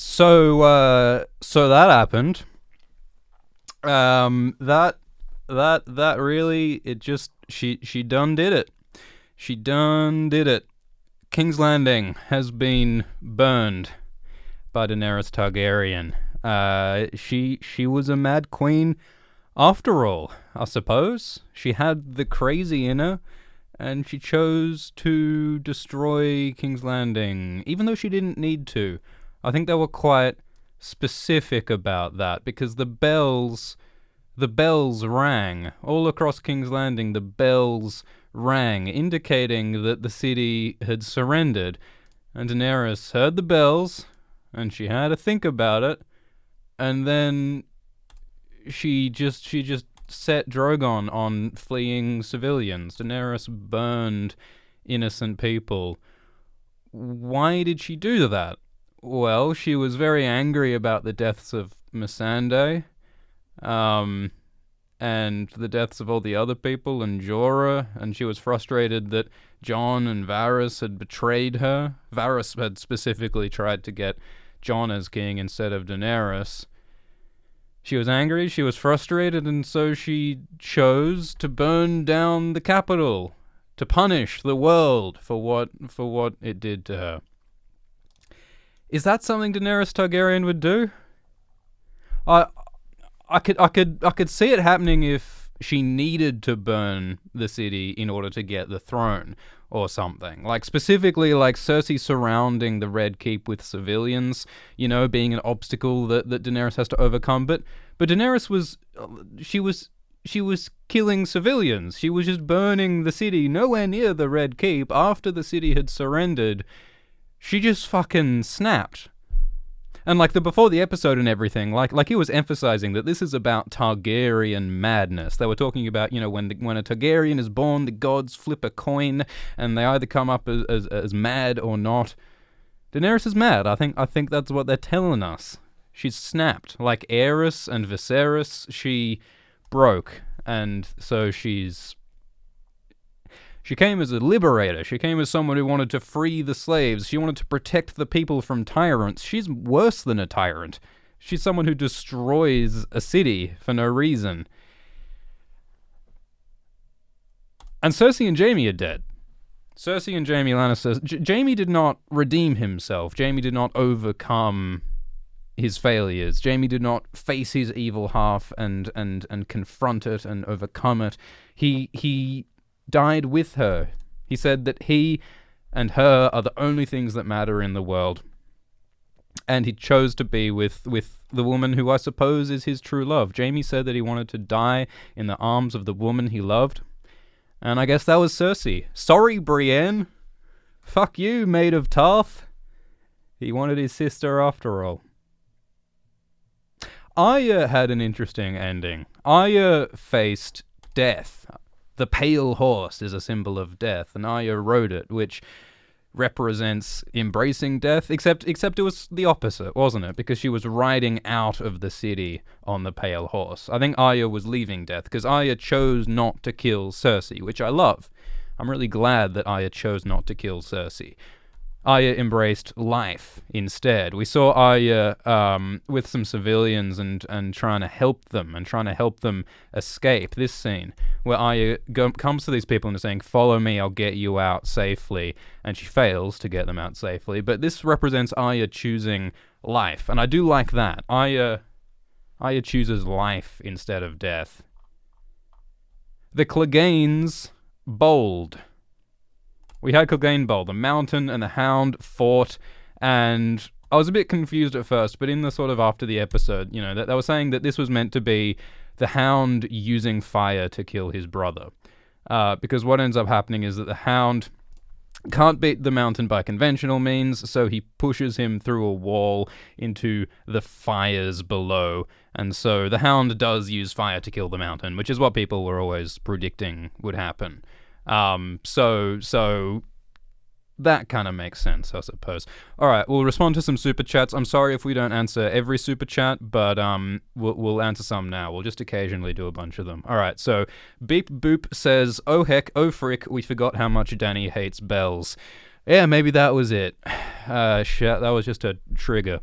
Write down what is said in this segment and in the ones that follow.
So that happened. That really, it just, she done did it. She done did it. King's Landing has been burned by Daenerys Targaryen. She was a mad queen after all, I suppose. She had the crazy in her, and she chose to destroy King's Landing, even though she didn't need to. I think they were quite specific about that because the bells rang all across King's Landing. The bells rang, indicating that the city had surrendered. And Daenerys heard the bells, and she had to think about it, and then she just set Drogon on fleeing civilians. Daenerys burned innocent people. Why did she do that? Well, she was very angry about the deaths of Missandei, and the deaths of all the other people, and Jorah, and she was frustrated that Jon and Varys had betrayed her. Varys had specifically tried to get Jon as king instead of Daenerys. She was angry, she was frustrated, and so she chose to burn down the capital, to punish the world for what it did to her. Is that something Daenerys Targaryen would do? I could see it happening if she needed to burn the city in order to get the throne or something. Like, specifically, like Cersei surrounding the Red Keep with civilians, being an obstacle that Daenerys has to overcome. But Daenerys she was killing civilians. She was just burning the city nowhere near the Red Keep. After the city had surrendered, she just fucking snapped. And before the episode and everything, he was emphasizing that this is about Targaryen madness. They were talking about, when a Targaryen is born, the gods flip a coin, and they either come up as mad or not. Daenerys is mad. I think that's what they're telling us. She's snapped. Like Aerys and Viserys, she broke, and so she came as a liberator. She came as someone who wanted to free the slaves. She wanted to protect the people from tyrants. She's worse than a tyrant. She's someone who destroys a city for no reason. And Cersei and Jaime are dead. Cersei and Jaime Lannister. Jaime did not redeem himself. Jaime did not overcome his failures. Jaime did not face his evil half and confront it and overcome it. He died with her. He said that he and her are the only things that matter in the world. And he chose to be with the woman who I suppose is his true love. Jaime said that he wanted to die in the arms of the woman he loved. And I guess that was Cersei. Sorry, Brienne. Fuck you, Maid of Tarth. He wanted his sister after all. Arya had an interesting ending. Arya faced death. The pale horse is a symbol of death, and Arya rode it, which represents embracing death, except it was the opposite, wasn't it? Because she was riding out of the city on the pale horse. I think Arya was leaving death, because Arya chose not to kill Cersei, which I love. I'm really glad that Arya chose not to kill Cersei. Arya embraced life instead. We saw Arya with some civilians and trying to help them escape. This scene where Arya comes to these people and is saying, "Follow me, I'll get you out safely," and she fails to get them out safely. But this represents Arya choosing life, and I do like that. Arya chooses life instead of death. The Cleganes bold. We had Clegane Bowl. The Mountain and the Hound fought, and I was a bit confused at first, but in the sort of after the episode, that they were saying that this was meant to be the Hound using fire to kill his brother. Because what ends up happening is that the Hound can't beat the Mountain by conventional means, so he pushes him through a wall into the fires below. And so the Hound does use fire to kill the Mountain, which is what people were always predicting would happen. So that kind of makes sense, I suppose. All right, we'll respond to some super chats. I'm sorry if we don't answer every super chat, but we'll answer some now. We'll just occasionally do a bunch of them. All right, so Beep Boop says, "Oh heck, oh frick, we forgot how much Dany hates bells." Yeah, maybe that was it. Shit, that was just a trigger.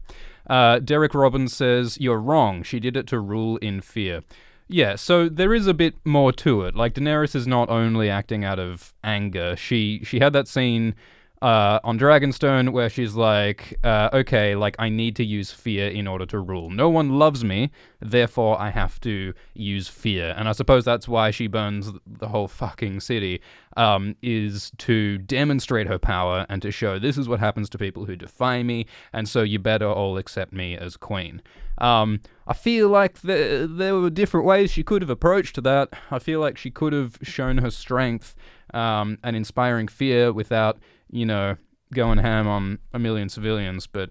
Derek Robbins says, "You're wrong. She did it to rule in fear." Yeah, so there is a bit more to it. Like, Daenerys is not only acting out of anger. She had that scene on Dragonstone where she's like, okay, like, I need to use fear in order to rule. No one loves me, therefore I have to use fear. And I suppose that's why she burns the whole fucking city, is to demonstrate her power and to show this is what happens to people who defy me, and so you better all accept me as queen. I feel like there were different ways she could have approached that. I feel like she could have shown her strength and inspiring fear without, going ham on a million civilians, but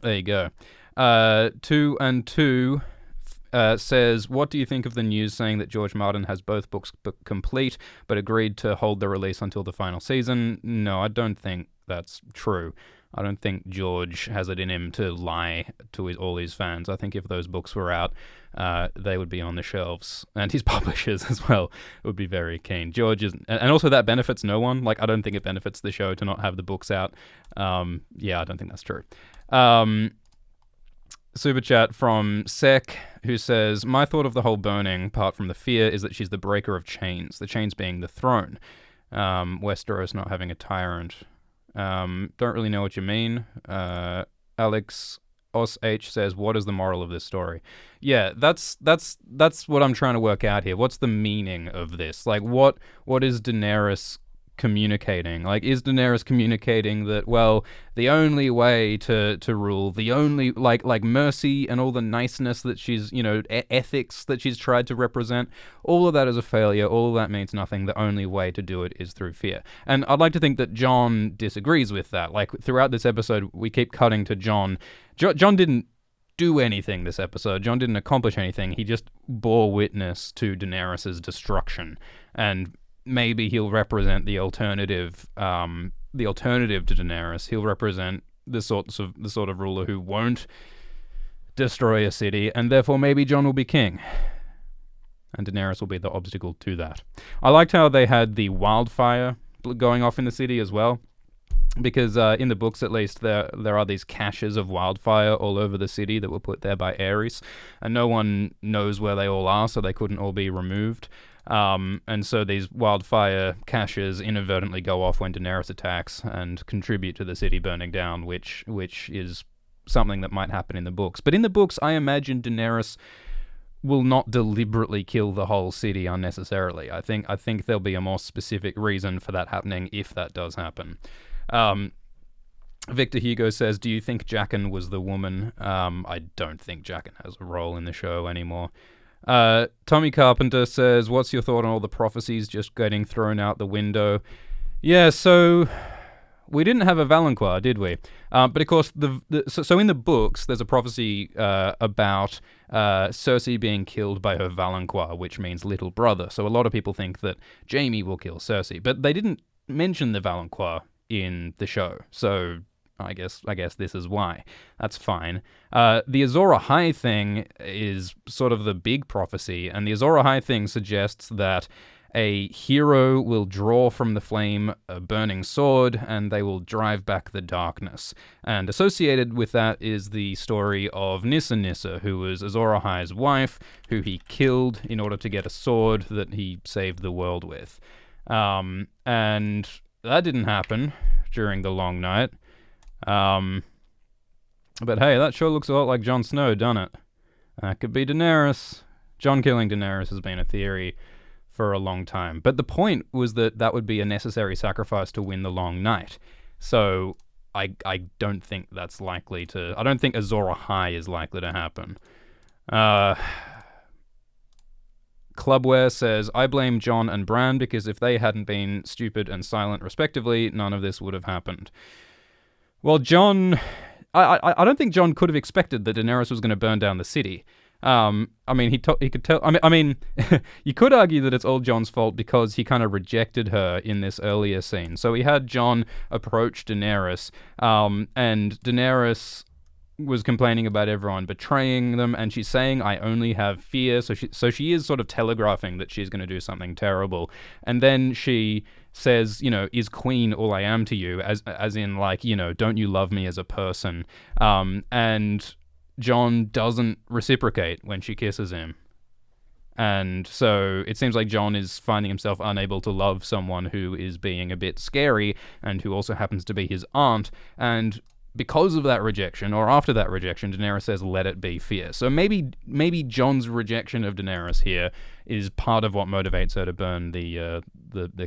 there you go. 2 and 2 says, "What do you think of the news saying that George Martin has both books complete, but agreed to hold the release until the final season?" No, I don't think that's true. I don't think George has it in him to lie to all his fans. I think if those books were out, they would be on the shelves. And his publishers as well would be very keen. George is... And also that benefits no one. Like, I don't think it benefits the show to not have the books out. Yeah, I don't think that's true. Super chat from Sek, who says, "My thought of the whole burning, apart from the fear, is that she's the breaker of chains. The chains being the throne. Westeros not having a tyrant. Don't really know what you mean." Alex Os-H says, "What is the moral of this story?" Yeah, that's what I'm trying to work out here. What's the meaning of this? Like, what is Daenerys communicating? Like, is Daenerys communicating that, well, the only way to rule, the only, like mercy and all the niceness that she's, ethics that she's tried to represent, all of that is a failure, all of that means nothing, the only way to do it is through fear. And I'd like to think that Jon disagrees with that. Like, throughout this episode, we keep cutting to Jon. Jon didn't do anything this episode. Jon didn't accomplish anything. He just bore witness to Daenerys' destruction. And maybe he'll represent the alternative to Daenerys. He'll represent the sort of ruler who won't destroy a city, and therefore maybe Jon will be king. And Daenerys will be the obstacle to that. I liked how they had the wildfire going off in the city as well, because in the books at least there are these caches of wildfire all over the city that were put there by Aerys, and no one knows where they all are, so they couldn't all be removed. And so these wildfire caches inadvertently go off when Daenerys attacks and contribute to the city burning down, which is something that might happen in the books. But in the books, I imagine Daenerys will not deliberately kill the whole city unnecessarily. I think there'll be a more specific reason for that happening if that does happen. Victor Hugo says, "Do you think Jaqen was the woman?" I don't think Jaqen has a role in the show anymore. Tommy Carpenter says, "What's your thought on all the prophecies just getting thrown out the window?" Yeah, so we didn't have a Valancourt, did we? But of course, so in the books, there's a prophecy about Cersei being killed by her Valancourt, which means little brother. So a lot of people think that Jaime will kill Cersei, but they didn't mention the Valancourt in the show. So I guess this is why. That's fine. The Azor Ahai thing is sort of the big prophecy, and the Azor Ahai thing suggests that a hero will draw from the flame a burning sword, and they will drive back the darkness. And associated with that is the story of Nissa Nissa, who was Azor Ahai's wife, who he killed in order to get a sword that he saved the world with. And that didn't happen during the Long Night. But hey, that sure looks a lot like Jon Snow, doesn't it? That could be Daenerys. Jon killing Daenerys has been a theory for a long time. But the point was that would be a necessary sacrifice to win the Long Night. So I don't think that's likely to... I don't think Azor Ahai is likely to happen. Clubware says, "I blame Jon and Bran because if they hadn't been stupid and silent respectively, none of this would have happened." Well, Jon... I don't think Jon could have expected that Daenerys was going to burn down the city. I mean, he could tell... I mean, you could argue that it's all Jon's fault because he kind of rejected her in this earlier scene. So he had Jon approach Daenerys, and Daenerys was complaining about everyone betraying them, and she's saying, "I only have fear." So she is sort of telegraphing that she's going to do something terrible. And then she says, is queen all I am to you, as in like, don't you love me as a person? And Jon doesn't reciprocate when she kisses him. And so it seems like Jon is finding himself unable to love someone who is being a bit scary and who also happens to be his aunt. And because of that rejection, or after that rejection, Daenerys says, let it be fierce. So maybe Jon's rejection of Daenerys here is part of what motivates her to burn the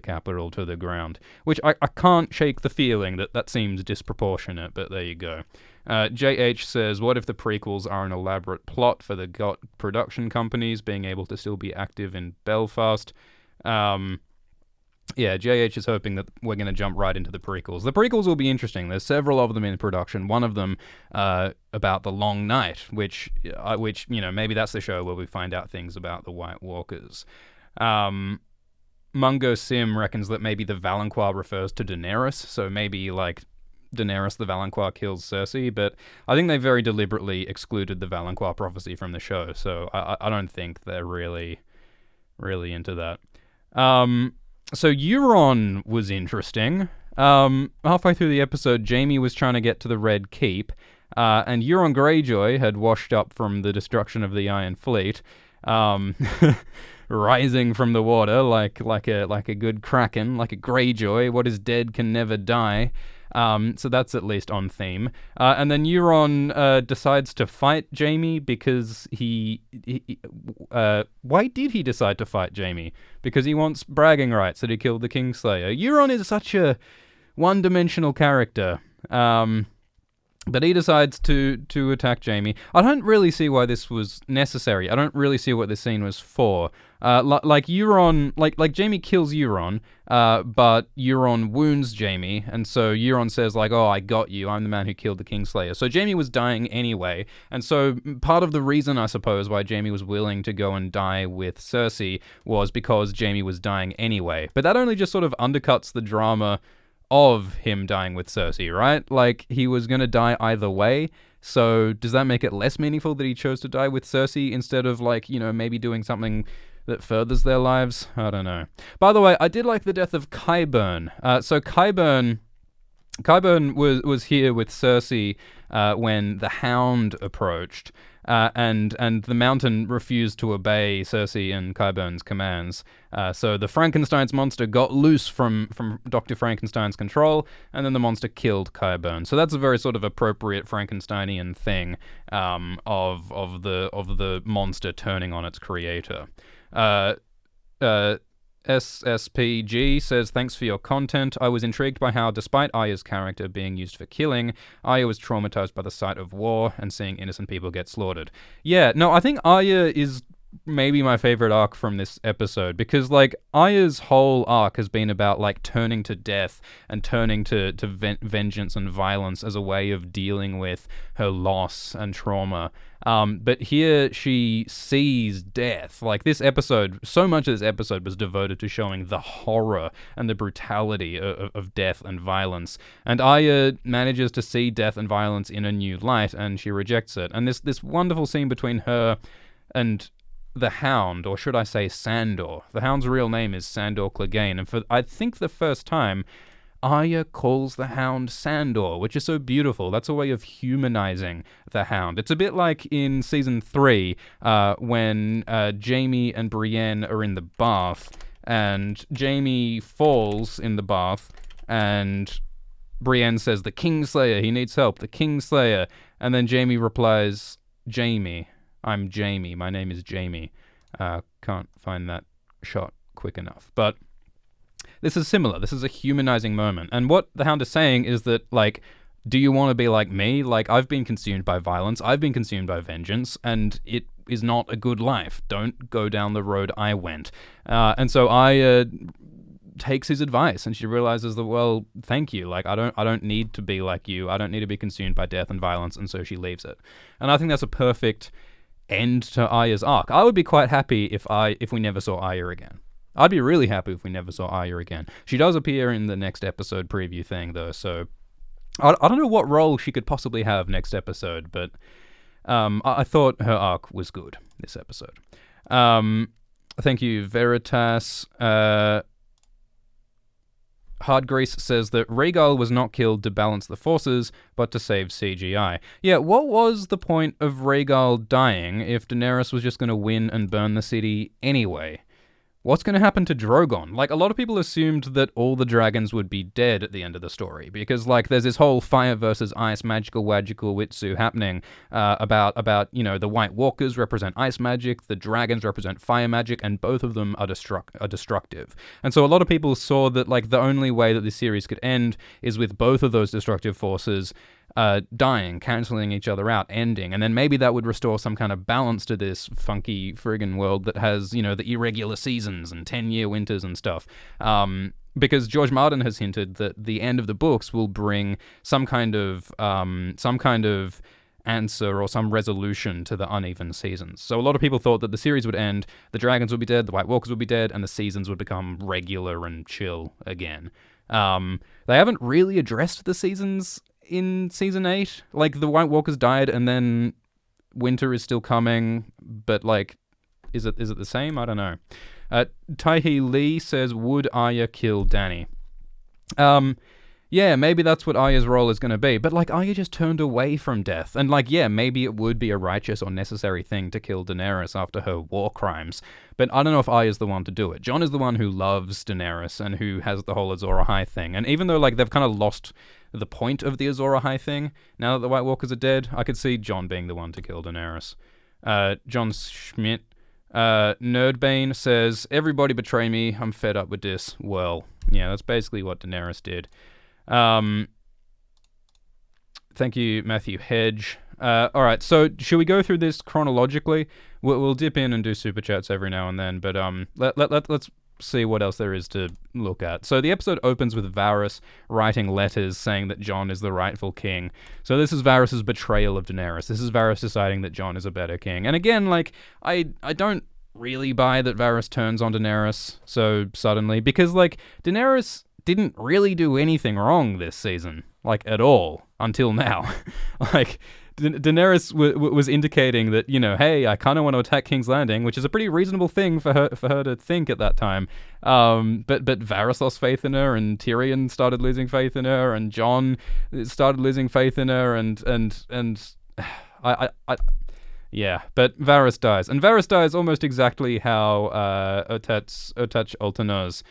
capital to the ground. Which I can't shake the feeling that seems disproportionate, but there you go. JH says, what if the prequels are an elaborate plot for the GOT production companies being able to still be active in Belfast? Yeah, JH is hoping that we're going to jump right into the prequels. The prequels will be interesting. There's several of them in production. One of them about the Long Night, which maybe that's the show where we find out things about the White Walkers. Mungo Sim reckons that maybe the Valancourt refers to Daenerys, so maybe like Daenerys the Valancourt kills Cersei, but I think they very deliberately excluded the Valancourt prophecy from the show, so I don't think they're really into that. So Euron was interesting. Halfway through the episode, Jaime was trying to get to the Red Keep, and Euron Greyjoy had washed up from the destruction of the Iron Fleet, rising from the water like a good kraken, like a Greyjoy. What is dead can never die. So that's at least on theme. And then Euron decides to fight Jaime because why did he decide to fight Jaime? Because he wants bragging rights that he killed the Kingslayer. Euron is such a one-dimensional character. But he decides to attack Jaime. I don't really see why this was necessary. I don't really see what this scene was for. Like Euron, like Jaime kills Euron, but Euron wounds Jaime, and so Euron says like, "Oh, I got you. I'm the man who killed the Kingslayer." So Jaime was dying anyway, and so part of the reason, I suppose, why Jaime was willing to go and die with Cersei was because Jaime was dying anyway. But that only just sort of undercuts the drama of him dying with Cersei, right? Like, he was gonna die either way, so does that make it less meaningful that he chose to die with Cersei instead of, like, maybe doing something that furthers their lives? I don't know. By the way, I did like the death of Qyburn. So Qyburn was here with Cersei when the Hound approached, and the Mountain refused to obey Cersei and Qyburn's commands. So the Frankenstein's monster got loose from Dr. Frankenstein's control, and then the monster killed Qyburn. So that's a very sort of appropriate Frankensteinian thing of the monster turning on its creator. SSPG says, thanks for your content. I was intrigued by how, despite Arya's character being used for killing, Arya was traumatized by the sight of war and seeing innocent people get slaughtered. Yeah, no, I think Arya is maybe my favorite arc from this episode, because like Arya's whole arc has been about like turning to death and turning to vengeance and violence as a way of dealing with her loss and trauma. But here she sees death. Like this episode, so much of this episode was devoted to showing the horror and the brutality of death and violence. And Arya manages to see death and violence in a new light, and she rejects it. And this wonderful scene between her and the Hound, or should I say Sandor. The Hound's real name is Sandor Clegane, and for I think the first time, Arya calls the Hound Sandor, which is so beautiful. That's a way of humanizing the Hound. It's a bit like in Season 3, when Jaime and Brienne are in the bath, and Jaime falls in the bath, and Brienne says, "The Kingslayer, he needs help, the Kingslayer," and then Jaime replies, "Jaime. I'm Jaime. My name is Jaime." Can't find that shot quick enough. But this is similar. This is a humanizing moment. And what the Hound is saying is that, like, do you want to be like me? Like, I've been consumed by violence. I've been consumed by vengeance. And it is not a good life. Don't go down the road I went. And so I takes his advice, and she realizes that, well, thank you. Like, I don't need to be like you. I don't need to be consumed by death and violence. And so she leaves it. And I think that's a perfect end to Arya's arc. I would be quite happy if we never saw Arya again. I'd be really happy if we never saw Arya again. She does appear in the next episode preview thing, though, so I don't know what role she could possibly have next episode, but I thought her arc was good this episode. Thank you, Veritas. Hardgrease says that Rhaegal was not killed to balance the forces, but to save CGI. Yeah, what was the point of Rhaegal dying if Daenerys was just going to win and burn the city anyway? What's going to happen to Drogon? Like, a lot of people assumed that all the dragons would be dead at the end of the story, because, like, there's this whole fire versus ice magical witsu happening about, you know, the White Walkers represent ice magic, the dragons represent fire magic, and both of them are destructive. And so a lot of people saw that, like, the only way that this series could end is with both of those destructive forces dying, cancelling each other out, ending, and then maybe that would restore some kind of balance to this funky friggin' world that has, you know, the irregular seasons and 10-year winters and stuff. Because George Martin has hinted that the end of the books will bring some kind of answer or some resolution to the uneven seasons. So a lot of people thought that the series would end, the dragons would be dead, the White Walkers would be dead, and the seasons would become regular and chill again. They haven't really addressed the seasons in season 8. Like, the White Walkers died, and then winter is still coming, but, like, is it the same? I don't know. Taihee Lee says, would Arya kill Dany? Yeah, maybe that's what Arya's role is going to be, but, like, Arya just turned away from death, and, like, yeah, maybe it would be a righteous or necessary thing to kill Daenerys after her war crimes, but I don't know if Arya's the one to do it. Jon is the one who loves Daenerys and who has the whole Azor Ahai thing, and even though, like, they've kind of lost the point of the Azor Ahai thing, now that the White Walkers are dead, I could see Jon being the one to kill Daenerys. John Schmidt, Nerdbane says, everybody betray me, I'm fed up with this. Well, yeah, that's basically what Daenerys did. Thank you, Matthew Hedge. Alright, so should we go through this chronologically? We'll dip in and do super chats every now and then, but let's see what else there is to look at. So the episode opens with Varys writing letters saying that Jon is the rightful king. So this is Varys' betrayal of Daenerys. This is Varys deciding that Jon is a better king. And again, like, I don't really buy that Varys turns on Daenerys so suddenly, because, like, Daenerys didn't really do anything wrong this season, like, at all, until now. Like, Daenerys was indicating that, you know, hey, I kind of want to attack King's Landing, which is a pretty reasonable thing for her to think at that time. But Varys lost faith in her, and Tyrion started losing faith in her, and Jon started losing faith in her, and yeah. But Varys dies, and Varys dies almost exactly how Otach Altanos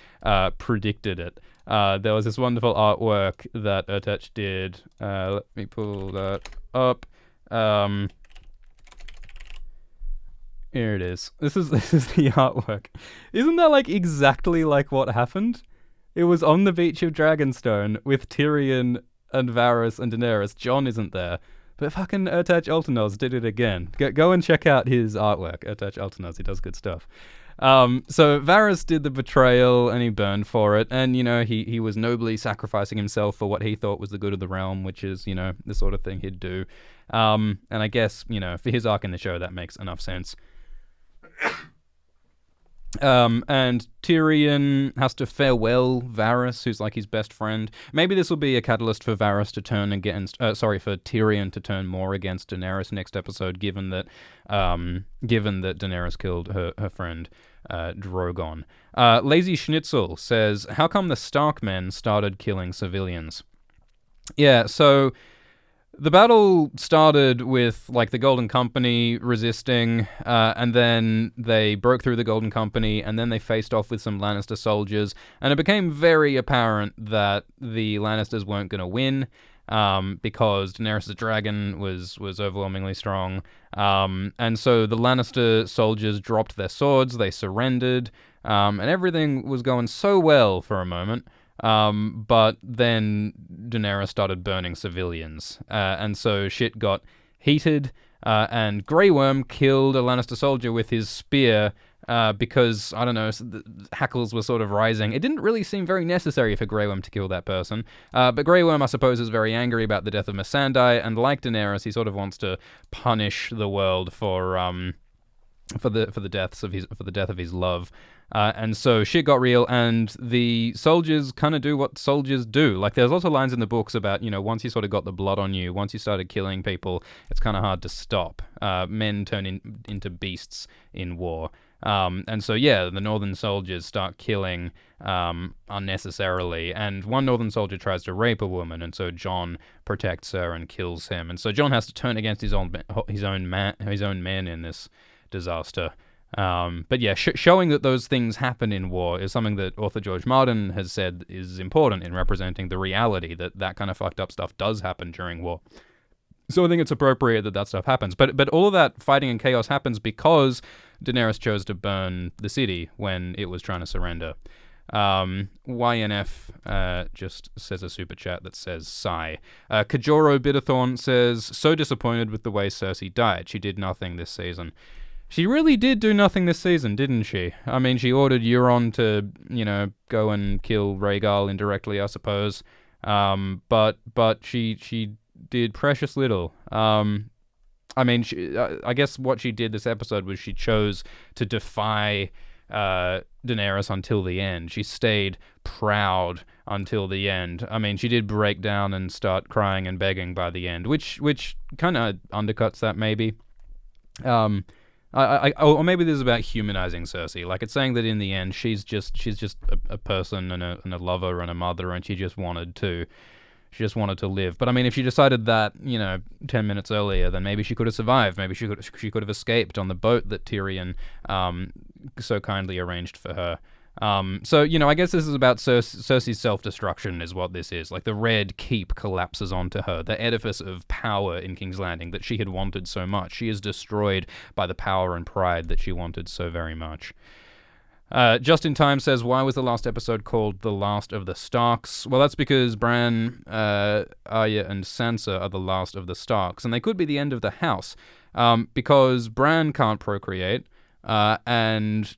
predicted it. There was this wonderful artwork that Otach did. Let me pull that up. Here it is. This is the artwork. Isn't that, like, exactly like what happened? It was on the beach of Dragonstone with Tyrion and Varys and Daenerys. Jon isn't there, but fucking Otach Altanos did it again. Go and check out his artwork, Otach Altanos. He does good stuff. So Varys did the betrayal and he burned for it, and, you know, he was nobly sacrificing himself for what he thought was the good of the realm, which is, you know, the sort of thing he'd do. And I guess, you know, for his arc in the show, that makes enough sense. And Tyrion has to farewell Varys, who's like his best friend. Maybe this will be a catalyst for Varys to turn against, for Tyrion to turn more against Daenerys next episode, given that Daenerys killed her friend, Drogon. Lazy Schnitzel says, how come the Stark men started killing civilians? Yeah, so the battle started with, like, the Golden Company resisting, and then they broke through the Golden Company, and then they faced off with some Lannister soldiers, and it became very apparent that the Lannisters weren't going to win, because Daenerys' dragon was overwhelmingly strong, and so the Lannister soldiers dropped their swords, they surrendered, and everything was going so well for a moment. But then Daenerys started burning civilians, and so shit got heated, and Grey Worm killed a Lannister soldier with his spear, because, I don't know, the hackles were sort of rising. It didn't really seem very necessary for Grey Worm to kill that person, but Grey Worm, I suppose, is very angry about the death of Missandei, and like Daenerys, he sort of wants to punish the world for the death of his love. And so shit got real, and the soldiers kind of do what soldiers do. Like, there's lots of lines in the books about, you know, once you sort of got the blood on you, once you started killing people, it's kind of hard to stop. Men turn into beasts in war. And so, yeah, the Northern soldiers start killing unnecessarily, and one Northern soldier tries to rape a woman, and so Jon protects her and kills him, and so Jon has to turn against his own men in this disaster. But yeah, showing that those things happen in war is something that author George Martin has said is important in representing the reality that kind of fucked up stuff does happen during war. So I think it's appropriate that stuff happens. But all of that fighting and chaos happens because Daenerys chose to burn the city when it was trying to surrender. YNF just says a super chat that says sigh. Kajoro Bitterthorn says, so disappointed with the way Cersei died. She did nothing this season. She really did do nothing this season, didn't she? I mean, she ordered Euron to, go and kill Rhaegal indirectly, I suppose. But she did precious little. I mean, I guess what she did this episode was she chose to defy Daenerys until the end. She stayed proud until the end. I mean, she did break down and start crying and begging by the end, which kind of undercuts that maybe. Or maybe this is about humanizing Cersei. Like, it's saying that in the end, she's just a person and a lover and a mother, and she just wanted to live. But I mean, if she decided that, 10 minutes earlier, then maybe she could have survived. Maybe she could have escaped on the boat that Tyrion so kindly arranged for her. So, I guess this is about Cersei's self-destruction is what this is. Like, the Red Keep collapses onto her, the edifice of power in King's Landing that she had wanted so much. She is destroyed by the power and pride that she wanted so very much. Just in Time says, why was the last episode called The Last of the Starks? Well, that's because Bran, Arya, and Sansa are the last of the Starks, and they could be the end of the house, because Bran can't procreate, and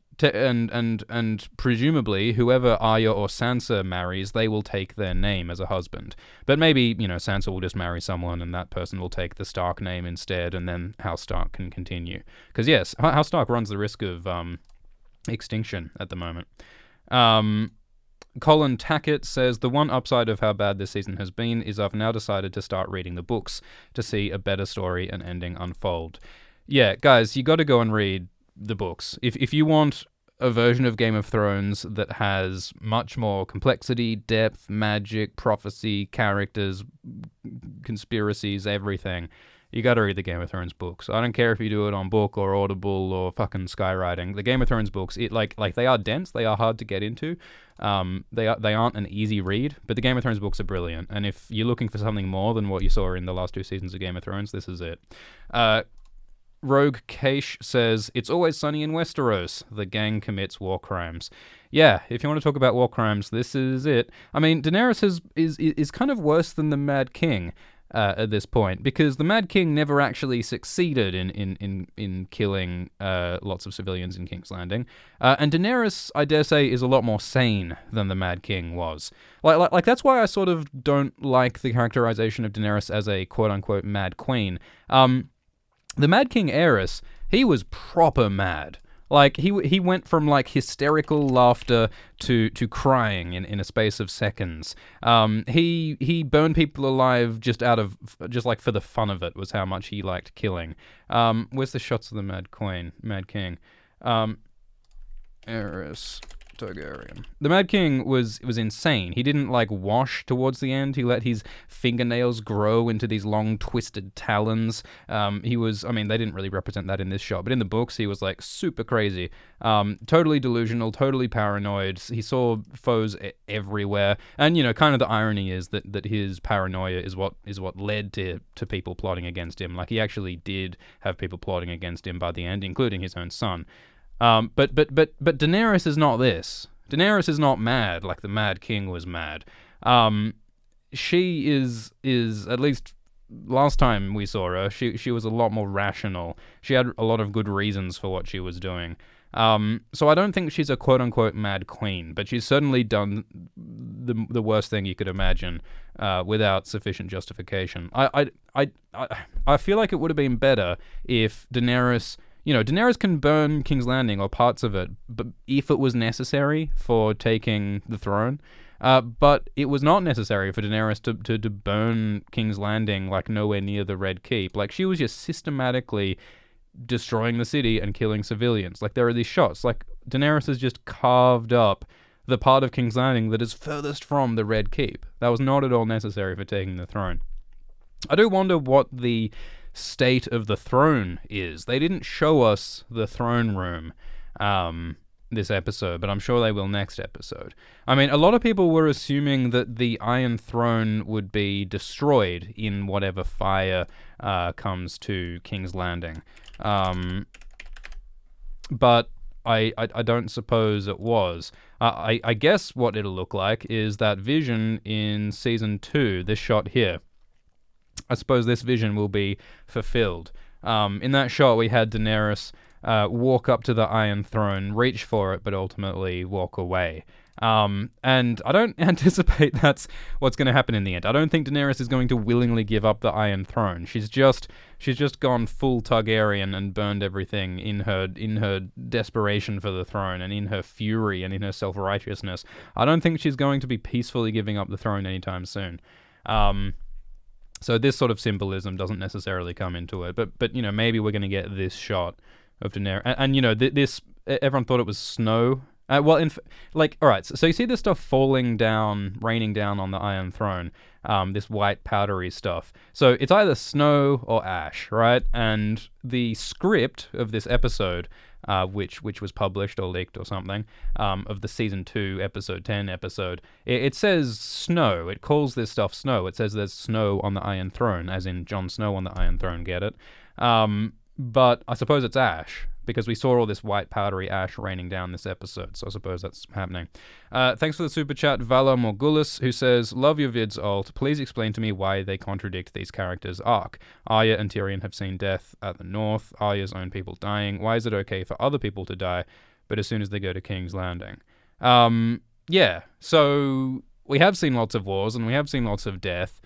presumably whoever Arya or Sansa marries, they will take their name as a husband. But maybe, Sansa will just marry someone and that person will take the Stark name instead, and then House Stark can continue. Because yes, House Stark runs the risk of extinction at the moment. Colin Tackett says, the one upside of how bad this season has been is I've now decided to start reading the books to see a better story and ending unfold. Yeah, guys, you got to go and read the books. If you want a version of Game of Thrones that has much more complexity, depth, magic, prophecy, characters, conspiracies, everything, you gotta read the Game of Thrones books. I don't care if you do it on book or Audible or fucking skywriting. The Game of Thrones books, like they are dense, they are hard to get into. They aren't an easy read, but the Game of Thrones books are brilliant. And if you're looking for something more than what you saw in the last 2 seasons of Game of Thrones, this is it. Rogue Keish says, it's always sunny in Westeros. The gang commits war crimes. Yeah, if you want to talk about war crimes, this is it. I mean, Daenerys is kind of worse than the Mad King at this point, because the Mad King never actually succeeded in killing lots of civilians in King's Landing. And Daenerys, I dare say, is a lot more sane than the Mad King was. Like that's why I sort of don't like the characterization of Daenerys as a quote-unquote Mad Queen. The Mad King Aerys, he was proper mad. Like, he went from, like, hysterical laughter to crying in a space of seconds. He burned people alive just like for the fun of it, was how much he liked killing. Where's the shots of the Mad King? Aerys Targaryen. The Mad King was insane. He didn't, like, wash towards the end. He let his fingernails grow into these long, twisted talons. They didn't really represent that in this shot, but in the books, he was, like, super crazy. Totally delusional, totally paranoid. He saw foes everywhere. And, kind of the irony is that his paranoia is what led to people plotting against him. Like, he actually did have people plotting against him by the end, including his own son. But Daenerys is not this. Daenerys is not mad like the Mad King was mad. She is at least last time we saw her, she was a lot more rational. She had a lot of good reasons for what she was doing. So I don't think she's a quote-unquote Mad Queen, but she's certainly done the worst thing you could imagine without sufficient justification. I feel like it would have been better if Daenerys... Daenerys can burn King's Landing or parts of it, but if it was necessary for taking the throne. But it was not necessary for Daenerys to burn King's Landing, like, nowhere near the Red Keep. Like, she was just systematically destroying the city and killing civilians. Like, there are these shots. Like, Daenerys has just carved up the part of King's Landing that is furthest from the Red Keep. That was not at all necessary for taking the throne. I do wonder what the state of the throne is. They didn't show us the throne room this episode, but I'm sure they will next episode. I mean, a lot of people were assuming that the Iron Throne would be destroyed in whatever fire comes to King's Landing. But I don't suppose it was. I guess what it'll look like is that vision in Season 2, this shot here. I suppose this vision will be fulfilled. In that shot, we had Daenerys walk up to the Iron Throne, reach for it, but ultimately walk away. And I don't anticipate that's what's going to happen in the end. I don't think Daenerys is going to willingly give up the Iron Throne. She's just gone full Targaryen and burned everything in her desperation for the throne and in her fury and in her self-righteousness. I don't think she's going to be peacefully giving up the throne anytime soon. So this sort of symbolism doesn't necessarily come into it, but you know, maybe we're going to get this shot of Daenerys, and you know, this everyone thought it was snow. All right, so you see this stuff falling down, raining down on the Iron Throne, this white powdery stuff. So it's either snow or ash, right? And the script of this episode, which was published or leaked or something, of the Season 2, Episode 10 episode, it says snow. It calls this stuff snow. It says there's snow on the Iron Throne, as in Jon Snow on the Iron Throne, get it? But I suppose it's ash, because we saw all this white powdery ash raining down this episode, so I suppose that's happening. Thanks for the super chat, Vala Morgulis, who says, "Love your vids, alt. Please explain to me why they contradict these characters' arc. Arya and Tyrion have seen death at the north, Arya's own people dying. Why is it okay for other people to die, but as soon as they go to King's Landing?" Yeah, so we have seen lots of wars, and we have seen lots of death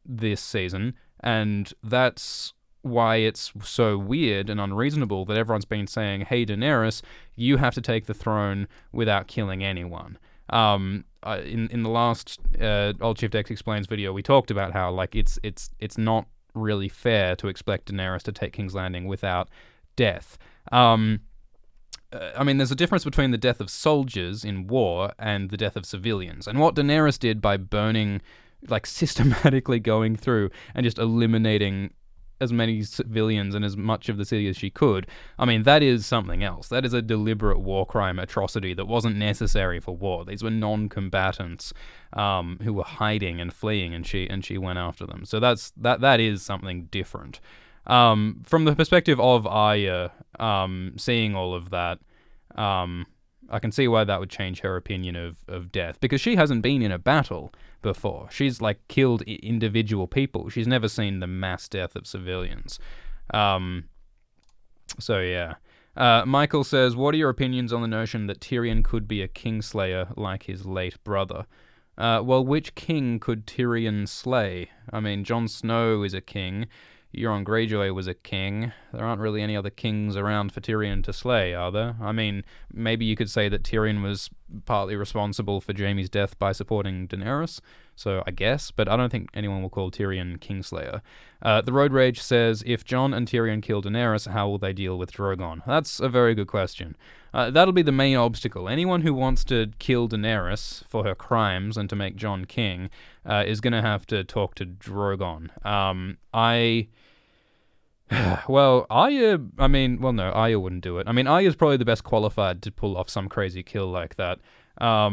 this season, and that's why it's so weird and unreasonable that everyone's been saying, "Hey, Daenerys, you have to take the throne without killing anyone." In the last Old Shift X Explains video, we talked about how like it's not really fair to expect Daenerys to take King's Landing without death. I mean, there's a difference between the death of soldiers in war and the death of civilians. And what Daenerys did by burning, like systematically going through and just eliminating as many civilians and as much of the city as she could, I mean, that is something else. That is a deliberate war crime atrocity that wasn't necessary for war. These were non-combatants who were hiding and fleeing, and she went after them. So that is something different. From the perspective of Arya, seeing all of that, I can see why that would change her opinion of death, because she hasn't been in a battle before. She's like killed individual people. She's never seen the mass death of civilians. So yeah. Michael says, "What are your opinions on the notion that Tyrion could be a kingslayer like his late brother?" Well, which king could Tyrion slay? I mean, Jon Snow is a king. Euron Greyjoy was a king. There aren't really any other kings around for Tyrion to slay, are there? I mean, maybe you could say that Tyrion was partly responsible for Jaime's death by supporting Daenerys, so I guess, but I don't think anyone will call Tyrion Kingslayer. The Road Rage says, "If Jon and Tyrion kill Daenerys, how will they deal with Drogon?" That's a very good question. That'll be the main obstacle. Anyone who wants to kill Daenerys for her crimes and to make Jon king is going to have to talk to Drogon. Arya wouldn't do it. I mean, Arya's probably the best qualified to pull off some crazy kill like that. How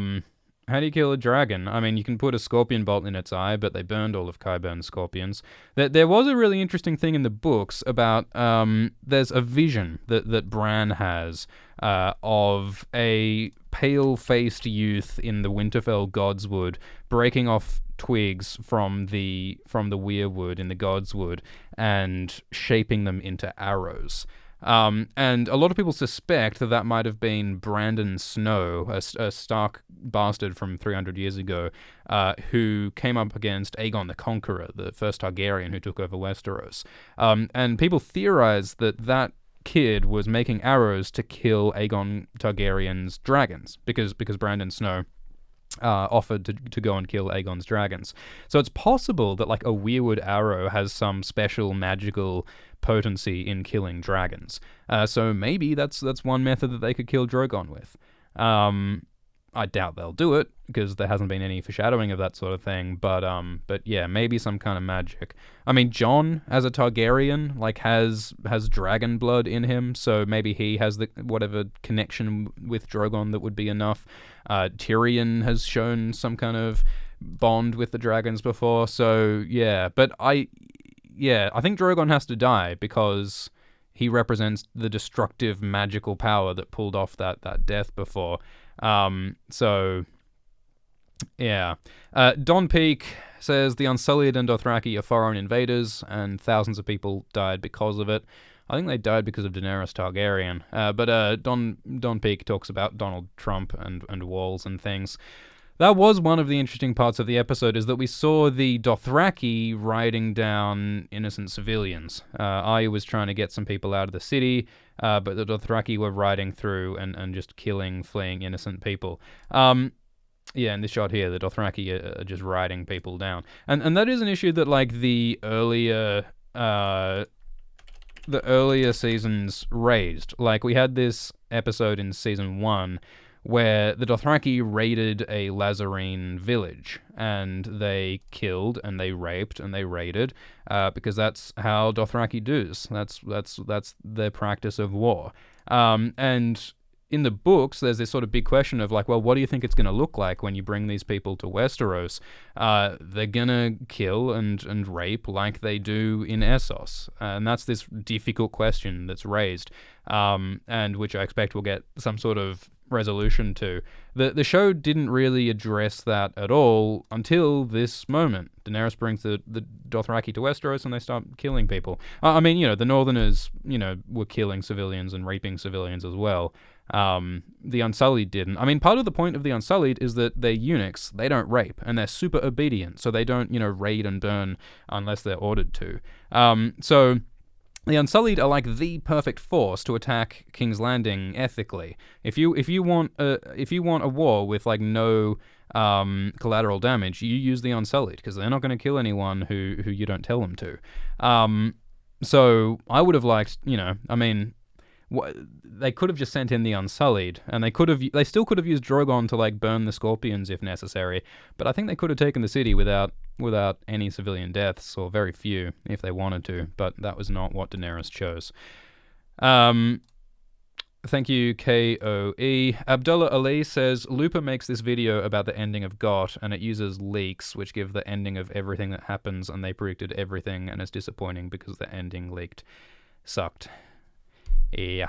do you kill a dragon? I mean, you can put a scorpion bolt in its eye, but they burned all of Qyburn's scorpions. There was a really interesting thing in the books about, there's a vision that Bran has of a pale-faced youth in the Winterfell Godswood breaking off twigs from the weirwood in the Godswood and shaping them into arrows. And a lot of people suspect that might have been Brandon Snow, a Stark bastard from 300 years ago, who came up against Aegon the Conqueror, the first Targaryen who took over Westeros. And people theorize that kid was making arrows to kill Aegon Targaryen's dragons, because Brandon Snow offered to go and kill Aegon's dragons. So it's possible that like a weirwood arrow has some special magical potency in killing dragons. So maybe that's one method that they could kill Drogon with. I doubt they'll do it because there hasn't been any foreshadowing of that sort of thing. But yeah, maybe some kind of magic. I mean, Jon as a Targaryen has dragon blood in him, so maybe he has the whatever connection with Drogon that would be enough. Tyrion has shown some kind of bond with the dragons before, so yeah. But I think Drogon has to die because he represents the destructive magical power that pulled off that death before. So yeah. Don Peak says the Unsullied and Dothraki are foreign invaders, and thousands of people died because of it. I think they died because of Daenerys Targaryen. But Don Peak talks about Donald Trump and walls and things. That was one of the interesting parts of the episode, is that we saw the Dothraki riding down innocent civilians. Arya was trying to get some people out of the city, but the Dothraki were riding through and just fleeing innocent people. Yeah, in this shot here, the Dothraki are just riding people down. And that is an issue that, like, the earlier seasons raised. Like, we had this episode in season 1 where the Dothraki raided a Lazarene village, and they killed and they raped and they raided, because that's how Dothraki do's. That's their practice of war. And in the books, there's this sort of big question of, like, well, what do you think it's going to look like when you bring these people to Westeros? They're going to kill and rape like they do in Essos. And that's this difficult question that's raised, and which I expect will get some sort of resolution to. The show didn't really address that at all until this moment. Daenerys brings the Dothraki to Westeros and they start killing people. I mean, the Northerners, were killing civilians and raping civilians as well. The Unsullied didn't. I mean, part of the point of the Unsullied is that they're eunuchs. They don't rape, and they're super obedient, so they don't, raid and burn unless they're ordered to. So the Unsullied are like the perfect force to attack King's Landing ethically. If you want a war with, like, no collateral damage, you use the Unsullied, because they're not going to kill anyone who you don't tell them to. So I would have liked, they could have just sent in the Unsullied, and they still could have used Drogon to, like, burn the Scorpions if necessary. But I think they could have taken the city without any civilian deaths, or very few, if they wanted to. But that was not what Daenerys chose. Thank you, KOE. Abdullah Ali says, Lupa makes this video about the ending of GOT, and it uses leaks, which give the ending of everything that happens, and they predicted everything, and it's disappointing because the ending leaked. Sucked. Yeah.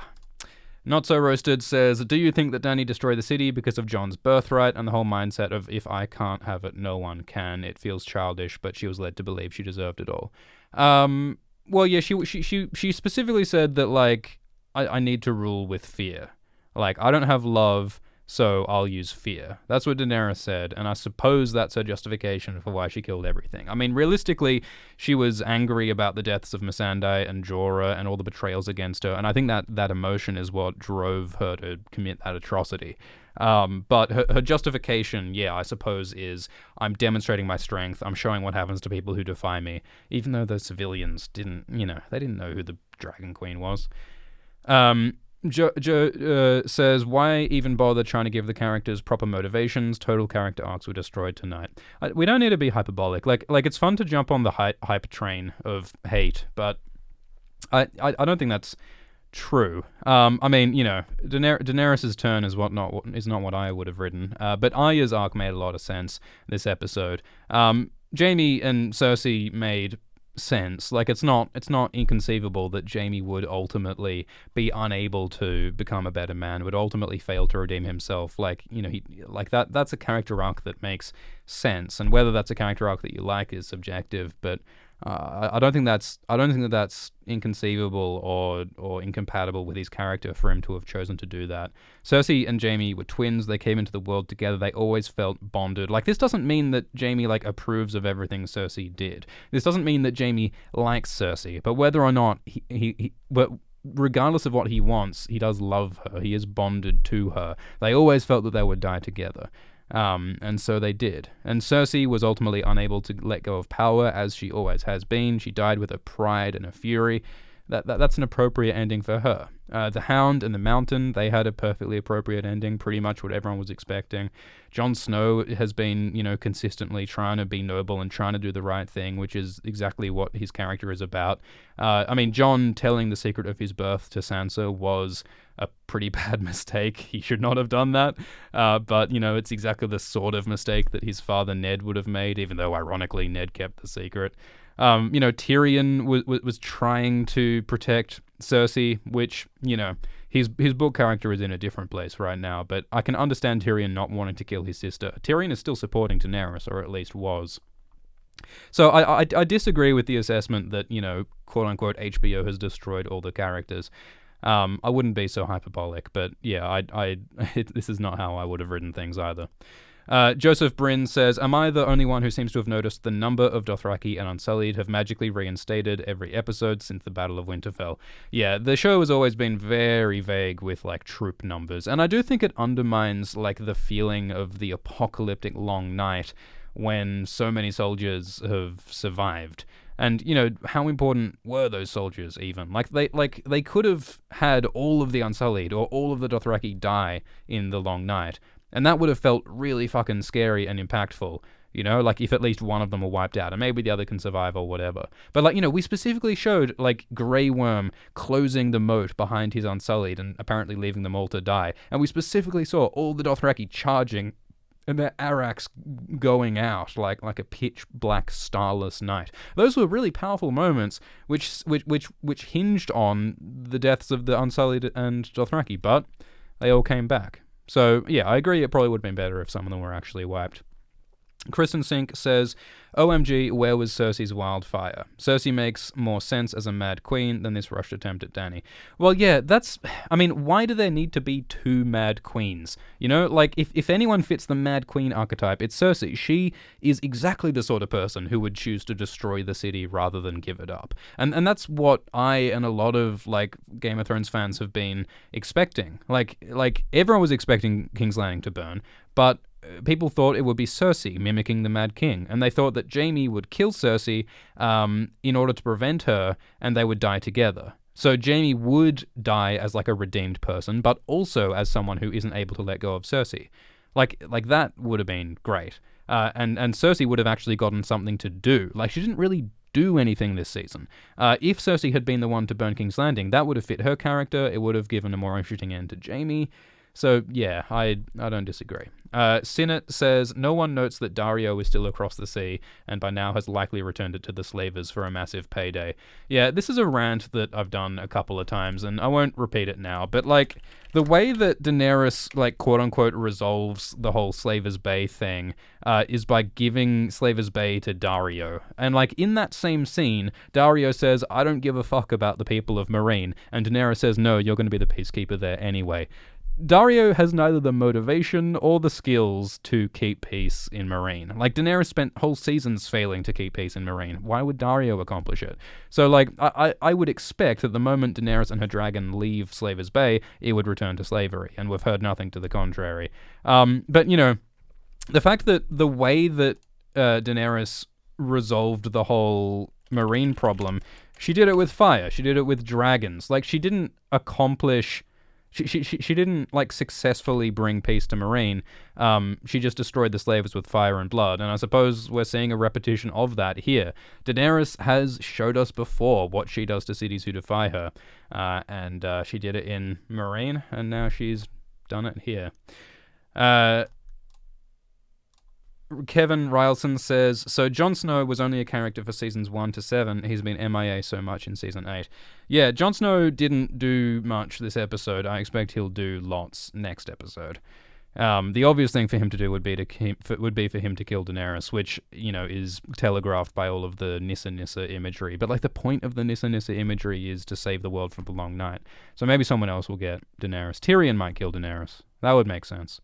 Not So Roasted says, do you think that Dany destroyed the city because of Jon's birthright and the whole mindset of, if I can't have it, no one can? It feels childish, but she was led to believe she deserved it all. Well, yeah, she specifically said that, like, I need to rule with fear. Like, I don't have love, so I'll use fear. That's what Daenerys said, and I suppose that's her justification for why she killed everything. I mean, realistically, she was angry about the deaths of Missandei and Jorah and all the betrayals against her, and I think that emotion is what drove her to commit that atrocity. But her justification, yeah, I suppose, is I'm demonstrating my strength, I'm showing what happens to people who defy me, even though those civilians didn't know who the Dragon Queen was. Joe says, why even bother trying to give the characters proper motivations? Total character arcs were destroyed tonight. We don't need to be hyperbolic. Like it's fun to jump on the hype train of hate, but I don't think that's true. I mean, Daenerys' turn is not what I would have written. But Arya's arc made a lot of sense this episode. Jaime and Cersei made sense. Like, it's not inconceivable that Jaime would ultimately be unable to become a better man, would ultimately fail to redeem himself. Like, that's a character arc that makes sense, and whether that's a character arc that you like is subjective, but I don't think that's inconceivable or incompatible with his character for him to have chosen to do that. Cersei and Jaime were twins. They came into the world together. They always felt bonded. Like, this doesn't mean that Jaime, like, approves of everything Cersei did. This doesn't mean that Jaime likes Cersei, but whether or not but regardless of what he wants, he does love her. He is bonded to her. They always felt that they would die together. And so they did. And Cersei was ultimately unable to let go of power, as she always has been. She died with a pride and a fury. That's an appropriate ending for her. The Hound and the Mountain, they had a perfectly appropriate ending, pretty much what everyone was expecting. Jon Snow has been, consistently trying to be noble and trying to do the right thing, which is exactly what his character is about. Jon telling the secret of his birth to Sansa was a pretty bad mistake. He should not have done that. But it's exactly the sort of mistake that his father Ned would have made, even though, ironically, Ned kept the secret. Tyrion was trying to protect Cersei, which, his book character is in a different place right now, but I can understand Tyrion not wanting to kill his sister. Tyrion is still supporting Daenerys, or at least was. So I disagree with the assessment that, quote-unquote HBO has destroyed all the characters. I wouldn't be so hyperbolic, but yeah, this is not how I would have written things either. Joseph Bryn says, am I the only one who seems to have noticed the number of Dothraki and Unsullied have magically reinstated every episode since the Battle of Winterfell? Yeah, the show has always been very vague with, troop numbers, and I do think it undermines, the feeling of the apocalyptic long night when so many soldiers have survived. And, how important were those soldiers even? They could have had all of the Unsullied or all of the Dothraki die in the long night, and that would have felt really fucking scary and impactful, if at least one of them were wiped out, and maybe the other can survive or whatever. But, we specifically showed, Grey Worm closing the moat behind his Unsullied and apparently leaving them all to die. And we specifically saw all the Dothraki charging and their arrax going out like a pitch black starless night. Those were really powerful moments which hinged on the deaths of the Unsullied and Dothraki, but they all came back. So, yeah, I agree it probably would have been better if some of them were actually wiped. Kristen Sink says, OMG, where was Cersei's wildfire? Cersei makes more sense as a mad queen than this rushed attempt at Dany. Well, yeah, why do there need to be two mad queens? If anyone fits the mad queen archetype, it's Cersei. She is exactly the sort of person who would choose to destroy the city rather than give it up. And that's what I and a lot of, Game of Thrones fans have been expecting. Everyone was expecting King's Landing to burn, but people thought it would be Cersei mimicking the Mad King, and they thought that Jaime would kill Cersei in order to prevent her, and they would die together. So Jaime would die as a redeemed person, but also as someone who isn't able to let go of Cersei. That would have been great. And Cersei would have actually gotten something to do. She didn't really do anything this season. If Cersei had been the one to burn King's Landing, that would have fit her character. It would have given a more interesting end to Jaime. So, yeah, I don't disagree. Sinnett says, no one notes that Dario is still across the sea, and by now has likely returned it to the slavers for a massive payday. Yeah, this is a rant that I've done a couple of times, and I won't repeat it now, but, the way that Daenerys, quote-unquote, resolves the whole Slavers Bay thing, is by giving Slavers Bay to Dario. And, in that same scene, Dario says, I don't give a fuck about the people of Meereen, and Daenerys says, no, you're going to be the peacekeeper there anyway. Dario has neither the motivation or the skills to keep peace in Meereen. Daenerys spent whole seasons failing to keep peace in Meereen. Why would Dario accomplish it? So, I would expect that the moment Daenerys and her dragon leave Slavers Bay, it would return to slavery, and we've heard nothing to the contrary. But, the fact that the way that Daenerys resolved the whole Meereen problem, she did it with fire, she did it with dragons. She didn't accomplish... She didn't successfully bring peace to Meereen. She just destroyed the slavers with fire and blood, and I suppose we're seeing a repetition of that here. Daenerys has showed us before what she does to cities who defy her, and she did it in Meereen, and now she's done it here. Kevin Rylson says, so Jon Snow was only a character for seasons 1 to 7. He's been MIA so much in season 8. Yeah, Jon Snow didn't do much this episode. I expect he'll do lots next episode. The obvious thing for him to do would be for him to kill Daenerys, which, is telegraphed by all of the Nissa imagery. But, the point of the Nissa imagery is to save the world from the long night. So maybe someone else will get Daenerys. Tyrion might kill Daenerys. That would make sense.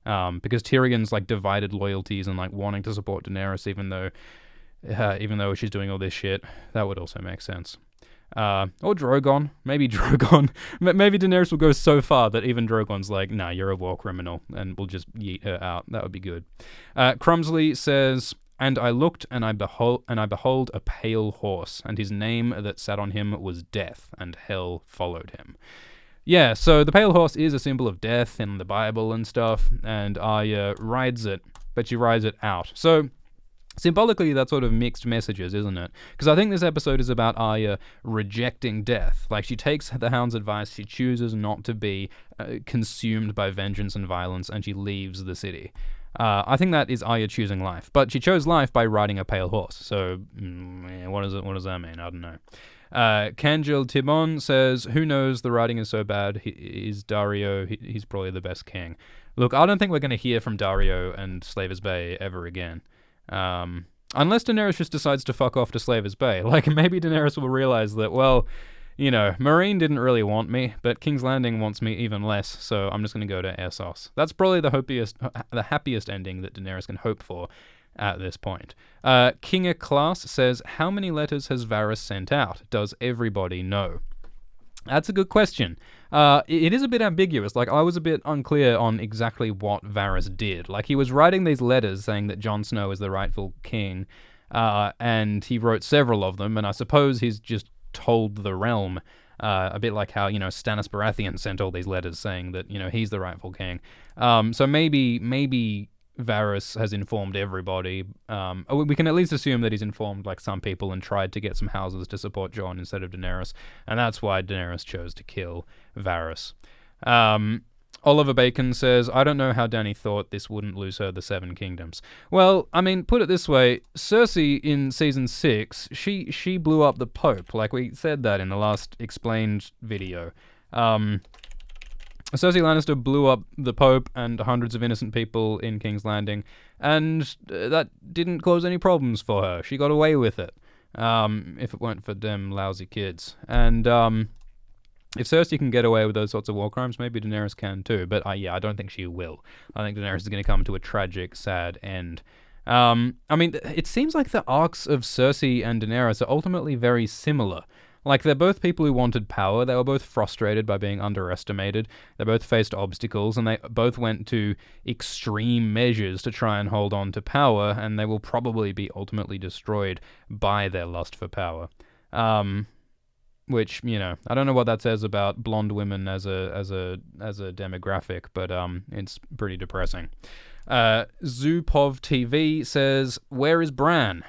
Because Tyrion's divided loyalties and wanting to support Daenerys even though she's doing all this shit. That would also make sense. Or Drogon. Maybe Drogon. Maybe Daenerys will go so far that even Drogon's nah, you're a war criminal, and we'll just yeet her out. That would be good. Crumsley says, And I looked, and I behold a pale horse, and his name that sat on him was Death, and hell followed him. Yeah, so the pale horse is a symbol of death in the Bible and stuff, and Arya rides it, but she rides it out. So symbolically, that's sort of mixed messages, isn't it? Because I think this episode is about Arya rejecting death. Like, she takes the Hound's advice, she chooses not to be consumed by vengeance and violence, and she leaves the city. I think that is Arya choosing life, but she chose life by riding a pale horse. So, what does that mean? I don't know. Kanjil Tibon says, "Who knows? The writing is so bad. He's Dario. He's probably the best king." Look, I don't think we're going to hear from Dario and Slavers Bay ever again. Unless Daenerys just decides to fuck off to Slavers Bay. Like, maybe Daenerys will realize that, well, you know, Meereen didn't really want me, but King's Landing wants me even less, so I'm just going to go to Essos. That's probably the happiest ending that Daenerys can hope for at this point. King of Class says, "How many letters has Varys sent out? Does everybody know?" That's a good question. It is a bit ambiguous. Like, I was a bit unclear on exactly what Varys did. Like, he was writing these letters saying that Jon Snow is the rightful king, and he wrote several of them, and I suppose he's just told the realm, a bit like how, you know, Stannis Baratheon sent all these letters saying that, you know, he's the rightful king. So maybe Varys has informed everybody. We can at least assume that he's informed, like, some people and tried to get some houses to support Jon instead of Daenerys, and that's why Daenerys chose to kill Varys. Oliver Bacon says, "I don't know how Dany thought this wouldn't lose her the Seven Kingdoms." Well, I mean, put it this way, Cersei in Season 6, she blew up the Pope. Like, we said that in the last explained video. Cersei Lannister blew up the Pope and hundreds of innocent people in King's Landing, and that didn't cause any problems for her. She got away with it, if it weren't for them lousy kids. And if Cersei can get away with those sorts of war crimes, maybe Daenerys can too. But I don't think she will. I think Daenerys is going to come to a tragic, sad end. I mean, it seems like the arcs of Cersei and Daenerys are ultimately very similar. Like, they're both people who wanted power, they were both frustrated by being underestimated, they both faced obstacles, and they both went to extreme measures to try and hold on to power, and they will probably be ultimately destroyed by their lust for power. Which, you know, I don't know what that says about blonde women as a demographic, but it's pretty depressing. Zupov TV says, "Where is Bran?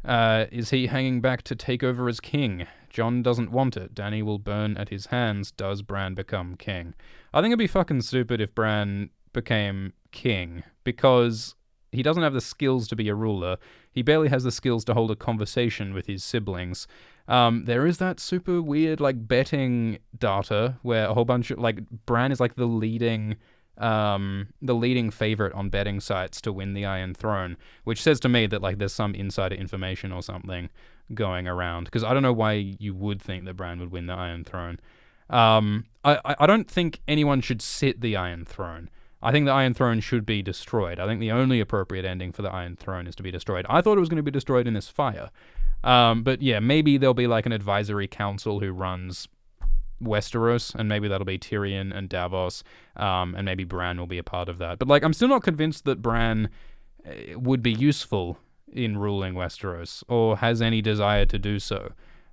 Is he hanging back to take over as king? Jon doesn't want it. Dany will burn at his hands. Does Bran become king?" I think it'd be fucking stupid if Bran became king, because he doesn't have the skills to be a ruler. He barely has the skills to hold a conversation with his siblings. There is that super weird, like, betting data where a whole bunch of, like, Bran is like the leading favorite on betting sites to win the Iron Throne, which says to me that, like, there's some insider information or something going around, because I don't know why you would think that Bran would win the Iron Throne. I don't think anyone should sit the Iron Throne. I think the Iron Throne should be destroyed. I think the only appropriate ending for the Iron Throne is to be destroyed. I thought it was going to be destroyed in this fire. But yeah, maybe there'll be like an advisory council who runs Westeros, and maybe that'll be Tyrion and Davos, and maybe Bran will be a part of that. But, like, I'm still not convinced that Bran would be useful in ruling Westeros, or has any desire to do so.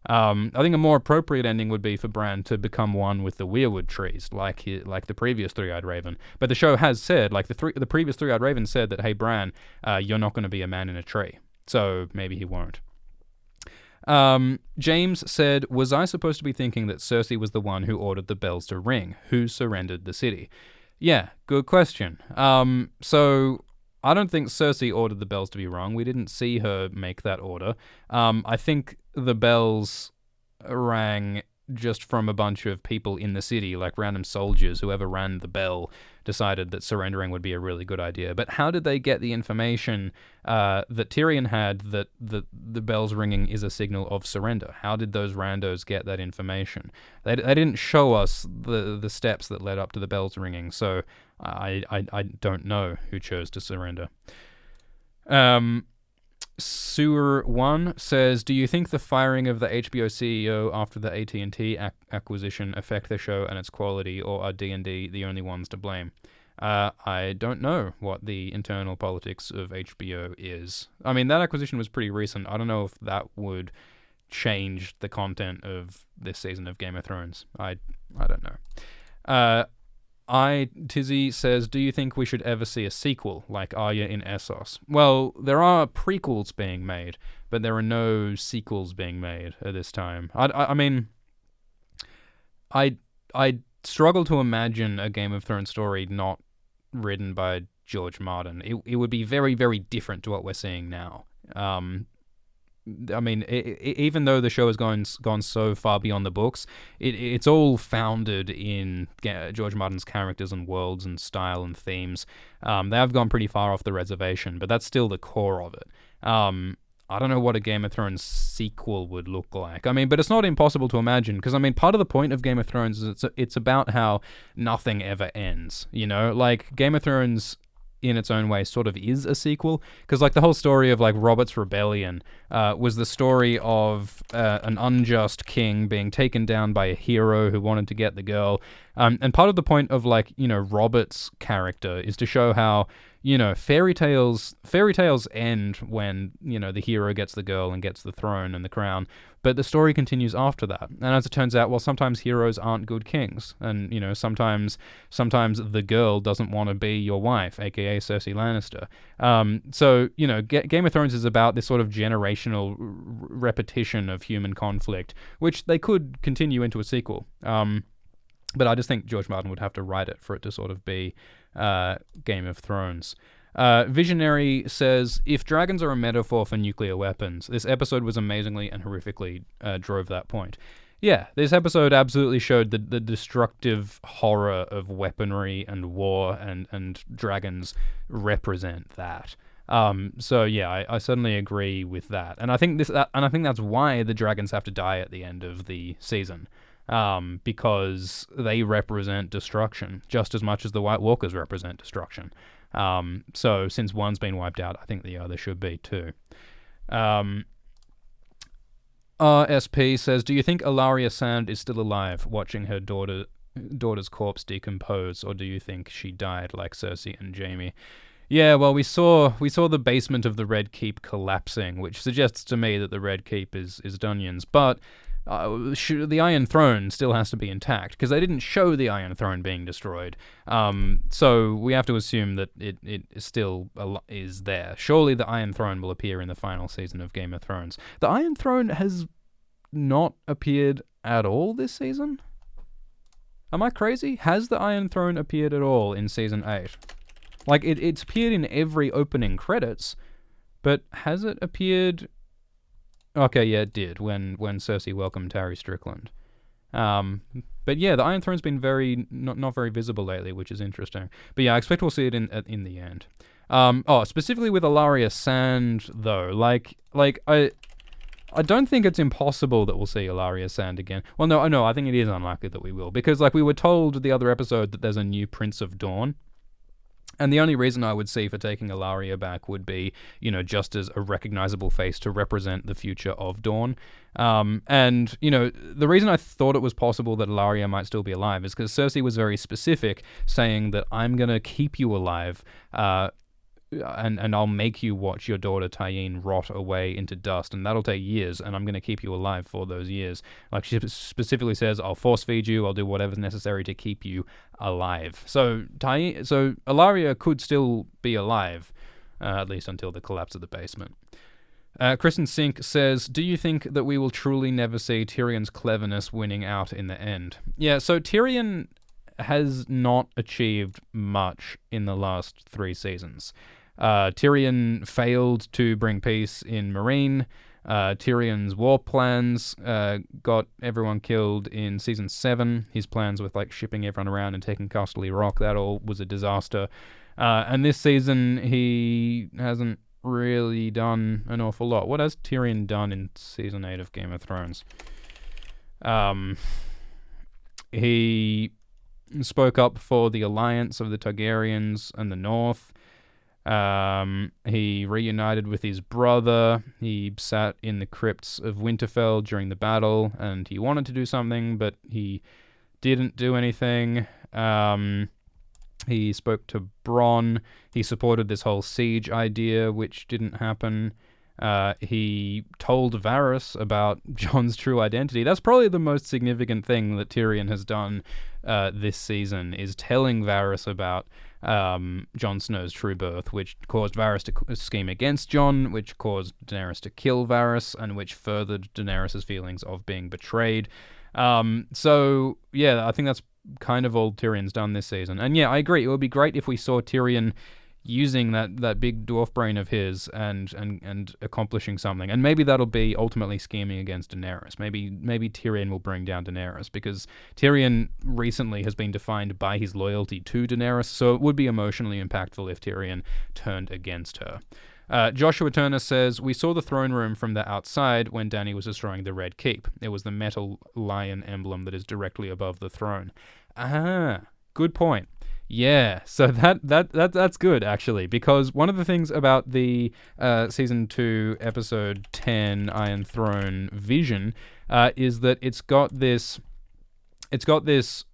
I think a more appropriate ending would be for Bran to become one with the Weirwood trees, like the previous Three-Eyed Raven. But the show has said, like, the previous Three-Eyed Raven said that, hey, Bran, you're not going to be a man in a tree. So maybe he won't. James said, "Was I supposed to be thinking that Cersei was the one who ordered the bells to ring? Who surrendered the city?" Yeah, good question. So I don't think Cersei ordered the bells to be rung. We didn't see her make that order. I think the bells rang just from a bunch of people in the city, like random soldiers. Whoever ran the bell decided that surrendering would be a really good idea. But how did they get the information that Tyrion had that the bells ringing is a signal of surrender? How did those randos get that information? They didn't show us the steps that led up to the bells ringing, so I don't know who chose to surrender. Sewer1 says, "Do you think the firing of the HBO CEO after the AT&T acquisition affect the show and its quality, or are D&D the only ones to blame?" I don't know what the internal politics of HBO is. I mean, that acquisition was pretty recent. I don't know if that would change the content of this season of Game of Thrones. I don't know. Tizzy says, do you think we should ever see a sequel like Arya in Essos? Well, there are prequels being made, but there are no sequels being made at this time. I mean, I struggle to imagine a Game of Thrones story not written by George Martin. It would be very, very different to what we're seeing now. I mean, even though the show has gone so far beyond the books, it's all founded in George Martin's characters and worlds and style and themes. They have gone pretty far off the reservation, but that's still the core of it. I don't know what a Game of Thrones sequel would look like. I mean, but it's not impossible to imagine, because, I mean, part of the point of Game of Thrones is it's about how nothing ever ends, you know? Like, Game of Thrones in its own way sort of is a sequel, because like the whole story of like Robert's rebellion was the story of an unjust king being taken down by a hero who wanted to get the girl, and part of the point of like, you know, Robert's character is to show how, you know, fairy tales end when, you know, the hero gets the girl and gets the throne and the crown, but the story continues after that. And as it turns out, well, sometimes heroes aren't good kings, and, you know, sometimes the girl doesn't want to be your wife, aka Cersei Lannister. So, you know, Game of Thrones is about this sort of generational repetition of human conflict, which they could continue into a sequel. But I just think George Martin would have to write it for it to sort of be Game of Thrones. Visionary says, if dragons are a metaphor for nuclear weapons, this episode was amazingly and horrifically drove that point. Yeah, this episode absolutely showed the destructive horror of weaponry and war, and dragons represent that. So yeah, I certainly agree with that, and I think that's why the dragons have to die at the end of the season. Because they represent destruction just as much as the White Walkers represent destruction. So since one's been wiped out, I think the other should be too. RSP says, do you think Ilaria Sand is still alive, watching her daughter's corpse decompose, or do you think she died like Cersei and Jaime? Yeah, well, we saw the basement of the Red Keep collapsing, which suggests to me that the Red Keep is Dunyan's, but the Iron Throne still has to be intact, because they didn't show the Iron Throne being destroyed. So we have to assume that it still is there. Surely the Iron Throne will appear in the final season of Game of Thrones. The Iron Throne has not appeared at all this season? Am I crazy? Has the Iron Throne appeared at all in Season 8? Like, it's appeared in every opening credits, but has it appeared... Okay, yeah, it did when Cersei welcomed Harry Strickland. But yeah, the Iron Throne's been not very visible lately, which is interesting. But yeah, I expect we'll see it in the end. Specifically with Ilaria Sand though, like I don't think it's impossible that we'll see Ilaria Sand again. Well, no, I think it is unlikely that we will, because like we were told the other episode that there's a new Prince of Dawn. And the only reason I would see for taking Ilaria back would be, you know, just as a recognizable face to represent the future of Dawn. And, you know, the reason I thought it was possible that Ilaria might still be alive is because Cersei was very specific, saying that I'm going to keep you alive, and I'll make you watch your daughter Tyene rot away into dust, and that'll take years, and I'm going to keep you alive for those years. Like, she specifically says, I'll force feed you, I'll do whatever's necessary to keep you alive. So Ilaria could still be alive, at least until the collapse of the basement. Kristen Sink says, do you think that we will truly never see Tyrion's cleverness winning out in the end? Yeah, so Tyrion has not achieved much in the last 3 seasons. Tyrion failed to bring peace in Meereen. Tyrion's war plans got everyone killed in Season 7. His plans with like shipping everyone around and taking Casterly Rock, that all was a disaster. And this season, he hasn't really done an awful lot. What has Tyrion done in Season 8 of Game of Thrones? He spoke up for the alliance of the Targaryens and the North. He reunited with his brother. He sat in the crypts of Winterfell during the battle, and he wanted to do something, but he didn't do anything. He spoke to Bronn. He supported this whole siege idea, which didn't happen. He told Varys about Jon's true identity. That's probably the most significant thing that Tyrion has done this season, is telling Varys about Jon Snow's true birth, which caused Varys to scheme against Jon, which caused Daenerys to kill Varys, and which furthered Daenerys' feelings of being betrayed. So, yeah, I think that's kind of all Tyrion's done this season. And yeah, I agree. It would be great if we saw Tyrion using that big dwarf brain of his and accomplishing something. And maybe that'll be ultimately scheming against Daenerys. Maybe Tyrion will bring down Daenerys, because Tyrion recently has been defined by his loyalty to Daenerys, so it would be emotionally impactful if Tyrion turned against her. Joshua Turner says, we saw the throne room from the outside when Dany was destroying the Red Keep. It was the metal lion emblem that is directly above the throne. Ah, good point. Yeah, so that's good, actually, because one of the things about the season 2 episode 10 Iron Throne vision is that it's got this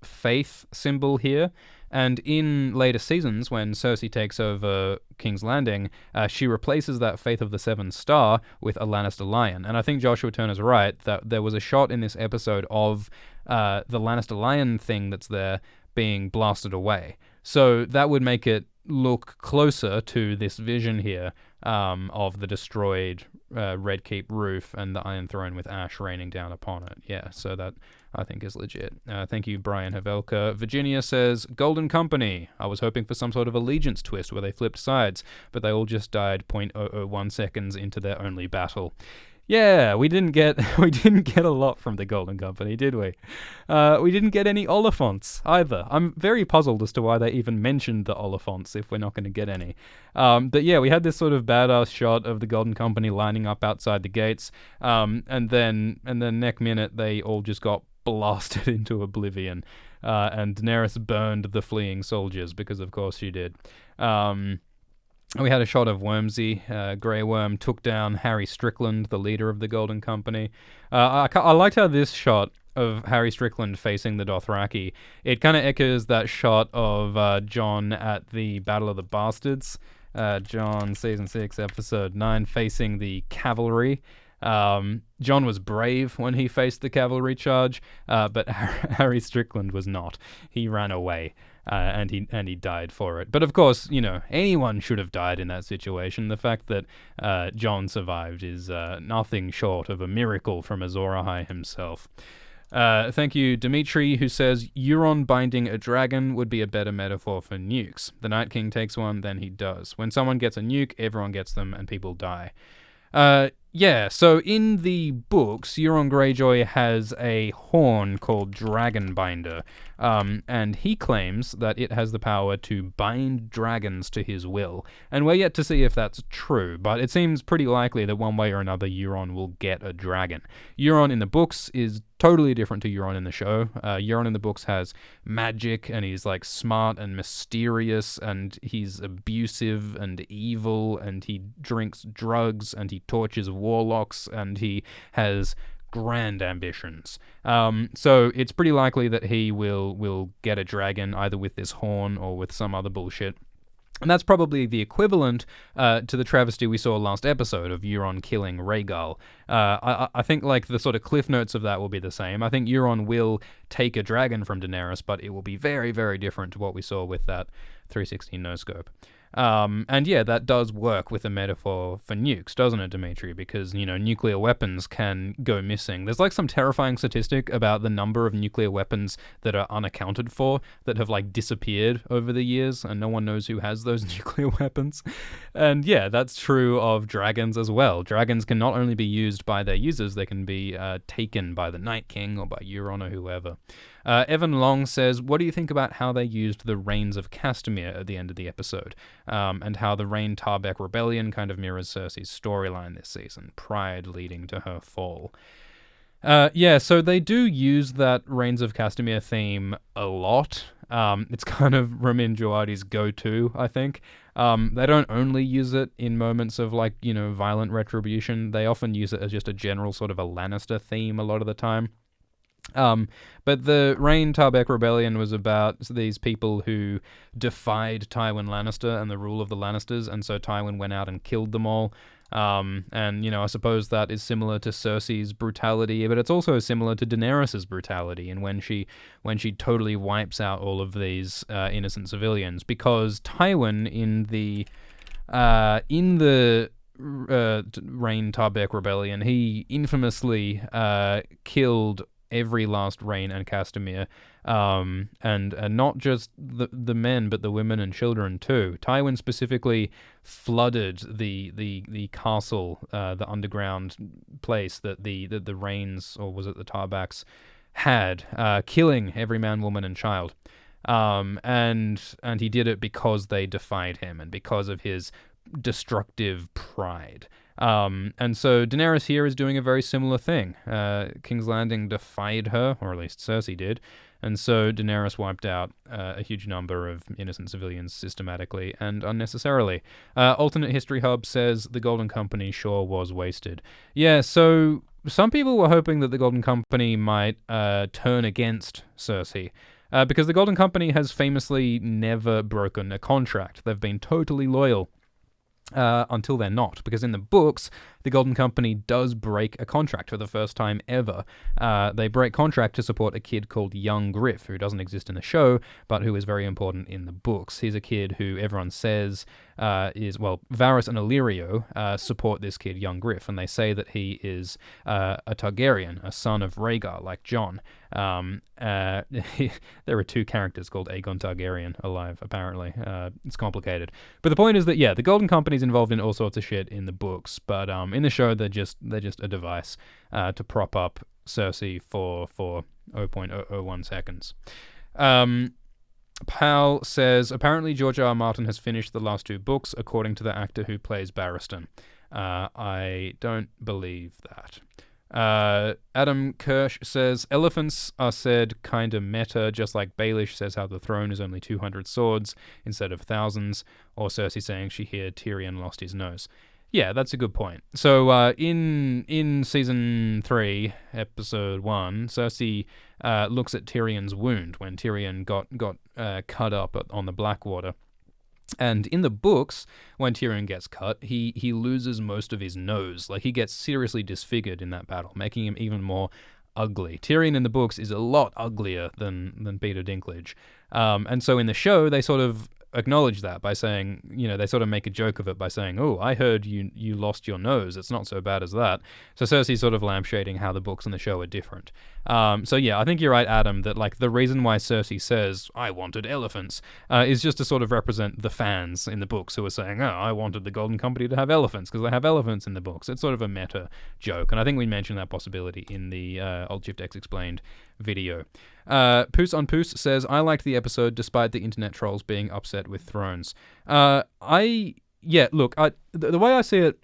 faith symbol here. And in later seasons, when Cersei takes over King's Landing, she replaces that Faith of the Seven Star with a Lannister lion. And I think Joshua Turner's right that there was a shot in this episode of the Lannister lion thing that's there being blasted away. So that would make it look closer to this vision here of the destroyed Red Keep roof and the Iron Throne with ash raining down upon it. Yeah, so that I think is legit. Thank you, Brian Havelka. Virginia says, Golden Company. I was hoping for some sort of allegiance twist where they flipped sides, but they all just died 0.001 seconds into their only battle. Yeah, we didn't get a lot from the Golden Company, did we? We didn't get any Oliphants either. I'm very puzzled as to why they even mentioned the Oliphants if we're not going to get any. But yeah, we had this sort of badass shot of the Golden Company lining up outside the gates, and then next minute they all just got blasted into oblivion, and Daenerys burned the fleeing soldiers, because of course she did. We had a shot of Wormsy. Grey Worm took down Harry Strickland, the leader of the Golden Company. I liked how this shot of Harry Strickland facing the Dothraki, it kind of echoes that shot of Jon at the Battle of the Bastards. Jon, Season 6, Episode 9, facing the cavalry. Jon was brave when he faced the cavalry charge, but Harry Strickland was not. He ran away. And he died for it. But of course, anyone should have died in that situation. The fact that Jon survived is nothing short of a miracle from Azor Ahai himself. Thank you, Dimitri, who says, Euron binding a dragon would be a better metaphor for nukes. The Night King takes one, then he does. When someone gets a nuke, everyone gets them, and people die. Yeah, so in the books, Euron Greyjoy has a horn called Dragonbinder, and he claims that it has the power to bind dragons to his will, and we're yet to see if that's true, but it seems pretty likely that one way or another Euron will get a dragon. Euron in the books is totally different to Euron in the show. Euron in the books has magic, and he's like smart and mysterious, and he's abusive and evil, and he drinks drugs, and he tortures warlocks, and he has grand ambitions. So it's pretty likely that he will get a dragon either with this horn or with some other bullshit. And that's probably the equivalent to the travesty we saw last episode of Euron killing Rhaegal. I think like the sort of cliff notes of that will be the same. I think Euron will take a dragon from Daenerys, but it will be very, very different to what we saw with that 316 no-scope. And yeah, that does work with a metaphor for nukes, doesn't it, Dimitri? Because, nuclear weapons can go missing. There's like some terrifying statistic about the number of nuclear weapons that are unaccounted for, that have like disappeared over the years, and no one knows who has those nuclear weapons. And yeah, that's true of dragons as well. Dragons can not only be used by their users, they can be taken by the Night King or by Euron or whoever. Evan Long says, what do you think about how they used the Rains of Castamere at the end of the episode? And how the Rain Tarbeck rebellion kind of mirrors Cersei's storyline this season, pride leading to her fall. Yeah, so they do use that Rains of Castamere theme a lot. It's kind of Ramin Djawadi's go-to, I think. They don't only use it in moments of violent retribution. They often use it as just a general sort of a Lannister theme a lot of the time. But the Rain-Tarbeck Rebellion was about these people who defied Tywin Lannister and the rule of the Lannisters, and so Tywin went out and killed them all. And, I suppose that is similar to Cersei's brutality, but it's also similar to Daenerys' brutality, and when she totally wipes out all of these innocent civilians, because Tywin in the Rain-Tarbeck Rebellion, he infamously killed every last Rain and Castamere, and not just the men, but the women and children too. Tywin specifically flooded the castle, the underground place that the Rains, or was it the Tarbacks, had, killing every man, woman, and child. And he did it because they defied him and because of his destructive pride. And so Daenerys here is doing a very similar thing. King's Landing defied her, or at least Cersei did, and so Daenerys wiped out a huge number of innocent civilians systematically and unnecessarily. Alternate History Hub says the Golden Company sure was wasted. Yeah, so some people were hoping that the Golden Company might turn against Cersei. Because the Golden Company has famously never broken a contract. They've been totally loyal. Until they're not, because in the books, the Golden Company does break a contract for the first time ever. They break contract to support a kid called Young Griff, who doesn't exist in the show, but who is very important in the books. He's a kid who everyone says Varys and Illyrio support this kid, Young Griff, and they say that he is a Targaryen, a son of Rhaegar, like Jon. There are two characters called Aegon Targaryen alive, apparently. It's complicated. But the point is that, the Golden Company's involved in all sorts of shit in the books, but in the show, they're just a device to prop up Cersei for 0.001 seconds. Pal says, apparently George R. R. Martin has finished the last two books, according to the actor who plays Barristan. I don't believe that. Adam Kirsch says, elephants are said kinda meta, just like Baelish says how the throne is only 200 swords instead of thousands, or Cersei saying she heard Tyrion lost his nose. Yeah, that's a good point. So, in Season 3, Episode 1, Cersei looks at Tyrion's wound when Tyrion got cut up on the Blackwater. And in the books, when Tyrion gets cut, he loses most of his nose. Like, he gets seriously disfigured in that battle, making him even more ugly. Tyrion in the books is a lot uglier than Peter Dinklage. And so in the show, they sort of acknowledge that by saying, they sort of make a joke of it by saying, oh, I heard you lost your nose. It's not so bad as that. So Cersei's sort of lampshading how the books and the show are different. So yeah, I think you're right, Adam, that like the reason why Cersei says, I wanted elephants, is just to sort of represent the fans in the books who are saying, oh, I wanted the Golden Company to have elephants because they have elephants in the books. It's sort of a meta joke. And I think we mentioned that possibility in the Alt-Shift-X Explained video. Poos on Poos says, I liked the episode despite the internet trolls being upset with Thrones. The way I see it,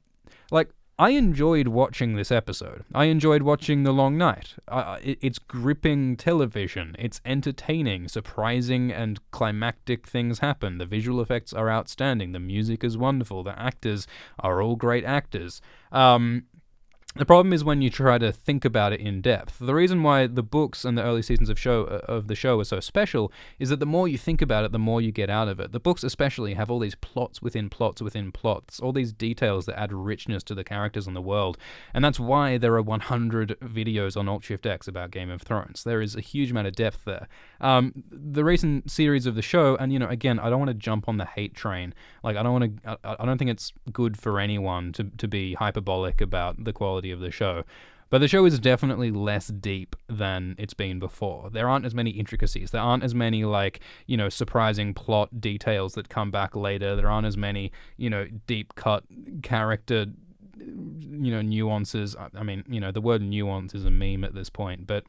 like, I enjoyed watching this episode. I enjoyed watching The Long Night. It's gripping television. It's entertaining, surprising, and climactic things happen. The visual effects are outstanding. The music is wonderful. The actors are all great actors. The problem is when you try to think about it in depth. The reason why the books and the early seasons of the show are so special is that the more you think about it, the more you get out of it. The books especially have all these plots within plots within plots, all these details that add richness to the characters and the world. And that's why there are 100 videos on Alt-Shift-X about Game of Thrones. There is a huge amount of depth there. The recent series of the show, and again, I don't want to jump on the hate train. Like, I don't think it's good for anyone to be hyperbolic about the quality of the show. But the show is definitely less deep than it's been before. There aren't as many intricacies. There aren't as many, surprising plot details that come back later. There aren't as many, deep-cut character, nuances. I mean, the word nuance is a meme at this point, but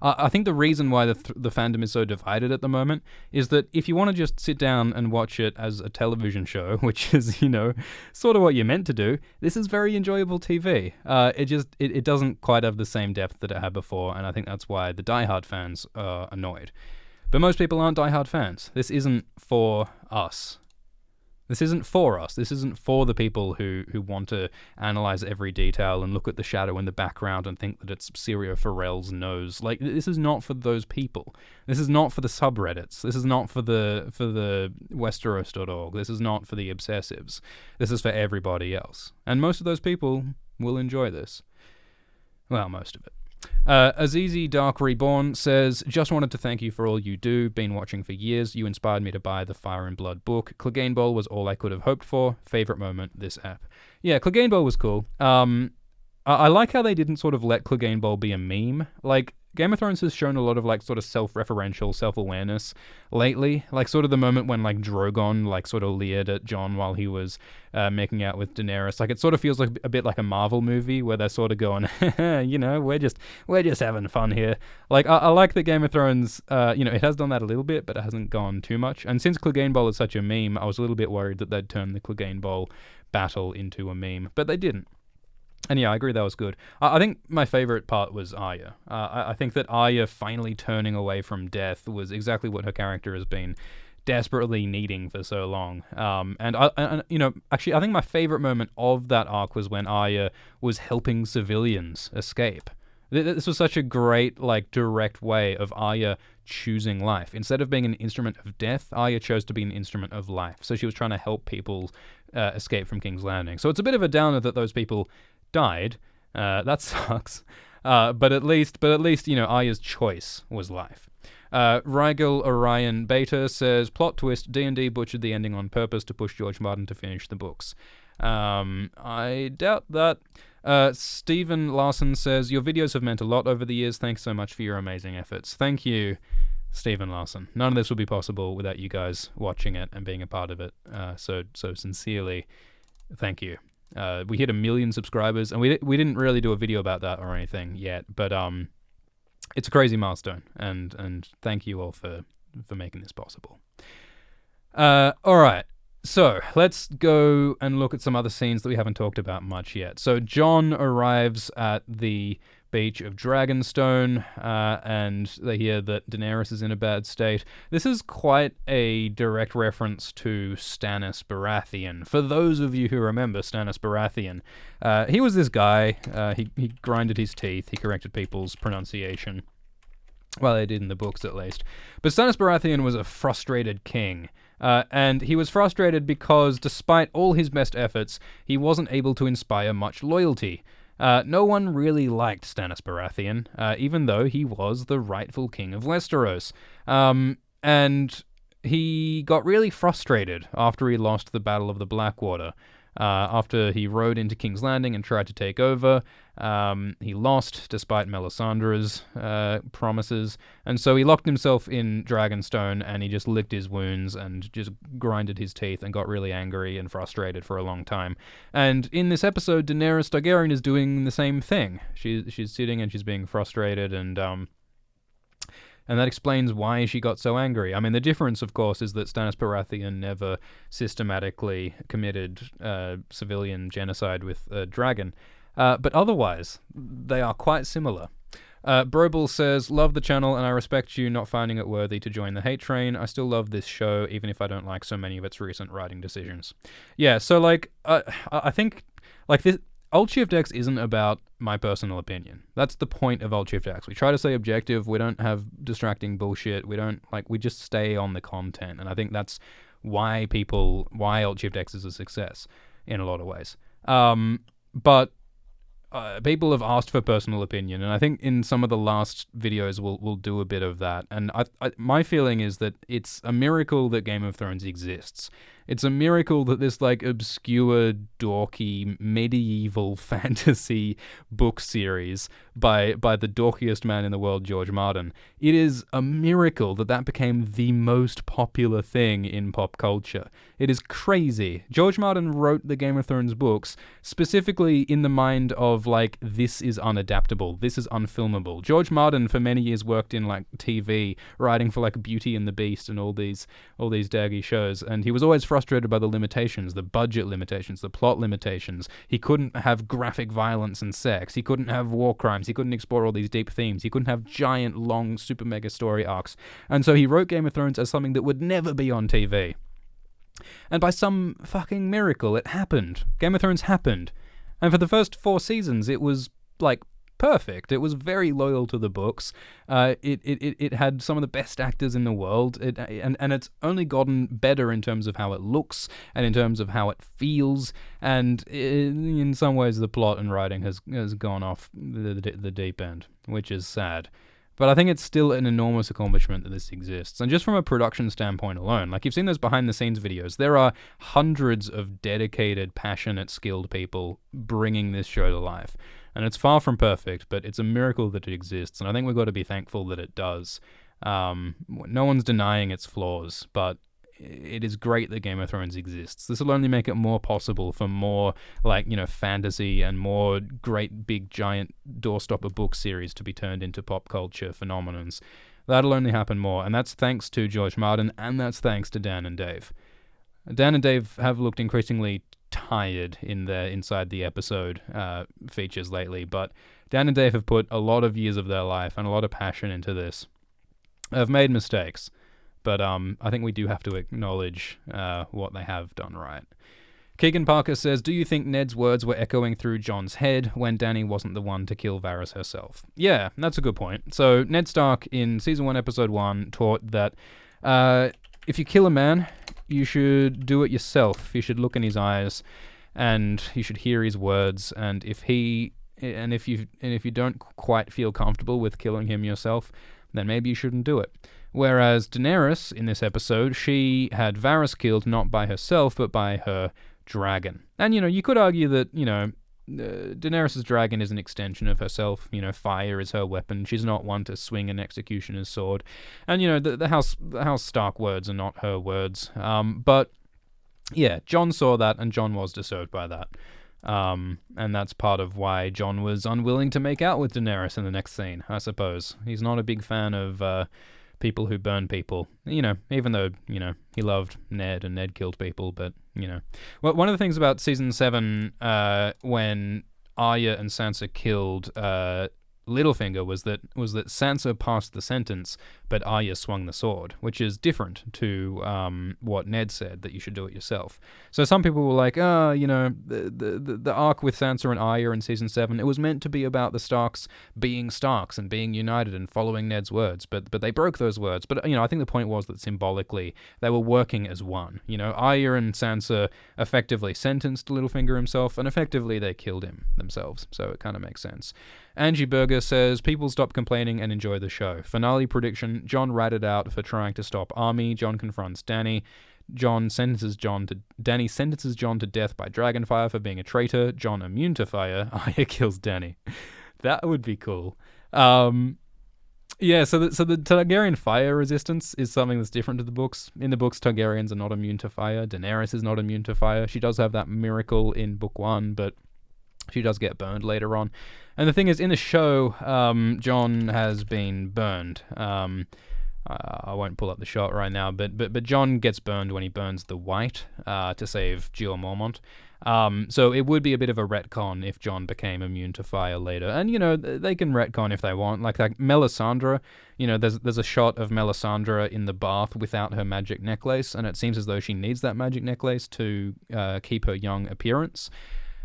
I think the reason why the fandom is so divided at the moment is that if you want to just sit down and watch it as a television show, which is, sort of what you're meant to do, this is very enjoyable TV. It doesn't quite have the same depth that it had before, and I think that's why the diehard fans are annoyed. But most people aren't diehard fans. This isn't for us. This isn't for us. This isn't for the people who want to analyze every detail and look at the shadow in the background and think that it's Syrio Forel's nose. Like, this is not for those people. This is not for the subreddits. This is not for the Westeros.org. This is not for the obsessives. This is for everybody else. And most of those people will enjoy this. Well, most of it. Azizi Dark Reborn says, just wanted to thank you for all you do. Been watching for years. You inspired me to buy the Fire and Blood book. Clegane Bowl was all I could have hoped for. Favorite moment, this app. Yeah, Clegane Bowl was cool. I like how they didn't sort of let Clegane Bowl be a meme. Like, Game of Thrones has shown a lot of, like, sort of self-referential self-awareness lately. Like, sort of the moment when, like, Drogon, like, sort of leered at Jon while he was making out with Daenerys. Like, it sort of feels like a bit like a Marvel movie where they're sort of going, you know, we're just having fun here. Like, I like that Game of Thrones, you know, it has done that a little bit, but it hasn't gone too much. And since Clegane Bowl is such a meme, I was a little bit worried that they'd turn the Clegane Bowl battle into a meme. But they didn't. And yeah, I agree that was good. I think my favorite part was Arya. I think that Arya finally turning away from death was exactly what her character has been desperately needing for so long. And you know, actually, I think my favorite moment of that arc was when Arya was helping civilians escape. This was such a great, like, direct way of Arya choosing life. Instead of being an instrument of death, Arya chose to be an instrument of life. So she was trying to help people escape from King's Landing. So it's a bit of a downer that those people died. That sucks. But at least, you know, Arya's choice was life. Rigel Orion Beta says, plot twist, D&D butchered the ending on purpose to push George Martin to finish the books. I doubt that. Stephen Larson says, your videos have meant a lot over the years. Thanks so much for your amazing efforts. Thank you, Stephen Larson. None of this would be possible without you guys watching it and being a part of it. So sincerely, thank you. We hit 1 million subscribers, and we didn't really do a video about that or anything yet, but it's a crazy milestone, and thank you all for making this possible. All right, so let's go and look at some other scenes that we haven't talked about much yet. So Jon arrives at the beach of Dragonstone, and they hear that Daenerys is in a bad state. This is quite a direct reference to Stannis Baratheon. For those of you who remember Stannis Baratheon, he was this guy, he grinded his teeth, he corrected people's pronunciation. Well, they did in the books at least. But Stannis Baratheon was a frustrated king. And he was frustrated because, despite all his best efforts, he wasn't able to inspire much loyalty. No one really liked Stannis Baratheon, even though he was the rightful king of Westeros. And he got really frustrated after he lost the Battle of the Blackwater. After he rode into King's Landing and tried to take over, he lost despite Melisandre's promises, and so he locked himself in Dragonstone and he just licked his wounds and just grinded his teeth and got really angry and frustrated for a long time. And in this episode, Daenerys Targaryen is doing the same thing. She's sitting and she's being frustrated, and that explains why she got so angry. I mean, the difference, of course, is that Stannis Baratheon never systematically committed civilian genocide with a dragon. But otherwise, they are quite similar. Brobel says, love the channel, and I respect you not finding it worthy to join the hate train. I still love this show, even if I don't like so many of its recent writing decisions. Yeah, so, like, I think, like, this... Alt Shift X isn't about my personal opinion. That's the point of Alt Shift X. We try to stay objective. We don't have distracting bullshit. We just stay on the content. And I think that's why Alt Shift X is a success in a lot of ways. But people have asked for personal opinion, and I think in some of the last videos we'll do a bit of that. And my feeling is that it's a miracle that Game of Thrones exists. It's a miracle that this, like, obscure, dorky, medieval fantasy book series by the dorkiest man in the world, George Martin, it is a miracle that became the most popular thing in pop culture. It is crazy. George Martin wrote the Game of Thrones books specifically in the mind of, like, this is unadaptable, this is unfilmable. George Martin for many years worked in, like, TV, writing for, like, Beauty and the Beast and all these daggy shows, and he was always frustrated by the limitations, the budget limitations, the plot limitations. He couldn't have graphic violence and sex. He couldn't have war crimes. He couldn't explore all these deep themes. He couldn't have giant, long, super mega story arcs. And so he wrote Game of Thrones as something that would never be on TV. And by some fucking miracle, it happened. Game of Thrones happened. And for the first 4 seasons, it was, like, perfect. It was very loyal to the books. It had some of the best actors in the world. And it's only gotten better in terms of how it looks and in terms of how it feels. And in some ways, the plot and writing has gone off the deep end, which is sad. But I think it's still an enormous accomplishment that this exists. And just from a production standpoint alone, like you've seen those behind-the-scenes videos, there are hundreds of dedicated, passionate, skilled people bringing this show to life. And it's far from perfect, but it's a miracle that it exists. And I think we've got to be thankful that it does. No one's denying its flaws, but it is great that Game of Thrones exists. This will only make it more possible for more, like, you know, fantasy and more great big giant doorstopper book series to be turned into pop culture phenomenons. That'll only happen more, and that's thanks to George Martin, and that's thanks to Dan and Dave. Dan and Dave have looked increasingly tired in their inside the episode features lately, but Dan and Dave have put a lot of years of their life and a lot of passion into this. They've made mistakes, but I think we do have to acknowledge what they have done right. Keegan Parker says, do you think Ned's words were echoing through Jon's head when Dany wasn't the one to kill Varys herself? Yeah, that's a good point. So Ned Stark in Season 1, Episode 1 taught that if you kill a man, you should do it yourself. You should look in his eyes and you should hear his words, and if you don't quite feel comfortable with killing him yourself, then maybe you shouldn't do it. Whereas Daenerys, in this episode, she had Varys killed not by herself, but by her dragon. And, you know, you could argue that, you know, Daenerys' dragon is an extension of herself. You know, fire is her weapon. She's not one to swing an executioner's sword. And, you know, the House Stark words are not her words. But, yeah, Jon saw that, and Jon was disturbed by that. And that's part of why Jon was unwilling to make out with Daenerys in the next scene, I suppose. He's not a big fan of people who burn people, you know, even though, you know, he loved Ned and Ned killed people, but, you know. Well, one of the things about Season 7, when Arya and Sansa killed Littlefinger was that Sansa passed the sentence, but Arya swung the sword, which is different to what Ned said, that you should do it yourself. So some people were like, you know, the arc with Sansa and Arya in Season 7, it was meant to be about the Starks being Starks and being united and following Ned's words, but they broke those words. But, you know, I think the point was that symbolically they were working as one. You know, Arya and Sansa effectively sentenced Littlefinger himself, and effectively they killed him themselves, so it kind of makes sense. Angie Berger says, people stop complaining and enjoy the show. Finale prediction, Jon ratted out for trying to stop Army. Jon confronts Dany. Dany sentences Jon to death by dragonfire for being a traitor. Jon immune to fire. Arya kills Dany. That would be cool. Yeah, so the Targaryen fire resistance is something that's different to the books. In the books, Targaryens are not immune to fire. Daenerys is not immune to fire. She does have that miracle in Book 1, but she does get burned later on. And the thing is, in the show, Jon has been burned. I won't pull up the shot right now, but Jon gets burned when he burns the White to save Jeor Mormont. So it would be a bit of a retcon if Jon became immune to fire later. And, you know, they can retcon if they want. Like Melisandre, you know, there's a shot of Melisandre in the bath without her magic necklace, and it seems as though she needs that magic necklace to keep her young appearance.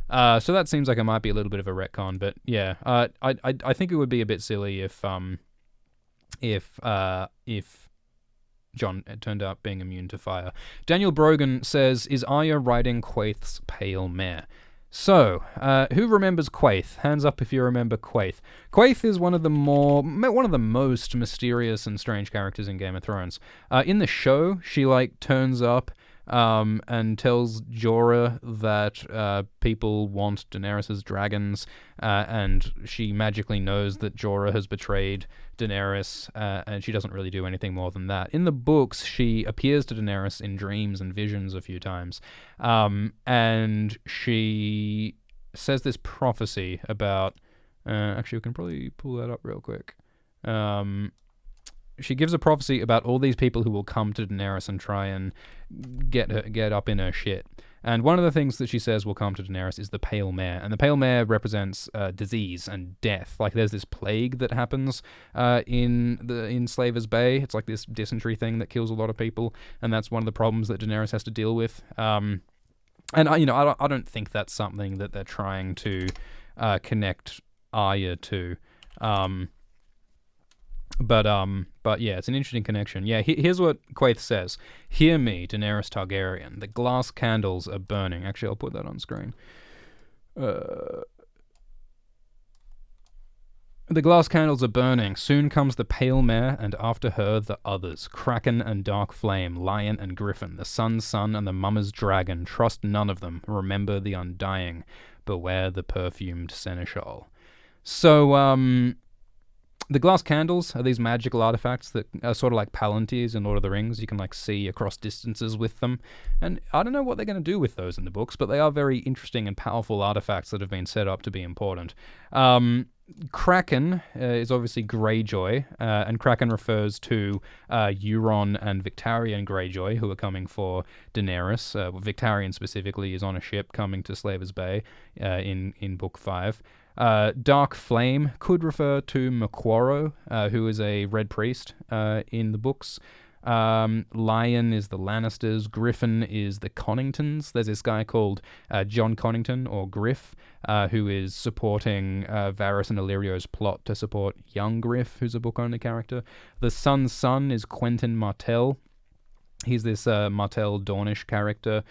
So that seems like it might be a little bit of a retcon, but yeah, I think it would be a bit silly if Jon turned out being immune to fire. Daniel Brogan says, is Arya riding Quaith's pale mare? So, who remembers Quaith? Hands up if you remember Quaith. Quaith is one of the most mysterious and strange characters in Game of Thrones. In the show, she turns up and tells Jorah that people want Daenerys' dragons, and she magically knows that Jorah has betrayed Daenerys, and she doesn't really do anything more than that. In the books, she appears to Daenerys in dreams and visions a few times, and she says this prophecy about... actually, we can probably pull that up real quick. She gives a prophecy about all these people who will come to Daenerys and try and get up in her shit. And one of the things that she says will come to Daenerys is the Pale Mare. And the Pale Mare represents disease and death. Like, there's this plague that happens in Slaver's Bay. It's like this dysentery thing that kills a lot of people, and that's one of the problems that Daenerys has to deal with. And I don't think that's something that they're trying to connect Arya to. But yeah, it's an interesting connection. Yeah, here's what Quaithe says. Hear me, Daenerys Targaryen. The glass candles are burning. Actually, I'll put that on screen. The glass candles are burning. Soon comes the Pale Mare, and after her the others. Kraken and Dark Flame, Lion and Griffin, the Sun's Son and the Mummer's Dragon. Trust none of them. Remember the Undying. Beware the perfumed Seneschal. So, the glass candles are these magical artifacts that are sort of like Palantirs in Lord of the Rings. You can like see across distances with them. And I don't know what they're going to do with those in the books, but they are very interesting and powerful artifacts that have been set up to be important. Kraken is obviously Greyjoy, and Kraken refers to Euron and Victarion Greyjoy, who are coming for Daenerys. Victarion specifically is on a ship coming to Slaver's Bay in Book 5. Dark Flame could refer to Maquoro, who is a Red Priest in the books. Lion is the Lannisters. Griffin is the Conningtons. There's this guy called John Connington, or Griff, who is supporting Varys and Illyrio's plot to support young Griff, who's a book-only character. The Sun's Son is Quentin Martell. He's this Martell Dornish character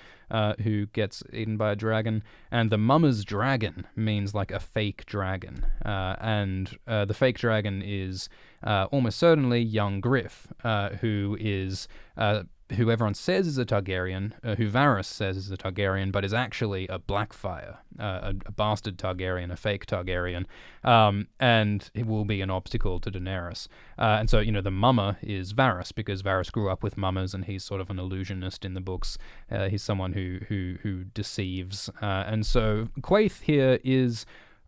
who gets eaten by a dragon. And the Mummer's Dragon means like a fake dragon. And the fake dragon is almost certainly young Griff, who is who everyone says is a Targaryen, who Varys says is a Targaryen, but is actually a Blackfire, a bastard Targaryen, a fake Targaryen, and it will be an obstacle to Daenerys. And so, the Mummer is Varys, because Varys grew up with mummers, and he's sort of an illusionist in the books. He's someone who deceives. And so Quaithe here is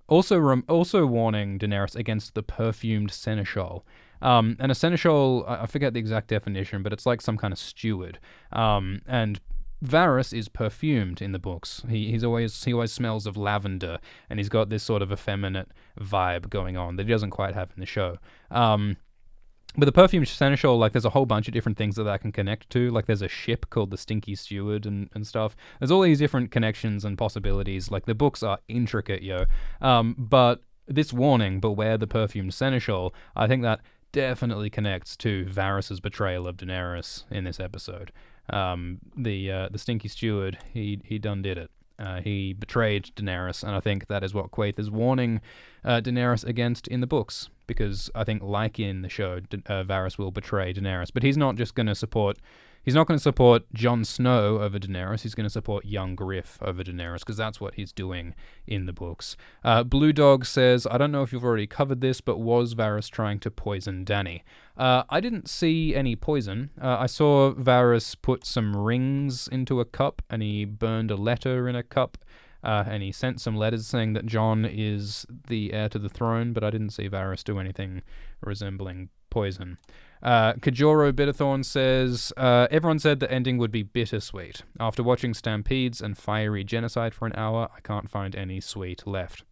also warning Daenerys against the perfumed Seneschal. And a Seneschal, I forget the exact definition, but it's like some kind of steward. And Varys is perfumed in the books. He always smells of lavender, and he's got this sort of effeminate vibe going on that he doesn't quite have in the show. But the perfumed Seneschal, like, there's a whole bunch of different things that can connect to. Like, there's a ship called the Stinky Steward and stuff. There's all these different connections and possibilities. Like, the books are intricate, yo. But this warning, beware the perfumed Seneschal, I think that definitely connects to Varys' betrayal of Daenerys in this episode. The Stinky Steward, he done did it. He betrayed Daenerys, and I think that is what Quaithe is warning Daenerys against in the books, because I think, like in the show, Varys will betray Daenerys, but he's not just going to support... He's not going to support Jon Snow over Daenerys. He's going to support young Griff over Daenerys, because that's what he's doing in the books. Blue Dog says, I don't know if you've already covered this, but was Varys trying to poison Dany? I didn't see any poison. I saw Varys put some rings into a cup, and he burned a letter in a cup, and he sent some letters saying that Jon is the heir to the throne, but I didn't see Varys do anything resembling poison. Kajoro Bitterthorn says, everyone said the ending would be bittersweet. After watching stampedes and fiery genocide for an hour, I can't find any sweet left.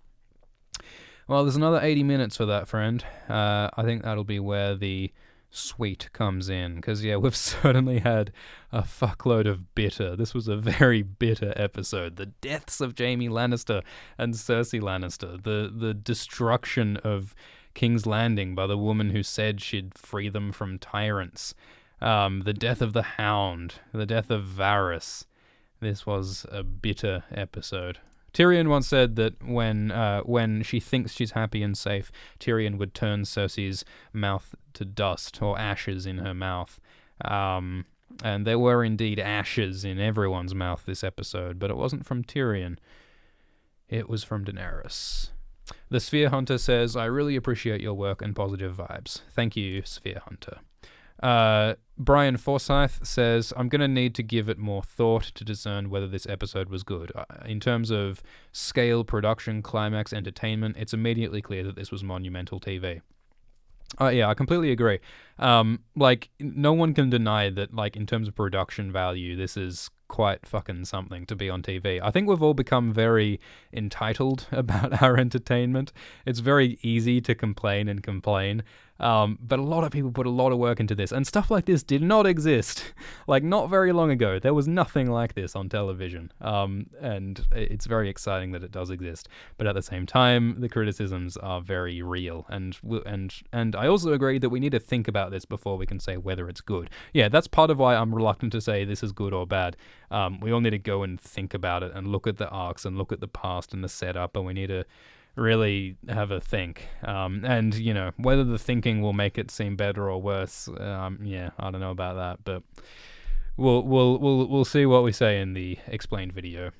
Well, there's another 80 minutes for that, friend. I think that'll be where the sweet comes in, because, yeah, we've certainly had a fuckload of bitter. This was a very bitter episode. The deaths of Jaime Lannister and Cersei Lannister, the destruction of King's Landing by the woman who said she'd free them from tyrants, the death of the Hound, the death of Varys. This was a bitter episode. Tyrion once said that when she thinks she's happy and safe, Tyrion would turn Cersei's mouth to dust, or ashes in her mouth. And there were indeed ashes in everyone's mouth this episode, but it wasn't from Tyrion. It was from Daenerys. The Sphere Hunter says, I really appreciate your work and positive vibes. Thank you, Sphere Hunter. Brian Forsyth says, I'm going to need to give it more thought to discern whether this episode was good. In terms of scale, production, climax, entertainment, it's immediately clear that this was monumental TV. Yeah, I completely agree. No one can deny that, in terms of production value, this is quite fucking something to be on TV. I think we've all become very entitled about our entertainment. It's very easy to complain and complain. But a lot of people put a lot of work into this, and stuff like this did not exist. Like, not very long ago, there was nothing like this on television. And it's very exciting that it does exist. But at the same time, the criticisms are very real, and I also agree that we need to think about this before we can say whether it's good. Yeah, that's part of why I'm reluctant to say this is good or bad. We all need to go and think about it and look at the arcs and look at the past and the setup, and we need to really have a think. And, you know, whether the thinking will make it seem better or worse, yeah, I don't know about that, but we'll see what we say in the explained video.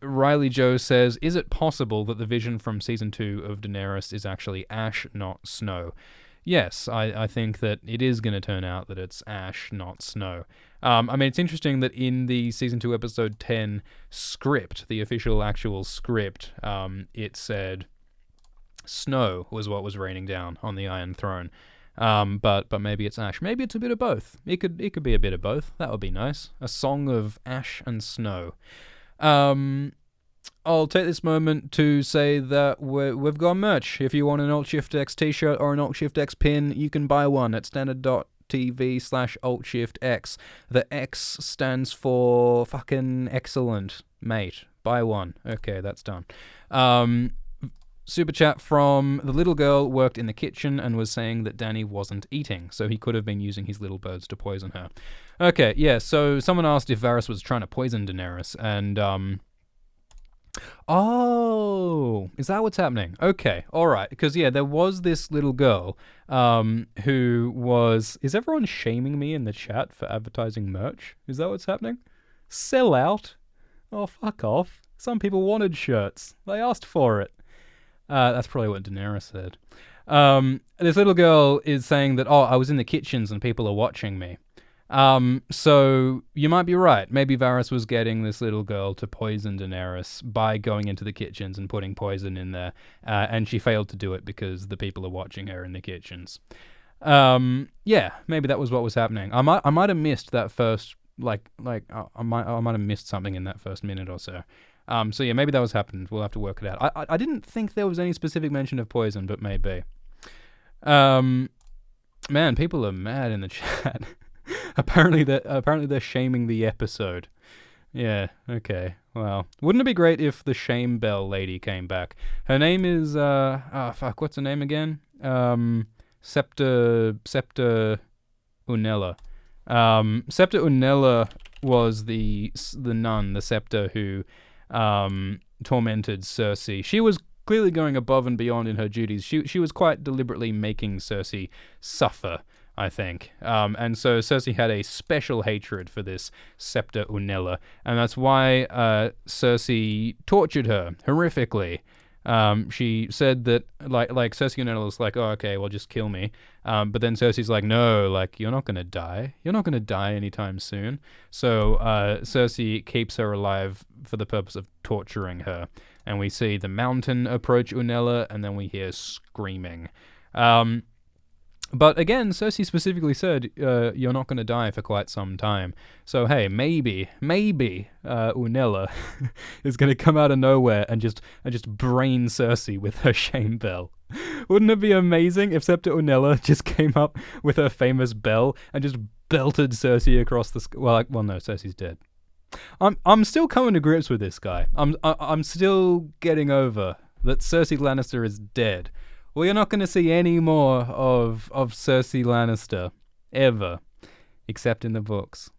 Riley Joe says, is it possible that the vision from season 2 of Daenerys is actually ash, not snow? Yes, I think that it is going to turn out that it's ash, not snow. I mean, it's interesting that in the season 2 episode 10 script, the official actual script, it said snow was what was raining down on the Iron Throne. But maybe it's ash. Maybe it's a bit of both. It could be a bit of both. That would be nice. A song of ash and snow. I'll take this moment to say that we've got merch. If you want an Alt-Shift-X t-shirt or an Alt-Shift-X pin, you can buy one at standard.tv/Alt-Shift-X. The X stands for fucking excellent, mate. Buy one. Okay, that's done. Super chat from the little girl worked in the kitchen and was saying that Dany wasn't eating, so he could have been using his little birds to poison her. Okay, yeah, so someone asked if Varys was trying to poison Daenerys, and, oh, is that what's happening? Okay, alright, because, yeah, there was this little girl, who was... Is everyone shaming me in the chat for advertising merch? Is that what's happening? Sell out? Oh, fuck off. Some people wanted shirts. They asked for it. That's probably what Daenerys said. This little girl is saying that, oh, I was in the kitchens and people are watching me. So you might be right. Maybe Varys was getting this little girl to poison Daenerys by going into the kitchens and putting poison in there, and she failed to do it because the people are watching her in the kitchens. Yeah, maybe that was what was happening. I might have missed that first, I might have missed something in that first minute or so. So yeah, maybe that was happened. We'll have to work it out. I didn't think there was any specific mention of poison, but maybe. Man, people are mad in the chat. Apparently they're shaming the episode. Yeah, okay. Well, wouldn't it be great if the shame bell lady came back? Her name is what's her name again? Septa Unella. Septa Unella was the nun, the Septa who tormented Cersei. She was clearly going above and beyond in her duties. She was quite deliberately making Cersei suffer, I think. And so Cersei had a special hatred for this Septa Unella, and that's why Cersei tortured her horrifically. She said that, like Cersei Unella was like, oh, okay, well, just kill me. But then Cersei's like, no, like, you're not going to die. You're not going to die anytime soon. So Cersei keeps her alive for the purpose of torturing her. And we see the mountain approach Unella, and then we hear screaming. But again, Cersei specifically said, you're not going to die for quite some time. So hey, maybe Unella is going to come out of nowhere and just brain Cersei with her shame bell. Wouldn't it be amazing if Septa Unella just came up with her famous bell and just belted Cersei across the sky? Well, no, Cersei's dead. I'm still coming to grips with this guy. I'm still getting over that Cersei Lannister is dead. Well, you're not going to see any more of Cersei Lannister, ever, except in the books.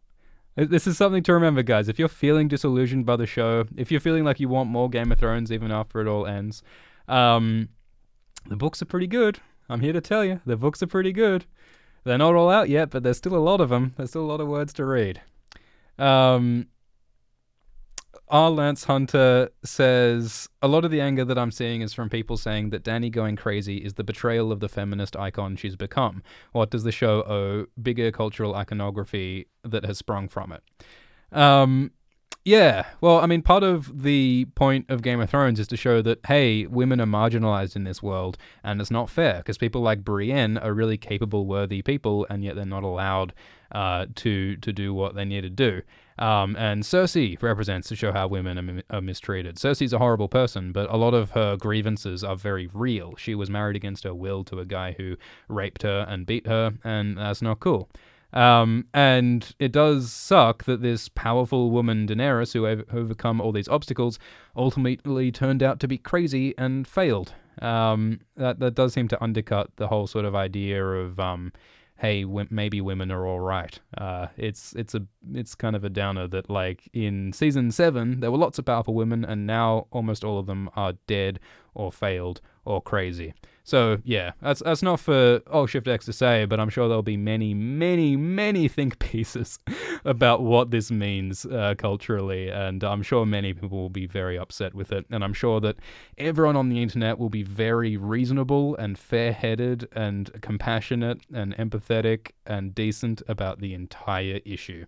This is something to remember, guys. If you're feeling disillusioned by the show, if you're feeling like you want more Game of Thrones even after it all ends, the books are pretty good. I'm here to tell you, the books are pretty good. They're not all out yet, but there's still a lot of them. There's still a lot of words to read. R. Lance Hunter says, a lot of the anger that I'm seeing is from people saying that Dany going crazy is the betrayal of the feminist icon she's become. What does the show owe bigger cultural iconography that has sprung from it? Yeah, well, I mean, part of the point of Game of Thrones is to show that, hey, women are marginalized in this world, and it's not fair, because people like Brienne are really capable, worthy people, and yet they're not allowed to do what they need to do. And Cersei represents to show how women are mistreated. Cersei's a horrible person, but a lot of her grievances are very real. She was married against her will to a guy who raped her and beat her, and that's not cool. And it does suck that this powerful woman, Daenerys, who overcome all these obstacles, ultimately turned out to be crazy and failed. That does seem to undercut the whole sort of idea of, hey, maybe women are all right. It's kind of a downer that, like, in season 7 there were lots of powerful women, and now almost all of them are dead or failed or crazy. So yeah, that's not for Alt Shift X to say, but I'm sure there'll be many, many, many think pieces about what this means culturally, and I'm sure many people will be very upset with it, and I'm sure that everyone on the internet will be very reasonable and fair-headed and compassionate and empathetic and decent about the entire issue.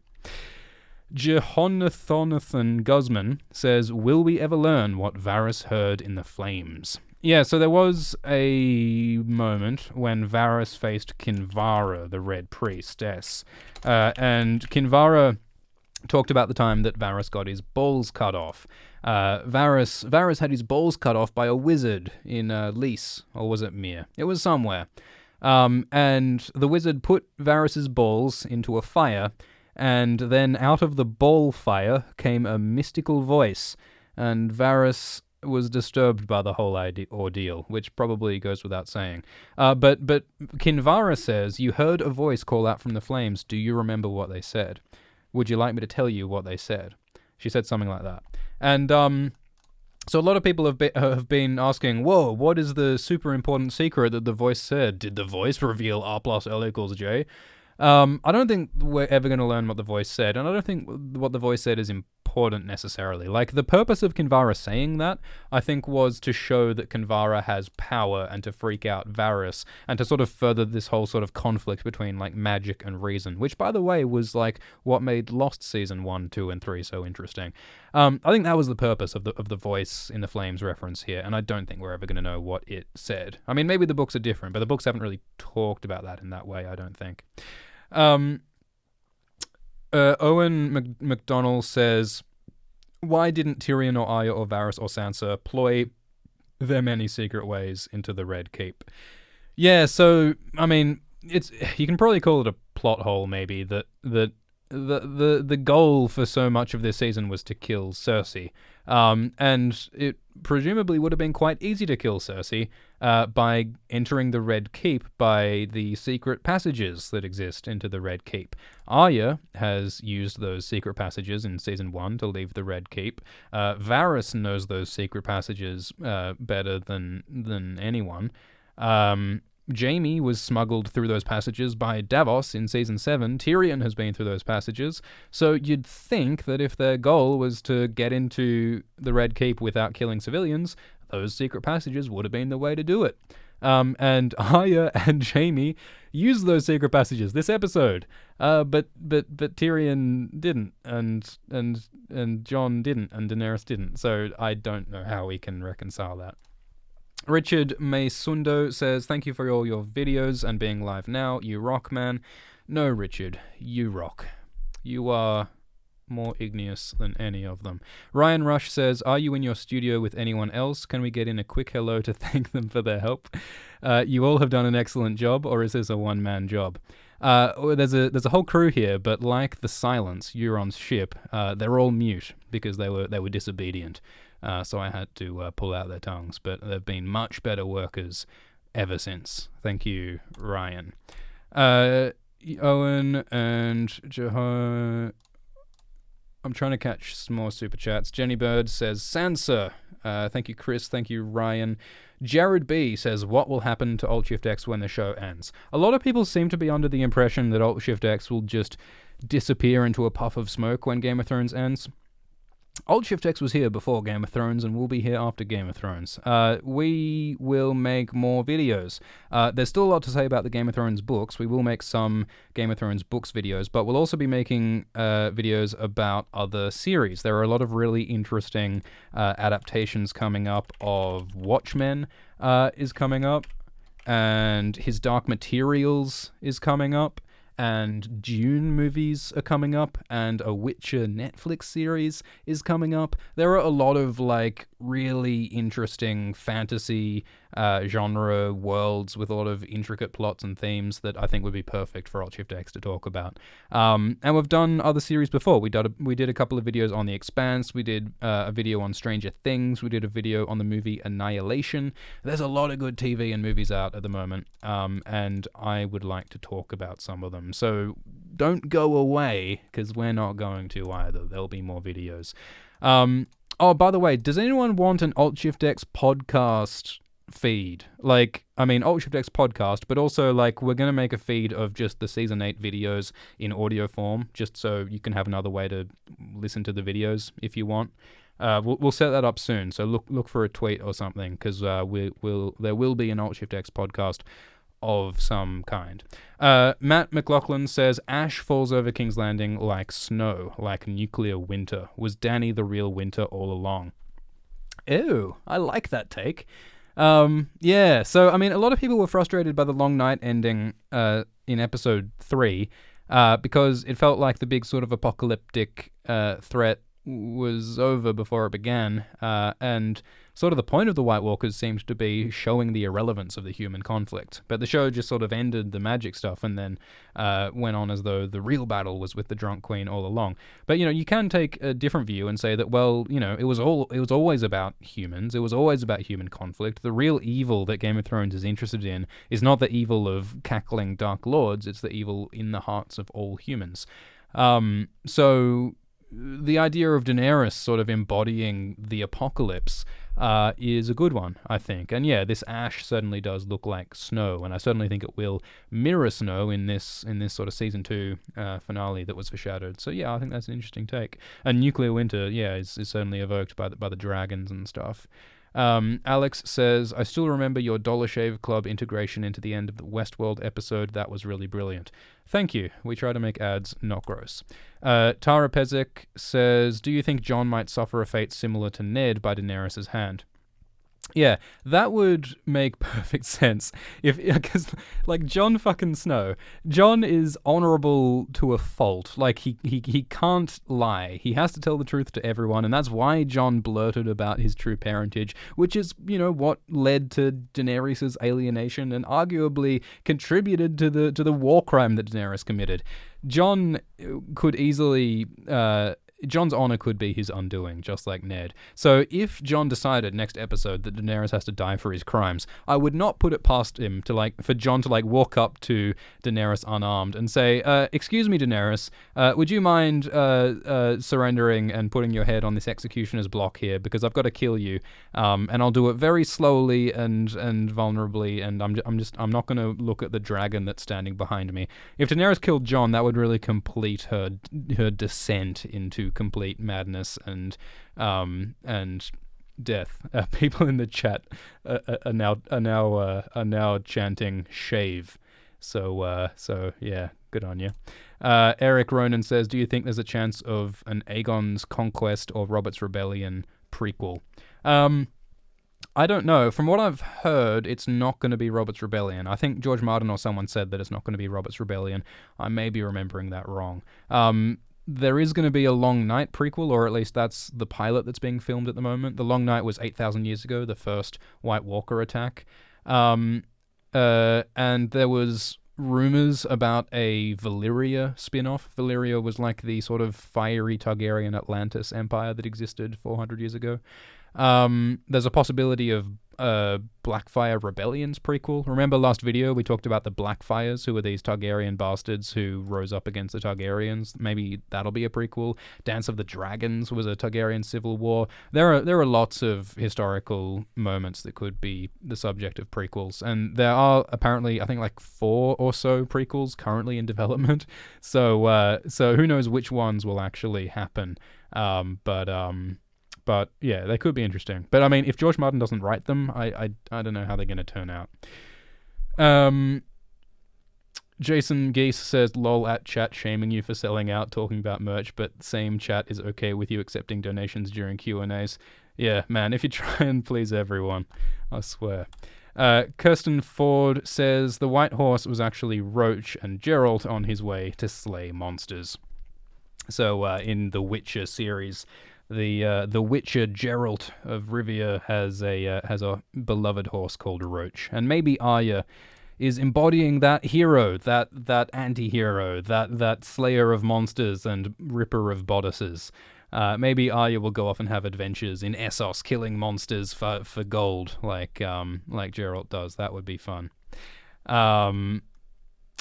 Jehonathan Guzman says, will we ever learn what Varys heard in the flames? Yeah, so there was a moment when Varys faced Kinvara, the Red Priestess, and Kinvara talked about the time that Varys got his balls cut off. Varys had his balls cut off by a wizard in Lys, or was it Myr? It was somewhere. And the wizard put Varys's balls into a fire, and then out of the ball fire came a mystical voice, and Varys was disturbed by the whole ordeal, which probably goes without saying. But Kinvara says, you heard a voice call out from the flames. Do you remember what they said? Would you like me to tell you what they said? She said something like that. And so a lot of people have been asking, whoa, what is the super important secret that the voice said? Did the voice reveal R plus L equals J? I don't think we're ever going to learn what the voice said, and I don't think what the voice said is important necessarily. Like, the purpose of Kinvara saying that, I think, was to show that Kinvara has power and to freak out Varys, and to sort of further this whole sort of conflict between, like, magic and reason, which, by the way, was, like, what made Lost Season 1, 2, and 3 so interesting. I think that was the purpose of the voice in the Flames reference here, and I don't think we're ever going to know what it said. I mean, maybe the books are different, but the books haven't really talked about that in that way, I don't think. Owen McDonnell says, why didn't Tyrion or Arya or Varys or Sansa ploy their many secret ways into the Red Keep? Yeah, so, I mean, you can probably call it a plot hole, maybe, that the goal for so much of this season was to kill Cersei. And it presumably would have been quite easy to kill Cersei by entering the Red Keep by the secret passages that exist into the Red Keep. Arya has used those secret passages in Season 1 to leave the Red Keep. Varys knows those secret passages better than anyone. Jaime was smuggled through those passages by Davos in Season 7. Tyrion has been through those passages. So you'd think that if their goal was to get into the Red Keep without killing civilians, those secret passages would have been the way to do it. And Arya and Jaime used those secret passages this episode. But Tyrion didn't, and Jon didn't, and Daenerys didn't. So I don't know how we can reconcile that. Richard Maysundo says, thank you for all your videos and being live now. You rock, man. No, Richard, you rock. You are more igneous than any of them. Ryan Rush says, are you in your studio with anyone else? Can we get in a quick hello to thank them for their help? You all have done an excellent job, or is this a one-man job? There's a whole crew here, but like the Silence, Euron's ship, they're all mute because they were disobedient. So I had to pull out their tongues, but they've been much better workers ever since. Thank you, Ryan. Owen and Jeho... I'm trying to catch some more super chats. Jenny Bird says, Sansa. Thank you, Chris. Thank you, Ryan. Jared B says, what will happen to Alt Shift X when the show ends? A lot of people seem to be under the impression that Alt Shift X will just disappear into a puff of smoke when Game of Thrones ends. Alt-Shift-X was here before Game of Thrones and will be here after Game of Thrones. We will make more videos. There's still a lot to say about the Game of Thrones books. We will make some Game of Thrones books videos, but we'll also be making videos about other series. There are a lot of really interesting adaptations coming up of Watchmen is coming up, and His Dark Materials is coming up, and Dune movies are coming up, and a Witcher Netflix series is coming up. There are a lot of like really interesting fantasy genre worlds with a lot of intricate plots and themes that I think would be perfect for Alt-Shift-X to talk about. And we've done other series before. We did a couple of videos on The Expanse. We did a video on Stranger Things. We did a video on the movie Annihilation. There's a lot of good TV and movies out at the moment, and I would like to talk about some of them. So don't go away, because we're not going to either. There'll be more videos. Oh, by the way, does anyone want an Alt-Shift-X podcast feed? Like, I mean, Alt-Shift-X podcast, but also, like, we're going to make a feed of just the Season 8 videos in audio form, just so you can have another way to listen to the videos if you want. We'll set that up soon, so look for a tweet or something, because there will be an Alt-Shift-X podcast of some kind. Matt McLaughlin says, Ash falls over King's Landing like snow, like nuclear winter. Was Dany the real winter all along? Ew, I like that take. Yeah, so, I mean, a lot of people were frustrated by the long night ending in episode 3 because it felt like the big sort of apocalyptic threat was over before it began, and sort of the point of the White Walkers seemed to be showing the irrelevance of the human conflict. But the show just sort of ended the magic stuff and then went on as though the real battle was with the Drunk Queen all along. But, you know, you can take a different view and say that, well, you know, it was always about humans. It was always about human conflict. The real evil that Game of Thrones is interested in is not the evil of cackling Dark Lords, it's the evil in the hearts of all humans. So the idea of Daenerys sort of embodying the apocalypse is a good one, I think. And yeah, this ash certainly does look like snow, and I certainly think it will mirror snow in this sort of season 2 finale that was foreshadowed. So yeah, I think that's an interesting take. And nuclear winter, yeah, is certainly evoked by the dragons and stuff. Alex says, I still remember your Dollar Shave Club integration into the end of the Westworld episode. That was really brilliant. Thank you. We try to make ads not gross. Tara Pezic says, do you think Jon might suffer a fate similar to Ned by Daenerys' hand? Yeah, that would make perfect sense. Because, like, Jon fucking Snow, Jon is honorable to a fault. Like, he can't lie. He has to tell the truth to everyone, and that's why Jon blurted about his true parentage, which is, you know, what led to Daenerys' alienation and arguably contributed to the war crime that Daenerys committed. Jon could easily Jon's honor could be his undoing, just like Ned. So if Jon decided next episode that Daenerys has to die for his crimes, I would not put it past him for Jon to walk up to Daenerys unarmed and say, excuse me, Daenerys, would you mind surrendering and putting your head on this executioner's block here, because I've got to kill you, and I'll do it very slowly and vulnerably, and I'm not going to look at the dragon that's standing behind me. If Daenerys killed Jon, that would really complete her descent into complete madness and death. People in the chat are now chanting shave. So yeah, good on you. Eric Ronan says, do you think there's a chance of an Aegon's Conquest or Robert's Rebellion prequel? I don't know. From what I've heard, it's not going to be Robert's Rebellion. I think George Martin or someone said that it's not going to be Robert's Rebellion. I may be remembering that wrong. There is going to be a Long Night prequel, or at least that's the pilot that's being filmed at the moment. The Long Night was 8,000 years ago, the first White Walker attack. And there was rumors about a Valyria spin-off. Valyria was like the sort of fiery Targaryen Atlantis empire that existed 400 years ago. There's a possibility of Blackfire Rebellion's prequel. Remember last video we talked about the Blackfires, who were these Targaryen bastards who rose up against the Targaryens? Maybe that'll be a prequel. Dance of the Dragons was a Targaryen civil war. There are lots of historical moments that could be the subject of prequels, and there are apparently, I think, like 4 or so prequels currently in development. So who knows which ones will actually happen? But yeah, they could be interesting. But I mean, if George Martin doesn't write them, I don't know how they're going to turn out. Jason Geese says, lol at chat shaming you for selling out, talking about merch, but same chat is okay with you accepting donations during Q&As. Yeah, man, if you try and please everyone, I swear. Kirsten Ford says, the White Horse was actually Roach and Geralt on his way to slay monsters. So in the Witcher series, the Witcher Geralt of Rivia has a beloved horse called Roach, and maybe Arya is embodying that hero, that anti-hero, that slayer of monsters and ripper of bodices. Maybe Arya will go off and have adventures in Essos, killing monsters for gold, like Geralt does. That would be fun. And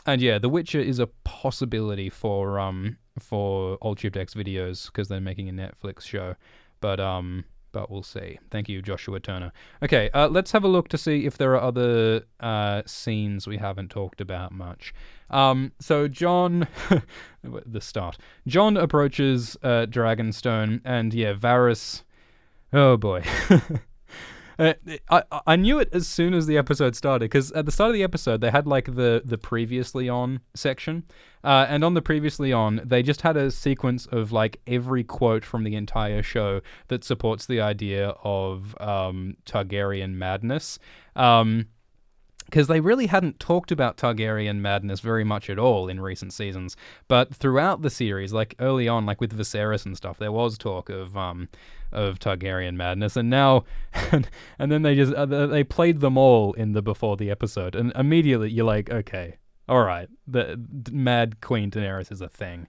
yeah, The Witcher is a possibility for AllTubeDex videos because they're making a Netflix show, but we'll see. Thank you, Joshua Turner. Okay, let's have a look to see if there are other scenes we haven't talked about much. So John, the start. John approaches Dragonstone, and yeah, Varys. Oh boy. I knew it as soon as the episode started, because at the start of the episode they had like the previously on section, and on the previously on they just had a sequence of like every quote from the entire show that supports the idea of Targaryen madness. Because they really hadn't talked about Targaryen madness very much at all in recent seasons. But throughout the series, like early on, like with Viserys and stuff, there was talk of Targaryen madness, and now, and then they just they played them all in the before the episode, and immediately you're like, okay, all right, the Mad Queen Daenerys is a thing.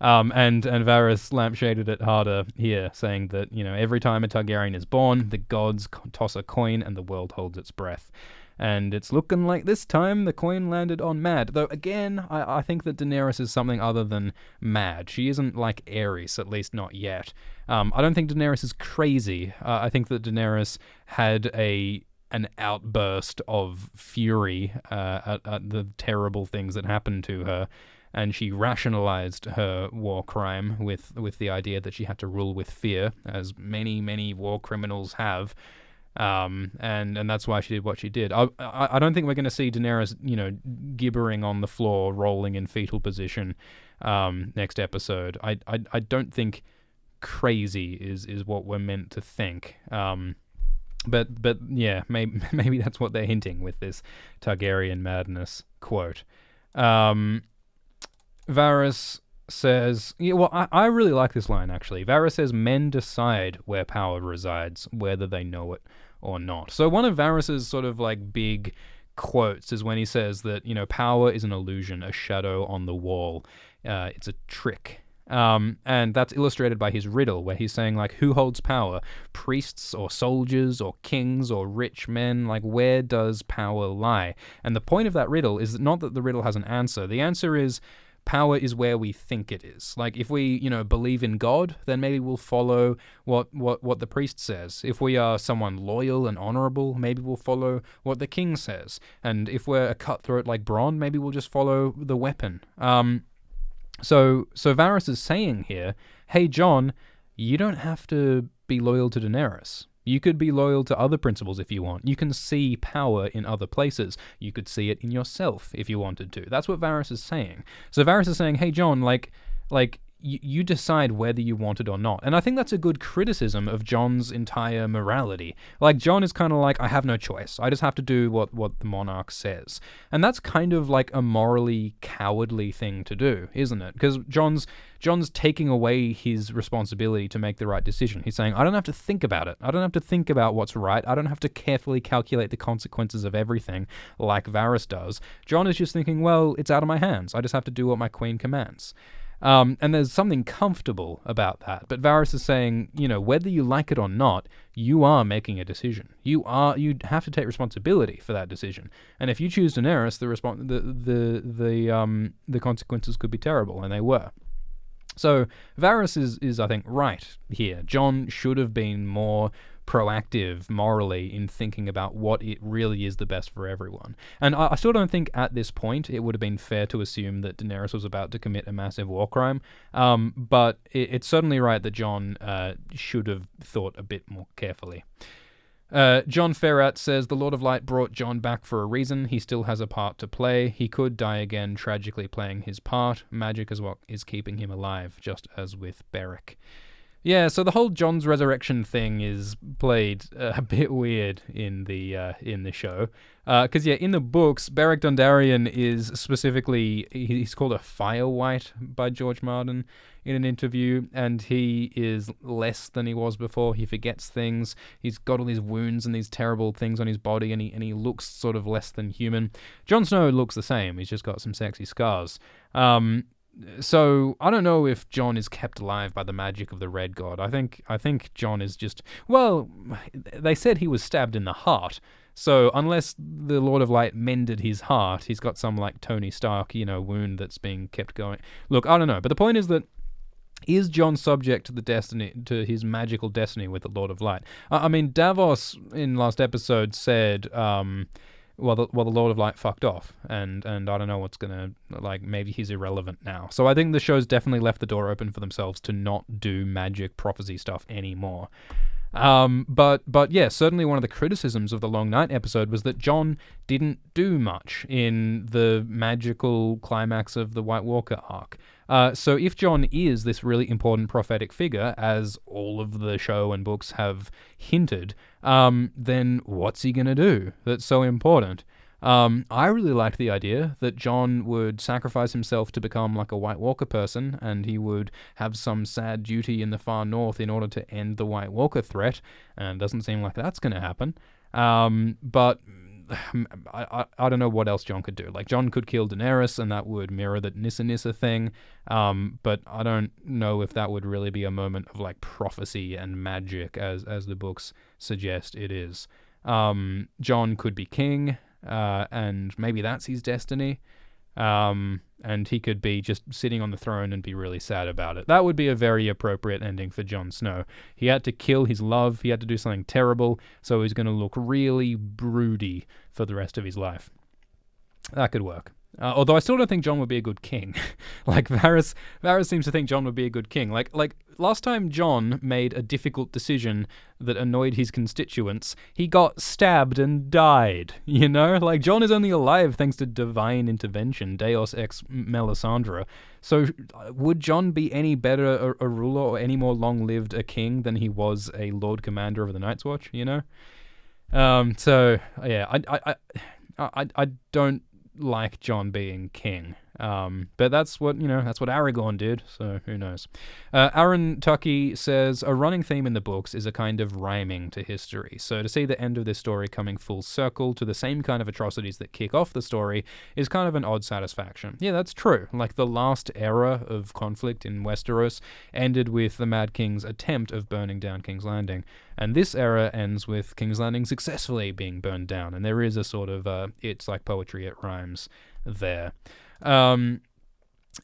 And Varys lampshaded it harder here, saying that, you know, every time a Targaryen is born, the gods toss a coin and the world holds its breath. And it's looking like this time the coin landed on mad. Though, again, I think that Daenerys is something other than mad. She isn't like Aerys, at least not yet. I don't think Daenerys is crazy. I think that Daenerys had an outburst of fury at the terrible things that happened to her. And she rationalized her war crime with the idea that she had to rule with fear, as many war criminals have. And that's why she did what she did. I don't think we're going to see Daenerys, you know, gibbering on the floor, rolling in fetal position, next episode. I don't think crazy is what we're meant to think. But yeah, maybe that's what they're hinting with this Targaryen madness quote. Varys says, yeah, well, I really like this line, actually. Varys says, men decide where power resides, whether they know it or not. So one of Varys's sort of like big quotes is when he says that, you know, power is an illusion, a shadow on the wall. It's a trick. And that's illustrated by his riddle, where he's saying, like, who holds power? Priests or soldiers or kings or rich men? Like, where does power lie? And the point of that riddle is not that the riddle has an answer. The answer is, power is where we think it is. Like, if we, you know, believe in God, then maybe we'll follow what the priest says. If we are someone loyal and honorable, maybe we'll follow what the king says. And if we're a cutthroat like Bronn, maybe we'll just follow the weapon. So Varys is saying here, hey, Jon, you don't have to be loyal to Daenerys. You could be loyal to other principles if you want. You can see power in other places. You could see it in yourself if you wanted to. That's what Varys is saying. So Varys is saying, hey, Jon, like you decide whether you want it or not. And I think that's a good criticism of Jon's entire morality. Like, Jon is kind of like, I have no choice. I just have to do what the monarch says. And that's kind of like a morally cowardly thing to do, isn't it? Because Jon's taking away his responsibility to make the right decision. He's saying, I don't have to think about it. I don't have to think about what's right. I don't have to carefully calculate the consequences of everything like Varys does. Jon is just thinking, well, it's out of my hands. I just have to do what my queen commands. And there's something comfortable about that. But Varys is saying, whether you like it or not, you are making a decision. You have to take responsibility for that decision. And if you choose Daenerys, the consequences could be terrible, and they were. So Varys is I think right here. Jon should have been more proactive morally in thinking about what it really is the best for everyone. And I still don't think at this point it would have been fair to assume that Daenerys was about to commit a massive war crime. But it's certainly right that Jon should have thought a bit more carefully. John Ferrat says the Lord of Light brought Jon back for a reason. He still has a part to play. He could die again, tragically playing his part. Magic is what is keeping him alive, just as with Beric. Yeah, so the whole Jon's resurrection thing is played a bit weird in the show. Because, in the books, Beric Dondarrion is specifically, he's called a Firewhite by George Martin in an interview, and he is less than he was before. He forgets things. He's got all these wounds and these terrible things on his body, and he looks sort of less than human. Jon Snow looks the same. He's just got some sexy scars. So I don't know if Jon is kept alive by the magic of the Red God. I think Jon is just, well, they said he was stabbed in the heart. So unless the Lord of Light mended his heart, he's got some like Tony Stark, wound that's being kept going. Look, I don't know, but the point is that is Jon subject to his magical destiny with the Lord of Light? I mean, Davos in last episode said, well, the Lord of Light fucked off, and I don't know what's gonna, maybe he's irrelevant now. So I think the show's definitely left the door open for themselves to not do magic prophecy stuff anymore. But yeah, certainly one of the criticisms of the Long Night episode was that Jon didn't do much in the magical climax of the White Walker arc. So if Jon is this really important prophetic figure, as all of the show and books have hinted, then what's he gonna do that's so important? I really liked the idea that Jon would sacrifice himself to become like a White Walker person, and he would have some sad duty in the far north in order to end the White Walker threat, and it doesn't seem like that's going to happen. But I don't know what else Jon could do. Like, Jon could kill Daenerys, and that would mirror the Nissa thing, but I don't know if that would really be a moment of like prophecy and magic as the books suggest it is. Jon could be king, and maybe that's his destiny. And he could be just sitting on the throne and be really sad about it. That would be a very appropriate ending for Jon Snow. He had to kill his love, he had to do something terrible, so he's going to look really broody for the rest of his life. That could work. Although I still don't think Jon would be a good king. Like, Varys seems to think Jon would be a good king. Like last time Jon made a difficult decision that annoyed his constituents, he got stabbed and died, Like, Jon is only alive thanks to divine intervention, Deus ex Melisandre. So would Jon be any better a ruler or any more long-lived a king than he was a Lord Commander of the Night's Watch, So, yeah, I don't like Jon being king. But that's what Aragorn did, so who knows. Aaron Tucky says, a running theme in the books is a kind of rhyming to history. So to see the end of this story coming full circle to the same kind of atrocities that kick off the story is kind of an odd satisfaction. Yeah, that's true. Like, the last era of conflict in Westeros ended with the Mad King's attempt of burning down King's Landing. And this era ends with King's Landing successfully being burned down. And there is a sort of, it's like poetry, it rhymes there.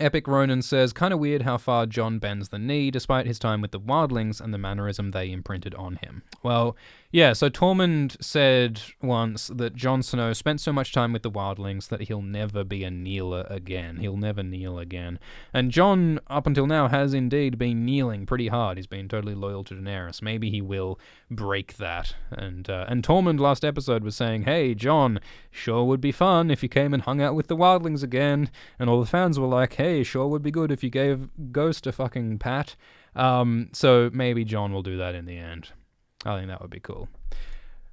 Epic Ronan says, kind of weird how far Jon bends the knee despite his time with the wildlings and the mannerism they imprinted on him. Well, yeah, so Tormund said once that Jon Snow spent so much time with the wildlings that he'll never be a kneeler again. He'll never kneel again. And Jon, up until now, has indeed been kneeling pretty hard. He's been totally loyal to Daenerys. Maybe he will break that. And Tormund last episode was saying, hey, Jon, sure would be fun if you came and hung out with the wildlings again. And all the fans were like, hey, sure would be good if you gave Ghost a fucking pat. So maybe Jon will do that in the end. I think that would be cool.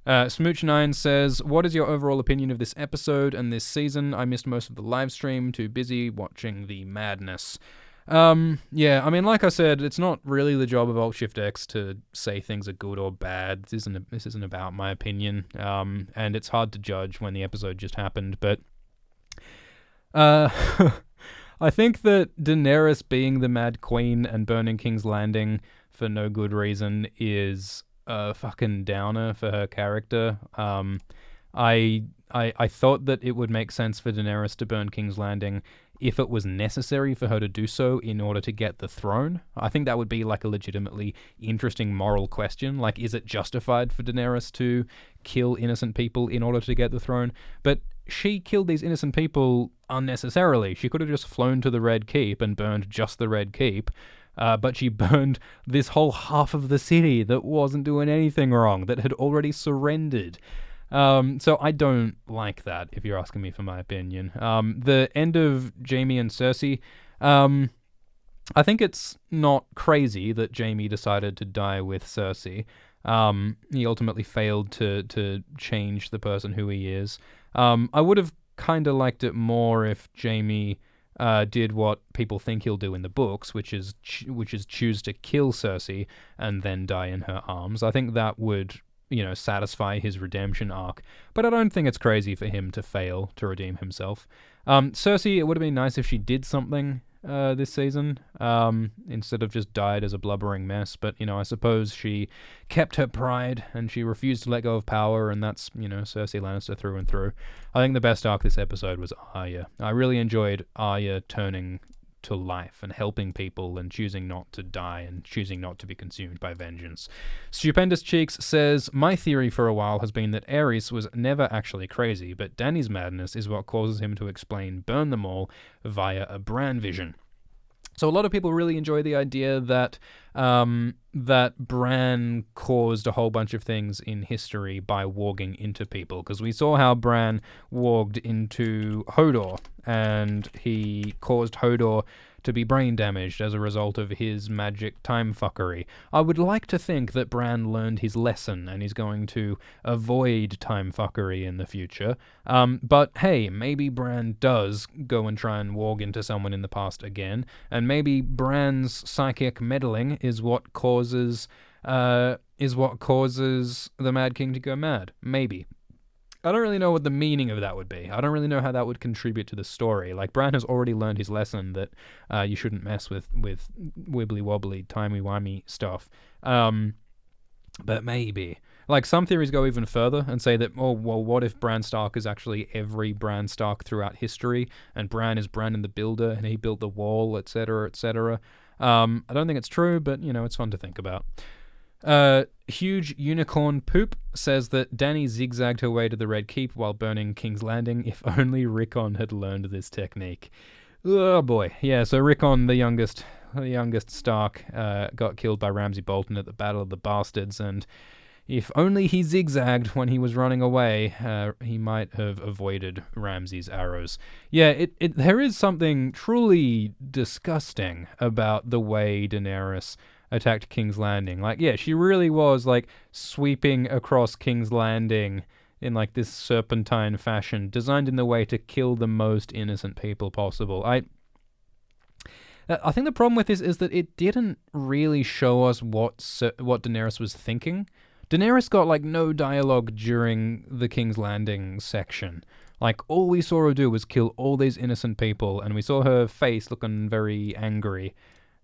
Smooch9 says, what is your overall opinion of this episode and this season? I missed most of the live stream, too busy watching the madness. Yeah, I mean, like I said, it's not really the job of Alt-Shift-X to say things are good or bad. This isn't about my opinion, and it's hard to judge when the episode just happened, but I think that Daenerys being the Mad Queen and burning King's Landing for no good reason is a fucking downer for her character. I thought that it would make sense for Daenerys to burn King's Landing if it was necessary for her to do so in order to get the throne. I think that would be like a legitimately interesting moral question. Like, is it justified for Daenerys to kill innocent people in order to get the throne? But she killed these innocent people unnecessarily. She could have just flown to the Red Keep and burned just the Red Keep. But she burned this whole half of the city that wasn't doing anything wrong, that had already surrendered. So I don't like that, if you're asking me for my opinion. The end of Jaime and Cersei, I think it's not crazy that Jaime decided to die with Cersei. He ultimately failed to change the person who he is. I would have kind of liked it more if Jaime did what people think he'll do in the books, which is choose to kill Cersei and then die in her arms. I think that would, satisfy his redemption arc. But I don't think it's crazy for him to fail to redeem himself. Cersei, it would have been nice if she did something this season, instead of just died as a blubbering mess. But, I suppose she kept her pride and she refused to let go of power, and that's, Cersei Lannister through and through. I think the best arc this episode was Arya. I really enjoyed Arya turning to life and helping people and choosing not to die and choosing not to be consumed by vengeance. Stupendous Cheeks says, my theory for a while has been that Aerys was never actually crazy, but Dany's madness is what causes him to explain burn them all via a Bran vision. So a lot of people really enjoy the idea that that Bran caused a whole bunch of things in history by warging into people, because we saw how Bran warged into Hodor, and he caused Hodor to be brain damaged as a result of his magic time fuckery. I would like to think that Bran learned his lesson and he's going to avoid time fuckery in the future. But hey, maybe Bran does go and try and warg into someone in the past again, and maybe Bran's psychic meddling is what causes the Mad King to go mad. Maybe. I don't really know what the meaning of that would be. I don't really know how that would contribute to the story. Like, Bran has already learned his lesson that you shouldn't mess with wibbly-wobbly, timey-wimey stuff. But maybe. Like, some theories go even further and say that, oh, well, what if Bran Stark is actually every Bran Stark throughout history, and Bran is Bran the Builder, and he built the wall, etc., etc. I don't think it's true, but, it's fun to think about. Huge Unicorn Poop says that Dany zigzagged her way to the Red Keep while burning King's Landing. If only Rickon had learned this technique. Oh boy. Yeah, so Rickon, the youngest Stark, got killed by Ramsay Bolton at the Battle of the Bastards, and if only he zigzagged when he was running away, he might have avoided Ramsay's arrows. Yeah, there is something truly disgusting about the way Daenerys attacked King's Landing. Like, yeah, she really was, like, sweeping across King's Landing in, like, this serpentine fashion, designed in the way to kill the most innocent people possible. I think the problem with this is that it didn't really show us what Daenerys was thinking. Daenerys got, like, no dialogue during the King's Landing section. Like, all we saw her do was kill all these innocent people, and we saw her face looking very angry.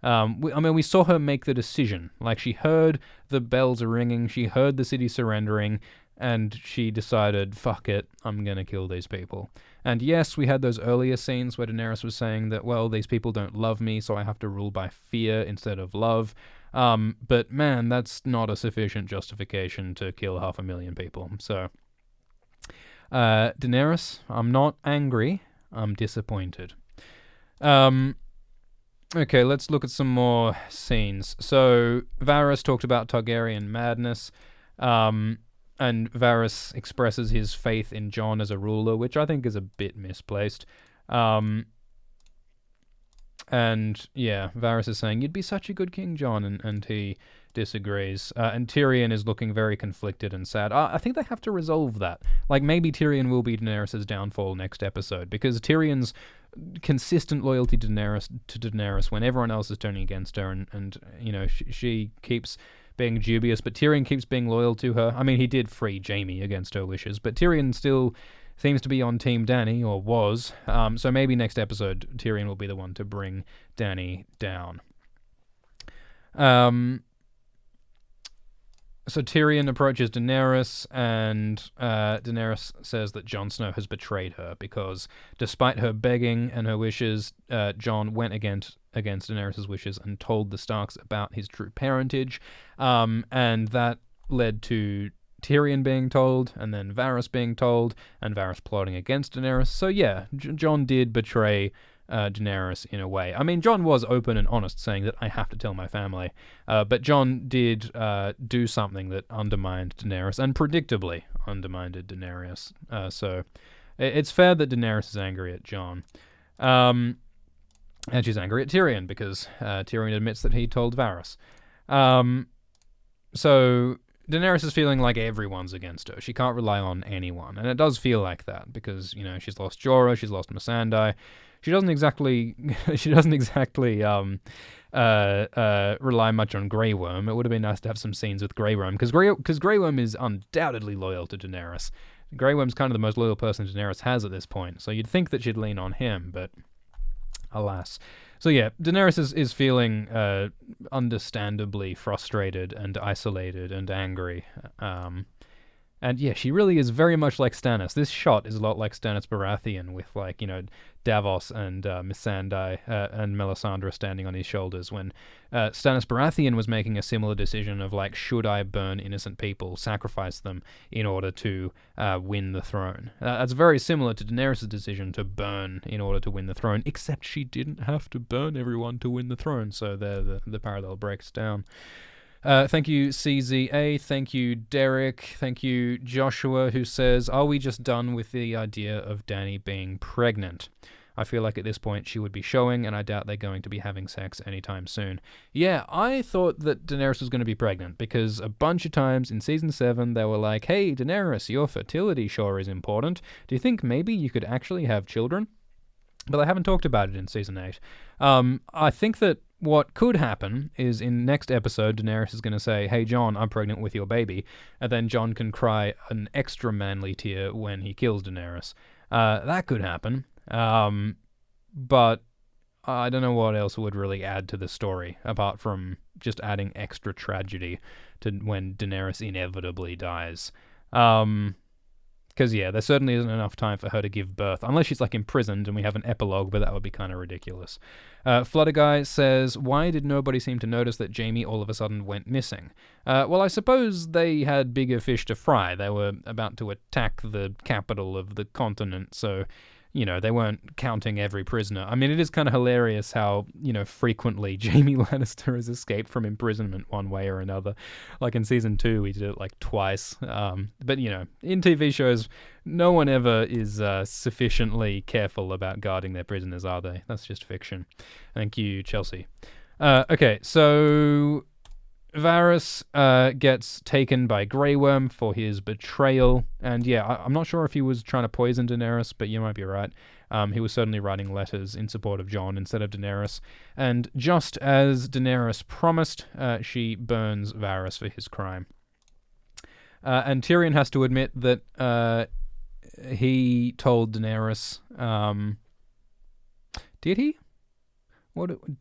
We saw her make the decision. Like, she heard the bells ringing, she heard the city surrendering, and she decided, fuck it, I'm gonna kill these people. And yes, we had those earlier scenes where Daenerys was saying that, well, these people don't love me, so I have to rule by fear instead of love. But man, that's not a sufficient justification to kill 500,000 people. So, Daenerys, I'm not angry, I'm disappointed. Okay, let's look at some more scenes. So, Varys talked about Targaryen madness, and Varys expresses his faith in Jon as a ruler, which I think is a bit misplaced. And yeah, Varys is saying, you'd be such a good king, Jon, and he disagrees. And Tyrion is looking very conflicted and sad. I think they have to resolve that. Like, maybe Tyrion will be Daenerys' downfall next episode, because Tyrion's consistent loyalty to Daenerys when everyone else is turning against her, and she keeps being dubious, but Tyrion keeps being loyal to her. I mean, he did free Jaime against her wishes, but Tyrion still seems to be on Team Dany, or was. So maybe next episode Tyrion will be the one to bring Dany down. So Tyrion approaches Daenerys, and Daenerys says that Jon Snow has betrayed her because, despite her begging and her wishes, Jon went against Daenerys' wishes and told the Starks about his true parentage, and that led to Tyrion being told, and then Varys being told, and Varys plotting against Daenerys. So yeah, Jon did betray Daenerys in a way. I mean, Jon was open and honest, saying that I have to tell my family, but Jon did do something that undermined Daenerys, and predictably undermined Daenerys. So it's fair that Daenerys is angry at Jon. And she's angry at Tyrion because Tyrion admits that he told Varys. So Daenerys is feeling like everyone's against her. She can't rely on anyone, and it does feel like that because, you know, she's lost Jorah, she's lost Missandei. She doesn't exactly rely much on Grey Worm. It would have been nice to have some scenes with Grey Worm, because Grey Worm is undoubtedly loyal to Daenerys. Grey Worm's kind of the most loyal person Daenerys has at this point, so you'd think that she'd lean on him, but alas. So yeah, Daenerys is feeling understandably frustrated and isolated and angry. And yeah, she really is very much like Stannis. This shot is a lot like Stannis Baratheon, with, like, you know, Davos and Missandei and Melisandre standing on his shoulders, when Stannis Baratheon was making a similar decision of, like, should I burn innocent people, sacrifice them in order to win the throne? That's very similar to Daenerys' decision to burn in order to win the throne, except she didn't have to burn everyone to win the throne, so there the parallel breaks down. Thank you, CZA. Thank you, Derek. Thank you, Joshua, who says, are we just done with the idea of Dany being pregnant? I feel like at this point she would be showing, and I doubt they're going to be having sex anytime soon. Yeah, I thought that Daenerys was going to be pregnant, because a bunch of times in Season 7 they were like, hey, Daenerys, your fertility sure is important. Do you think maybe you could actually have children? But I haven't talked about it in Season 8. I think that what could happen is in next episode, Daenerys is going to say, hey, Jon, I'm pregnant with your baby. And then Jon can cry an extra manly tear when he kills Daenerys. That could happen. But I don't know what else would really add to the story, apart from just adding extra tragedy to when Daenerys inevitably dies. Because, yeah, there certainly isn't enough time for her to give birth, unless she's, like, imprisoned and we have an epilogue, but that would be kind of ridiculous. Flutterguy says, why did nobody seem to notice that Jaime all of a sudden went missing? Well, I suppose they had bigger fish to fry. They were about to attack the capital of the continent, so, you know, they weren't counting every prisoner. I mean, it is kind of hilarious how, you know, frequently Jaime Lannister has escaped from imprisonment one way or another. Like in Season 2, we did it like twice. But, you know, in TV shows, no one ever is sufficiently careful about guarding their prisoners, are they? That's just fiction. Thank you, Chelsea. Okay, so Varys gets taken by Grey Worm for his betrayal, and yeah, I'm not sure if he was trying to poison Daenerys, but you might be right. He was certainly writing letters in support of Jon instead of Daenerys, and just as Daenerys promised, she burns Varys for his crime. And Tyrion has to admit that he told Daenerys... did he?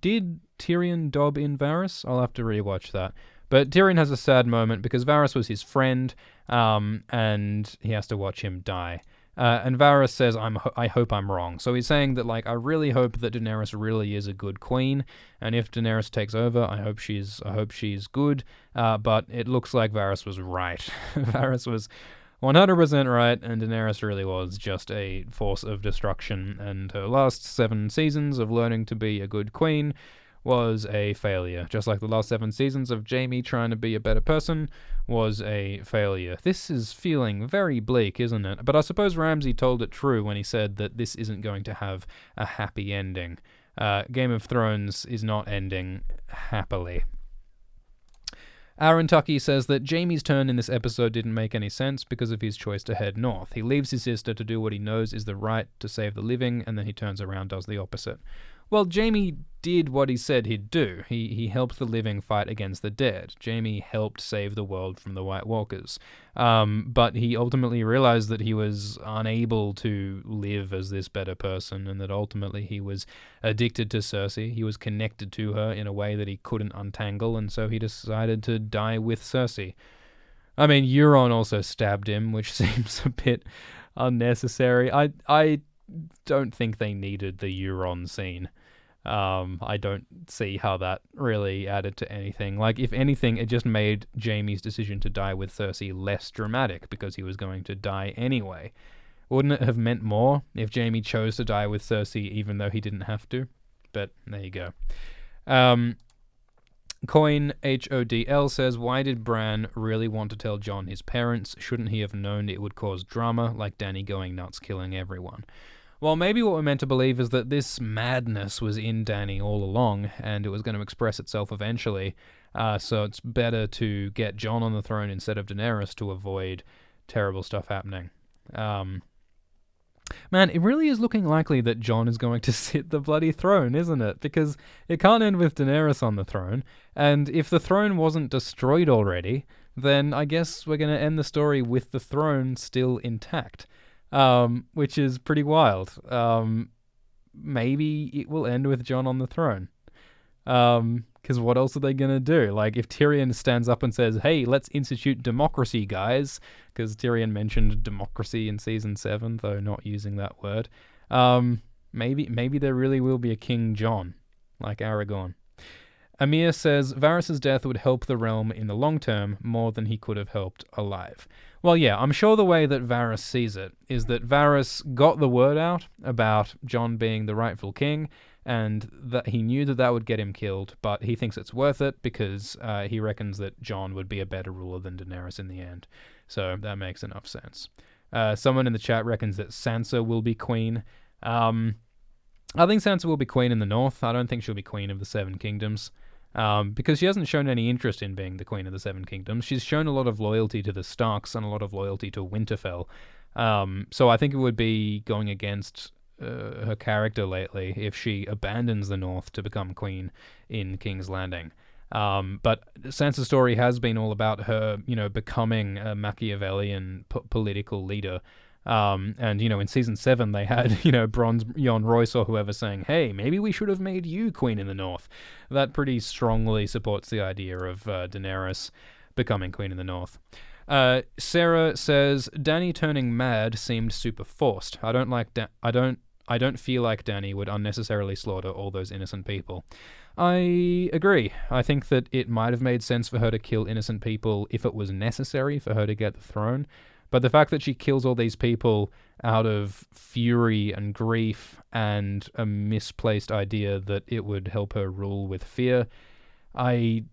Did Tyrion dob in Varys? I'll have to rewatch that. But Tyrion has a sad moment because Varys was his friend, and he has to watch him die. And Varys says, I hope I'm wrong. So he's saying that, like, I really hope that Daenerys really is a good queen, and if Daenerys takes over, I hope she's good. But it looks like Varys was right. Varys was 100% right, and Daenerys really was just a force of destruction, and her last 7 seasons of learning to be a good queen was a failure, just like the last 7 seasons of Jaime trying to be a better person was a failure. This is feeling very bleak, isn't it? But I suppose Ramsay told it true when he said that this isn't going to have a happy ending. Game of Thrones is not ending happily. Aaron Tucky says that Jaime's turn in this episode didn't make any sense because of his choice to head north. He leaves his sister to do what he knows is the right to save the living, and then he turns around and does the opposite. Well, Jaime did what he said he'd do. He helped the living fight against the dead. Jaime helped save the world from the White Walkers. But he ultimately realized that he was unable to live as this better person, and that ultimately he was addicted to Cersei. He was connected to her in a way that he couldn't untangle, and so he decided to die with Cersei. I mean, Euron also stabbed him, which seems a bit unnecessary. I don't think they needed the Euron scene. I don't see how that really added to anything. Like, if anything, it just made Jaime's decision to die with Cersei less dramatic, because he was going to die anyway. Wouldn't it have meant more if Jaime chose to die with Cersei even though he didn't have to? But there you go. Coin HODL says, why did Bran really want to tell Jon his parents? Shouldn't he have known it would cause drama, like Dany going nuts killing everyone? Well, maybe what we're meant to believe is that this madness was in Dany all along, and it was going to express itself eventually, so it's better to get Jon on the throne instead of Daenerys to avoid terrible stuff happening. Man, it really is looking likely that Jon is going to sit the bloody throne, isn't it? Because it can't end with Daenerys on the throne, and if the throne wasn't destroyed already, then I guess we're going to end the story with the throne still intact. Which is pretty wild. Maybe it will end with Jon on the throne. Because what else are they going to do? Like, if Tyrion stands up and says, hey, let's institute democracy, guys, because Tyrion mentioned democracy in Season 7, though not using that word, maybe there really will be a King Jon, like Aragorn. Amir says, Varys' death would help the realm in the long term more than he could have helped alive. Well, yeah, I'm sure the way that Varys sees it is that Varys got the word out about Jon being the rightful king, and that he knew that that would get him killed, but he thinks it's worth it because he reckons that Jon would be a better ruler than Daenerys in the end. So that makes enough sense. Someone in the chat reckons that Sansa will be queen. I think Sansa will be queen in the north. I don't think she'll be queen of the Seven Kingdoms. Because she hasn't shown any interest in being the Queen of the Seven Kingdoms. She's shown a lot of loyalty to the Starks and a lot of loyalty to Winterfell. So I think it would be going against her character lately if she abandons the North to become Queen in King's Landing. But Sansa's story has been all about her, becoming a Machiavellian political leader. And, in Season 7, they had, Bronze Jon Royce or whoever saying, hey, maybe we should have made you Queen in the North. That pretty strongly supports the idea of Daenerys becoming Queen in the North. Sarah says, Dany turning mad seemed super forced. I don't feel like Dany would unnecessarily slaughter all those innocent people. I agree. I think that it might have made sense for her to kill innocent people if it was necessary for her to get the throne. But the fact that she kills all these people out of fury and grief and a misplaced idea that it would help her rule with fear, I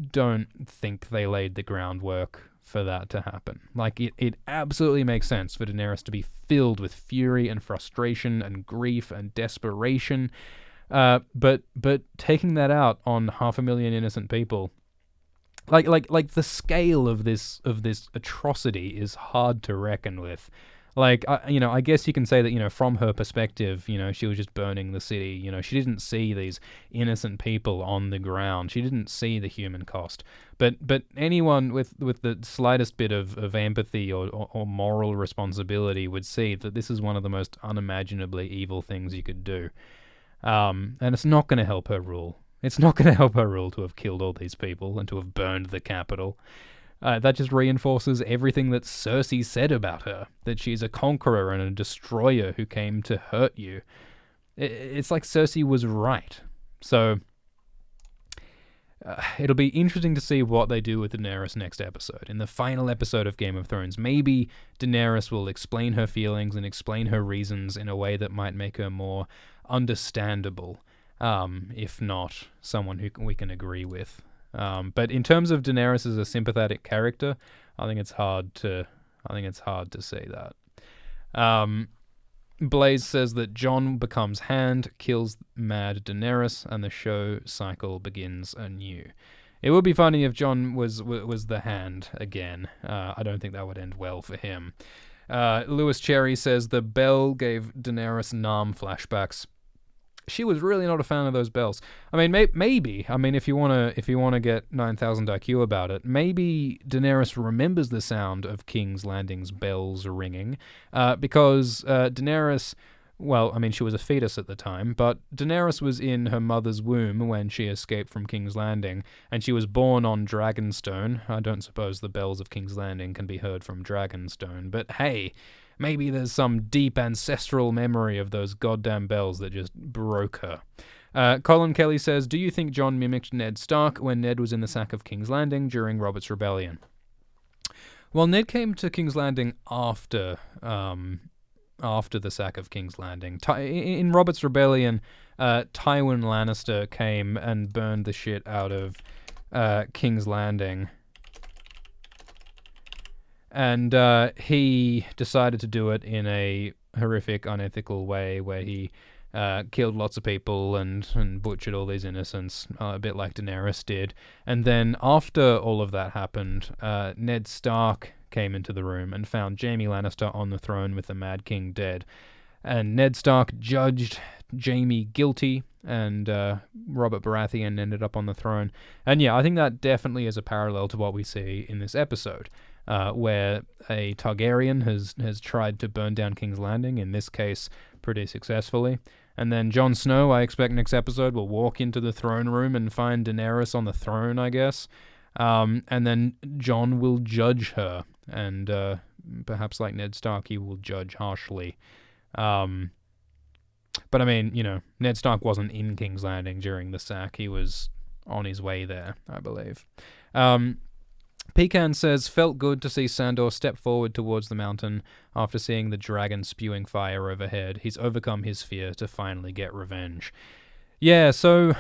don't think they laid the groundwork for that to happen. Like, it absolutely makes sense for Daenerys to be filled with fury and frustration and grief and desperation, but taking that out on 500,000 innocent people, like the scale of this atrocity is hard to reckon with. Like, I guess you can say that, from her perspective, she was just burning the city. She didn't see these innocent people on the ground. She didn't see the human cost. But anyone with the slightest bit of empathy or moral responsibility would see that this is one of the most unimaginably evil things you could do. And it's not going to help her rule. It's not going to help her rule to have killed all these people and to have burned the capital. That just reinforces everything that Cersei said about her, that she's a conqueror and a destroyer who came to hurt you. It's like Cersei was right. So it'll be interesting to see what they do with Daenerys next episode. In the final episode of Game of Thrones, maybe Daenerys will explain her feelings and explain her reasons in a way that might make her more understandable. If not someone who we can agree with. But in terms of Daenerys as a sympathetic character, I think it's hard to say that. Blaze says that Jon becomes Hand, kills mad Daenerys, and the show cycle begins anew. It would be funny if Jon was the Hand again. I don't think that would end well for him. Lewis Cherry says the bell gave Daenerys Nam flashbacks. she was really not a fan of those bells. I mean, maybe. I mean, if you wanna get 9,000 IQ about it, maybe Daenerys remembers the sound of King's Landing's bells ringing, because Daenerys. Well, I mean, she was a fetus at the time, but Daenerys was in her mother's womb when she escaped from King's Landing, and she was born on Dragonstone. I don't suppose the bells of King's Landing can be heard from Dragonstone, but hey, maybe there's some deep ancestral memory of those goddamn bells that just broke her. Colin Kelly says, do you think Jon mimicked Ned Stark when Ned was in the sack of King's Landing during Robert's Rebellion? Well, Ned came to King's Landing after the sack of King's Landing. In Robert's Rebellion, Tywin Lannister came and burned the shit out of King's Landing. And he decided to do it in a horrific, unethical way where he killed lots of people and butchered all these innocents, a bit like Daenerys did. And then after all of that happened, Ned Stark came into the room and found Jaime Lannister on the throne with the Mad King dead. And Ned Stark judged Jaime guilty, and Robert Baratheon ended up on the throne. And yeah, I think that definitely is a parallel to what we see in this episode, where a Targaryen has tried to burn down King's Landing, in this case pretty successfully. And then Jon Snow, I expect next episode, will walk into the throne room and find Daenerys on the throne, I guess. And then Jon will judge her, and perhaps like Ned Stark, he will judge harshly. But I mean, Ned Stark wasn't in King's Landing during the sack. He was on his way there, I believe. Pecan says, felt good to see Sandor step forward towards the mountain after seeing the dragon spewing fire overhead. He's overcome his fear to finally get revenge. Yeah, so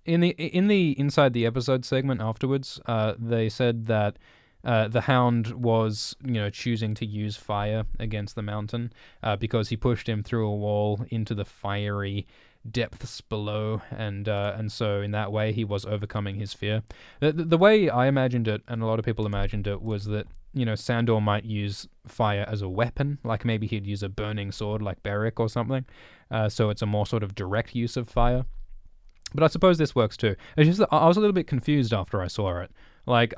in the Inside the Episode segment afterwards, they said that the Hound was, choosing to use fire against the mountain because he pushed him through a wall into the fiery depths below, and so in that way he was overcoming his fear. The way I imagined it, and a lot of people imagined it, was that Sandor might use fire as a weapon, like maybe he'd use a burning sword like Beric or something, so it's a more sort of direct use of fire. But I suppose this works too. It's just that I was a little bit confused after I saw it. Like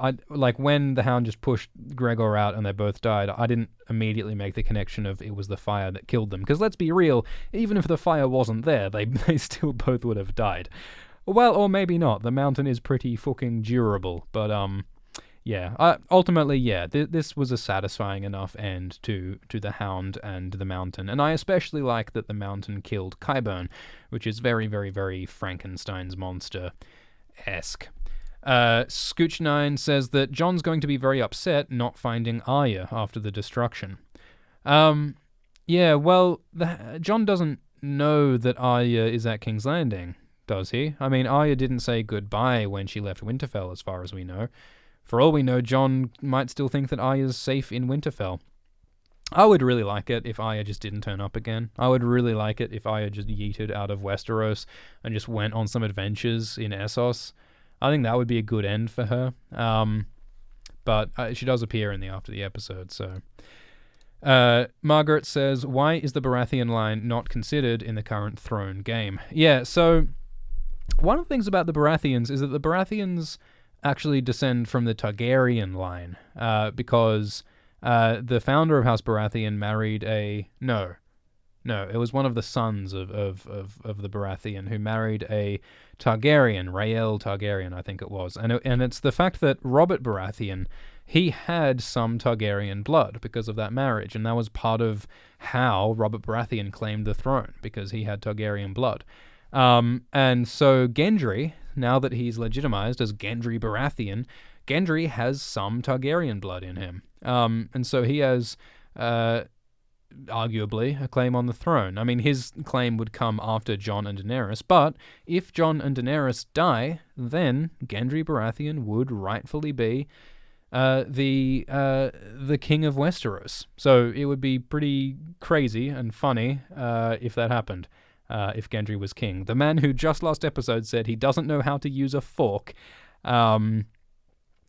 when the Hound just pushed Gregor out and they both died, I didn't immediately make the connection of it was the fire that killed them. Because let's be real, even if the fire wasn't there, they still both would have died. Well, or maybe not. The mountain is pretty fucking durable. But yeah. Ultimately, yeah. This was a satisfying enough end to the Hound and the mountain, and I especially like that the mountain killed Qyburn, which is very, very, very Frankenstein's monster-esque. Scooch9 says that Jon's going to be very upset not finding Arya after the destruction. Yeah, well, Jon doesn't know that Arya is at King's Landing, does he? I mean, Arya didn't say goodbye when she left Winterfell, as far as we know. For all we know, Jon might still think that Arya's safe in Winterfell. I would really like it if Arya just didn't turn up again. I would really like it if Arya just yeeted out of Westeros and just went on some adventures in Essos. I think that would be a good end for her. But she does appear in the after the episode, so. Margaret says, why is the Baratheon line not considered in the current throne game? Yeah, so one of the things about the Baratheons is that the Baratheons actually descend from the Targaryen line, because the founder of House Baratheon married No, it was one of the sons of the Baratheon who married a Targaryen, Rhael Targaryen, I think it was. And it's the fact that Robert Baratheon, he had some Targaryen blood because of that marriage, and that was part of how Robert Baratheon claimed the throne, because he had Targaryen blood. And so Gendry, now that he's legitimized as Gendry Baratheon, Gendry has some Targaryen blood in him. And so he has arguably a claim on the throne. I mean, his claim would come after Jon and Daenerys, but if Jon and Daenerys die, then Gendry Baratheon would rightfully be the king of Westeros. So it would be pretty crazy and funny if that happened, if Gendry was king. The man who just last episode said he doesn't know how to use a fork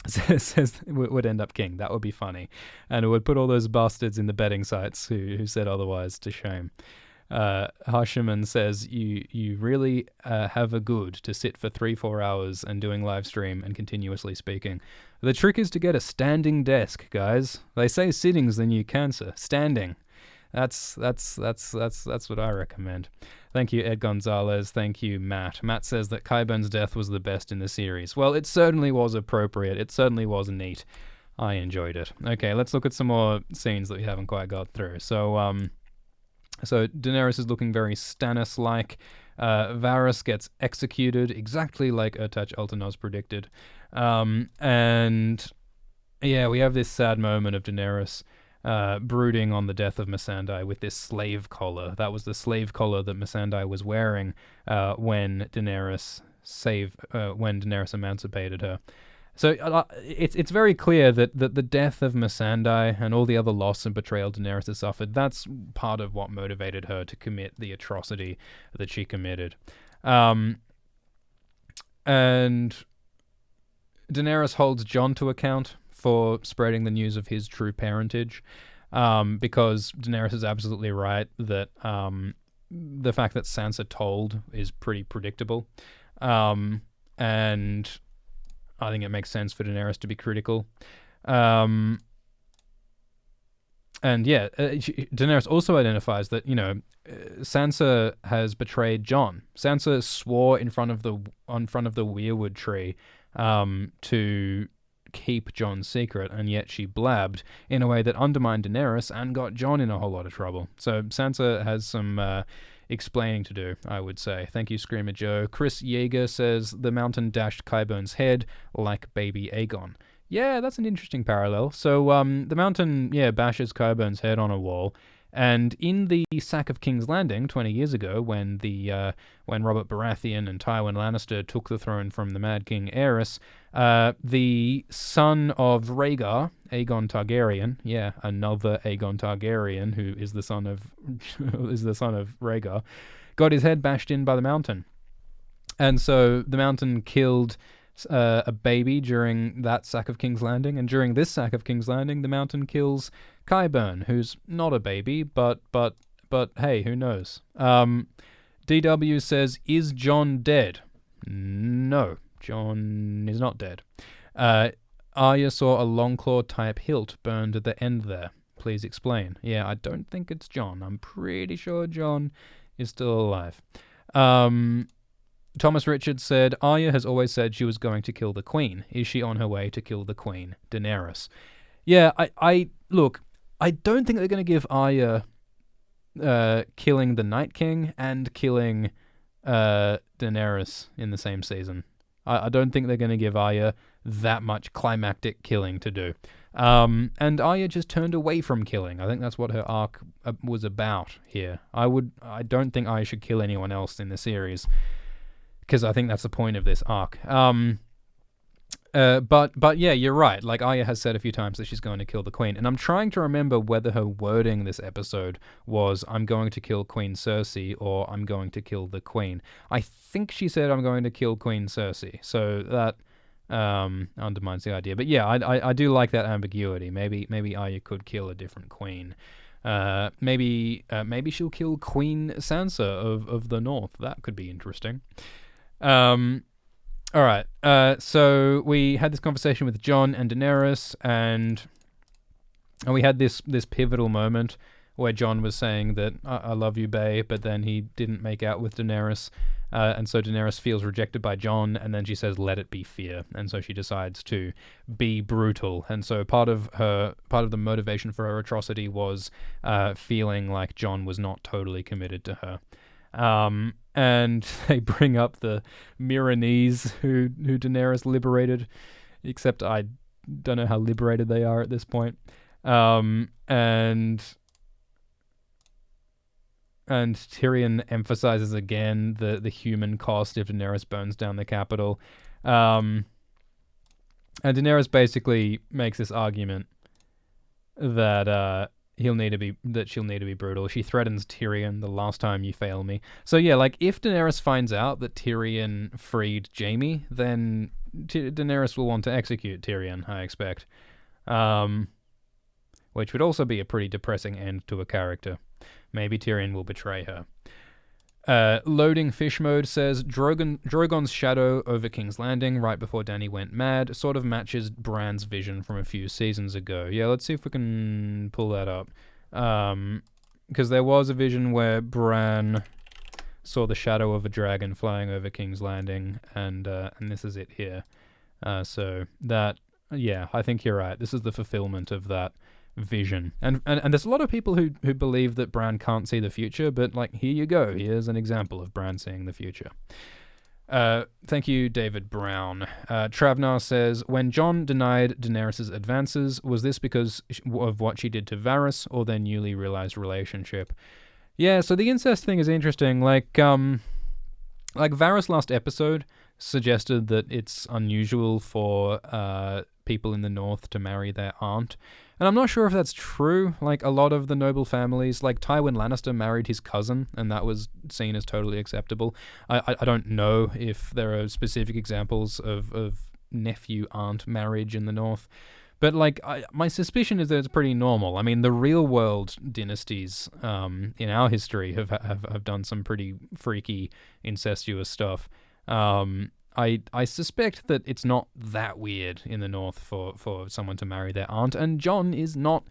says would end up king. That would be funny, and it would put all those bastards in the betting sites who said otherwise to shame. Hashiman says, you really have a good to sit for 3-4 hours and doing live stream and continuously speaking. The trick is to get a standing desk, guys. They say sitting's the new cancer. Standing. That's what I recommend. Thank you, Ed Gonzalez. Thank you, Matt. Matt says that Qyburn's death was the best in the series. Well, it certainly was appropriate. It certainly was neat. I enjoyed it. Okay, let's look at some more scenes that we haven't quite got through. So Daenerys is looking very Stannis-like. Varys gets executed exactly like Ertach Ultinoz predicted. And yeah, we have this sad moment of Daenerys brooding on the death of Missandei with this slave collar. That was the slave collar that Missandei was wearing when Daenerys emancipated her. So it's very clear that the death of Missandei and all the other loss and betrayal Daenerys has suffered, that's part of what motivated her to commit the atrocity that she committed. And Daenerys holds Jon to account for spreading the news of his true parentage, because Daenerys is absolutely right that the fact that Sansa told is pretty predictable. And I think it makes sense for Daenerys to be critical. And yeah, Daenerys also identifies that, Sansa has betrayed Jon. Sansa swore in front of the weirwood tree to keep Jon's secret, and yet she blabbed in a way that undermined Daenerys and got Jon in a whole lot of trouble. So Sansa has some explaining to do, I would say. Thank you, Screamer Joe. Chris Yeager says the mountain dashed Qyburn's head like baby Aegon. Yeah, that's an interesting parallel. So the mountain, bashes Qyburn's head on a wall. And in the sack of King's Landing 20 years ago, when Robert Baratheon and Tywin Lannister took the throne from the Mad King Aerys, the son of Rhaegar, Aegon Targaryen, another Aegon Targaryen who is the son of Rhaegar, got his head bashed in by the mountain. And so the mountain killed a baby during that sack of King's Landing, and during this sack of King's Landing, the mountain kills Qyburn, who's not a baby, but hey, who knows? DW says, is Jon dead? No, Jon is not dead. Arya saw a Longclaw type hilt burned at the end there. Please explain. Yeah, I don't think it's Jon. I'm pretty sure Jon is still alive. Thomas Richards said, Arya has always said she was going to kill the Queen. Is she on her way to kill the Queen, Daenerys? Yeah, I look, I don't think they're going to give Arya killing the Night King and killing Daenerys in the same season. I don't think they're going to give Arya that much climactic killing to do. And Arya just turned away from killing. I think that's what her arc was about here. I don't think Arya should kill anyone else in the series, because I think that's the point of this arc. But yeah, you're right. Like, Arya has said a few times that she's going to kill the Queen, and I'm trying to remember whether her wording this episode was, I'm going to kill Queen Cersei, or I'm going to kill the Queen. I think she said, I'm going to kill Queen Cersei, so that undermines the idea. But yeah, I do like that ambiguity. Maybe Arya could kill a different queen. Maybe she'll kill Queen Sansa of the North. That could be interesting. All right. So we had this conversation with Jon and Daenerys, and we had this pivotal moment where Jon was saying that I love you, bae, but then he didn't make out with Daenerys, and so Daenerys feels rejected by Jon, and then she says, "Let it be fear," and so she decides to be brutal. And so part of the motivation for her atrocity was feeling like Jon was not totally committed to her. And they bring up the Myronese who Daenerys liberated, except I don't know how liberated they are at this point. And Tyrion emphasizes again the human cost if Daenerys burns down the capital. And Daenerys basically makes this argument that she'll need to be brutal. She threatens Tyrion, the last time you fail me. So yeah, like, if Daenerys finds out that Tyrion freed Jaime, then Daenerys will want to execute Tyrion, I expect. Which would also be a pretty depressing end to a character. Maybe Tyrion will betray her. Loading fish mode says Drogon's shadow over King's Landing right before Dany went mad sort of matches Bran's vision from a few seasons ago. Yeah, let's see if we can pull that up. Because there was a vision where Bran saw the shadow of a dragon flying over King's Landing, and this is it here. So that, yeah, I think you're right. This is the fulfillment of that vision. And there's a lot of people who believe that Bran can't see the future, but like, here you go. Here's an example of Bran seeing the future. Thank you, David Brown. Travnar says, when Jon denied Daenerys' advances, was this because of what she did to Varys or their newly realized relationship? Yeah, so the incest thing is interesting. Like Varys last episode suggested that it's unusual for people in the North to marry their aunt. And I'm not sure if that's true. Like, a lot of the noble families, like Tywin Lannister married his cousin, and that was seen as totally acceptable. I don't know if there are specific examples of nephew-aunt marriage in the North. But, like, my suspicion is that it's pretty normal. I mean, the real-world dynasties in our history have done some pretty freaky, incestuous stuff. I suspect that it's not that weird in the North for someone to marry their aunt, and Jon is not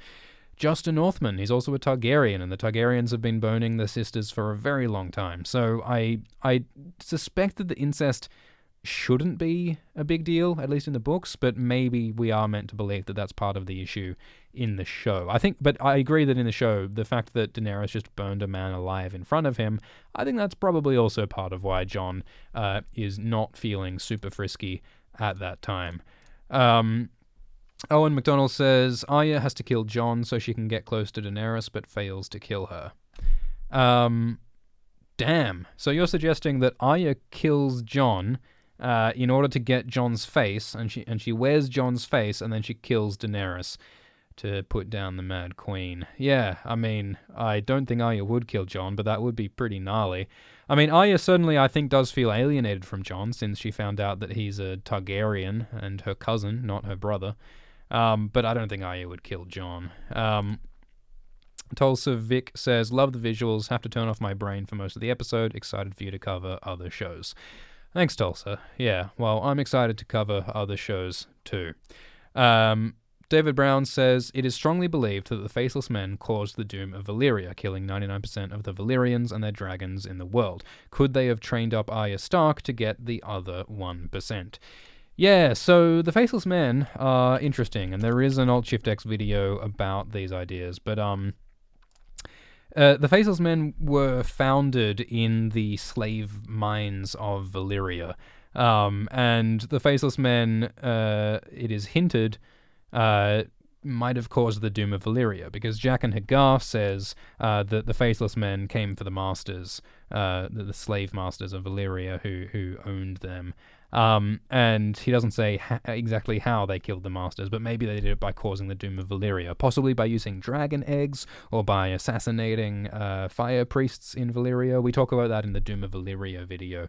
just a Northman. He's also a Targaryen, and the Targaryens have been boning their sisters for a very long time. So I suspect that the incest shouldn't be a big deal, at least in the books, but maybe we are meant to believe that that's part of the issue in the show. But I agree that in the show, the fact that Daenerys just burned a man alive in front of him, I think that's probably also part of why Jon is not feeling super frisky at that time. Owen McDonald says, Arya has to kill Jon so she can get close to Daenerys, but fails to kill her. Damn. So you're suggesting that Arya kills Jon in order to get Jon's face, and she wears Jon's face, and then she kills Daenerys to put down the Mad Queen. Yeah, I mean, I don't think Arya would kill Jon, but that would be pretty gnarly. I mean, Arya certainly, I think, does feel alienated from Jon, since she found out that he's a Targaryen and her cousin, not her brother. But I don't think Arya would kill Jon. Tulsa Vic says, love the visuals, have to turn off my brain for most of the episode, excited for you to cover other shows. Thanks, Tulsa. Yeah, well, I'm excited to cover other shows, too. David Brown says, it is strongly believed that the Faceless Men caused the doom of Valyria, killing 99% of the Valyrians and their dragons in the world. Could they have trained up Arya Stark to get the other 1%? Yeah, so the Faceless Men are interesting, and there is an Alt-Shift-X video about these ideas, but the Faceless Men were founded in the slave mines of Valyria, and the Faceless Men, it is hinted, might have caused the doom of Valyria, because Jaqen H'ghar says that the Faceless Men came for the masters, the slave masters of Valyria who owned them. And he doesn't say exactly how they killed the masters, but maybe they did it by causing the doom of Valyria, possibly by using dragon eggs or by assassinating fire priests in Valyria. We talk about that in the Doom of Valyria video.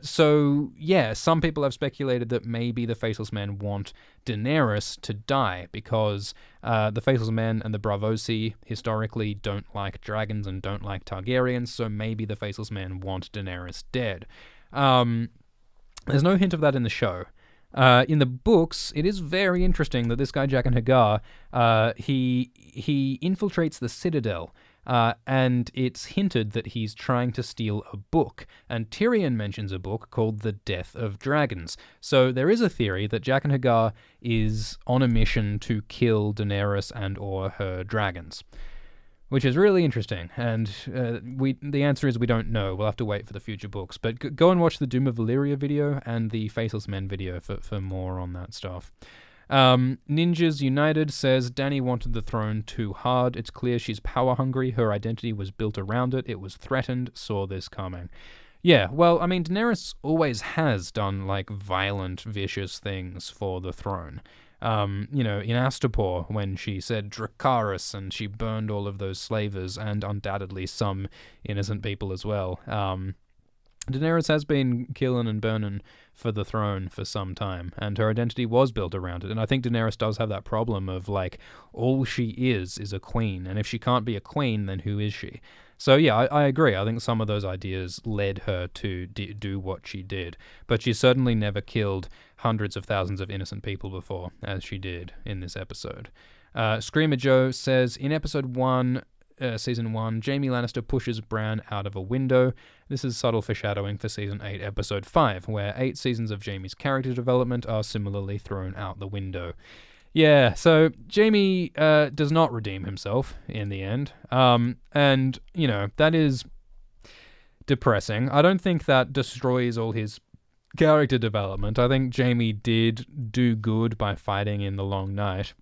So yeah, some people have speculated that maybe the Faceless Men want Daenerys to die because the Faceless Men and the Braavosi historically don't like dragons and don't like Targaryens, so maybe the Faceless Men want Daenerys dead. There's no hint of that in the show. In the books, it is very interesting that this guy, Jaqen H'ghar, he infiltrates the Citadel, and it's hinted that he's trying to steal a book, and Tyrion mentions a book called The Death of Dragons. So there is a theory that Jaqen H'ghar is on a mission to kill Daenerys and or her dragons, which is really interesting, and the answer is we don't know. We'll have to wait for the future books. But go and watch the Doom of Valyria video and the Faceless Men video for more on that stuff. Ninjas United says, Dany wanted the throne too hard. It's clear she's power-hungry. Her identity was built around it. It was threatened. Saw this coming. Yeah, well, I mean, Daenerys always has done, like, violent, vicious things for the throne. In Astapor, when she said Dracarys and she burned all of those slavers and undoubtedly some innocent people as well. Daenerys has been killing and burning for the throne for some time, and her identity was built around it. And I think Daenerys does have that problem of, like, all she is a queen, and if she can't be a queen, then who is she? So yeah, I agree. I think some of those ideas led her to do what she did, but she certainly never killed hundreds of thousands of innocent people before, as she did in this episode. Screamer Joe says, in episode 1, season 1, Jaime Lannister pushes Bran out of a window. This is subtle foreshadowing for season 8, episode 5, where 8 seasons of Jaime's character development are similarly thrown out the window. Yeah, so Jaime does not redeem himself in the end, and, you know, that is depressing. I don't think that destroys all his character development. I think Jaime did do good by fighting in the Long Night,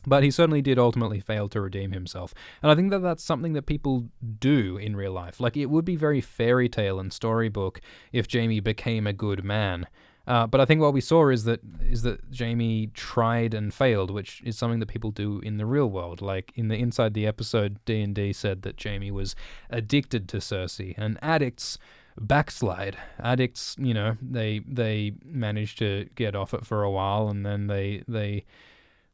but he certainly did ultimately fail to redeem himself. And I think that that's something that people do in real life. Like, it would be very fairy tale and storybook if Jaime became a good man. But I think what we saw is that Jaime tried and failed, which is something that people do in the real world. Like, in the Inside the Episode, D&D said that Jaime was addicted to Cersei, and addicts backslide. Addicts, you know, they manage to get off it for a while, and then they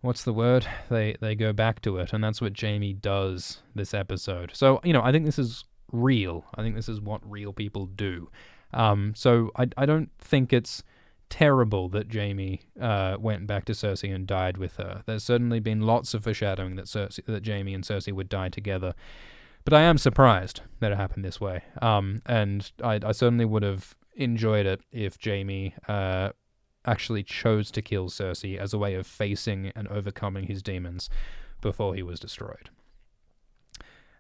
what's the word? They go back to it, and that's what Jaime does this episode. So, you know, I think this is real. I think this is what real people do. So I don't think it's terrible that Jaime went back to Cersei and died with her. There's certainly been lots of foreshadowing that Jaime and Cersei would die together. But I am surprised that it happened this way. And I certainly would have enjoyed it if Jaime actually chose to kill Cersei as a way of facing and overcoming his demons before he was destroyed.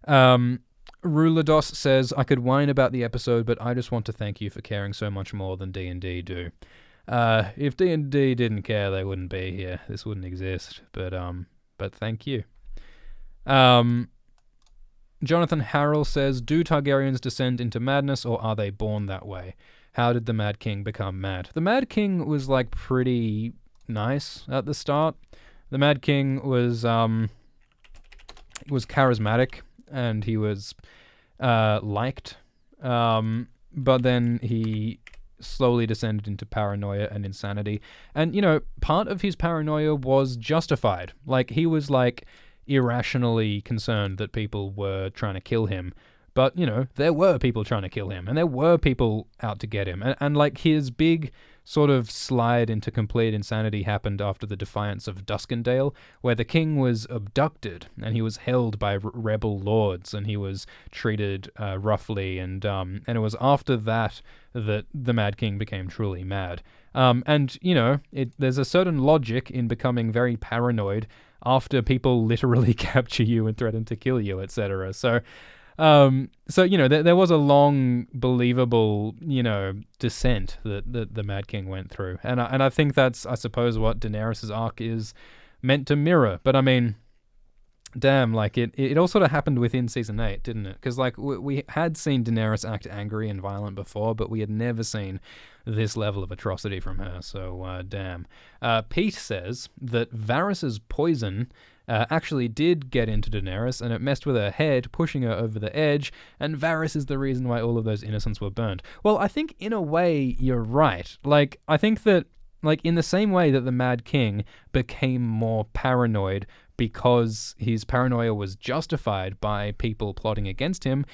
Rulados says, I could whine about the episode, but I just want to thank you for caring so much more than D&D do. If D&D didn't care, they wouldn't be here. This wouldn't exist. But thank you. Jonathan Harrell says, do Targaryens descend into madness, or are they born that way? How did the Mad King become mad? The Mad King was, like, pretty nice at the start. The Mad King was charismatic, and he was liked. But then he slowly descended into paranoia and insanity. And, you know, part of his paranoia was justified. Like, he was, like, irrationally concerned that people were trying to kill him. But, you know, there were people trying to kill him, and there were people out to get him. And like, his big sort of slide into complete insanity happened after the defiance of Duskendale, where the king was abducted, and he was held by rebel lords, and he was treated roughly, and it was after that that the Mad King became truly mad. And, you know, there's a certain logic in becoming very paranoid after people literally capture you and threaten to kill you, etc. So, you know, there was a long, believable, you know, descent that the Mad King went through. And I think that's, I suppose, what Daenerys' arc is meant to mirror. But I mean, damn, like, it all sort of happened within season 8, didn't it? Because, like, we had seen Daenerys act angry and violent before, but we had never seen this level of atrocity from her. So, damn. Pete says that Varys's poison actually did get into Daenerys, and it messed with her head, pushing her over the edge, and Varys is the reason why all of those innocents were burned. Well, I think in a way you're right. Like, I think that, like, in the same way that the Mad King became more paranoid because his paranoia was justified by people plotting against him,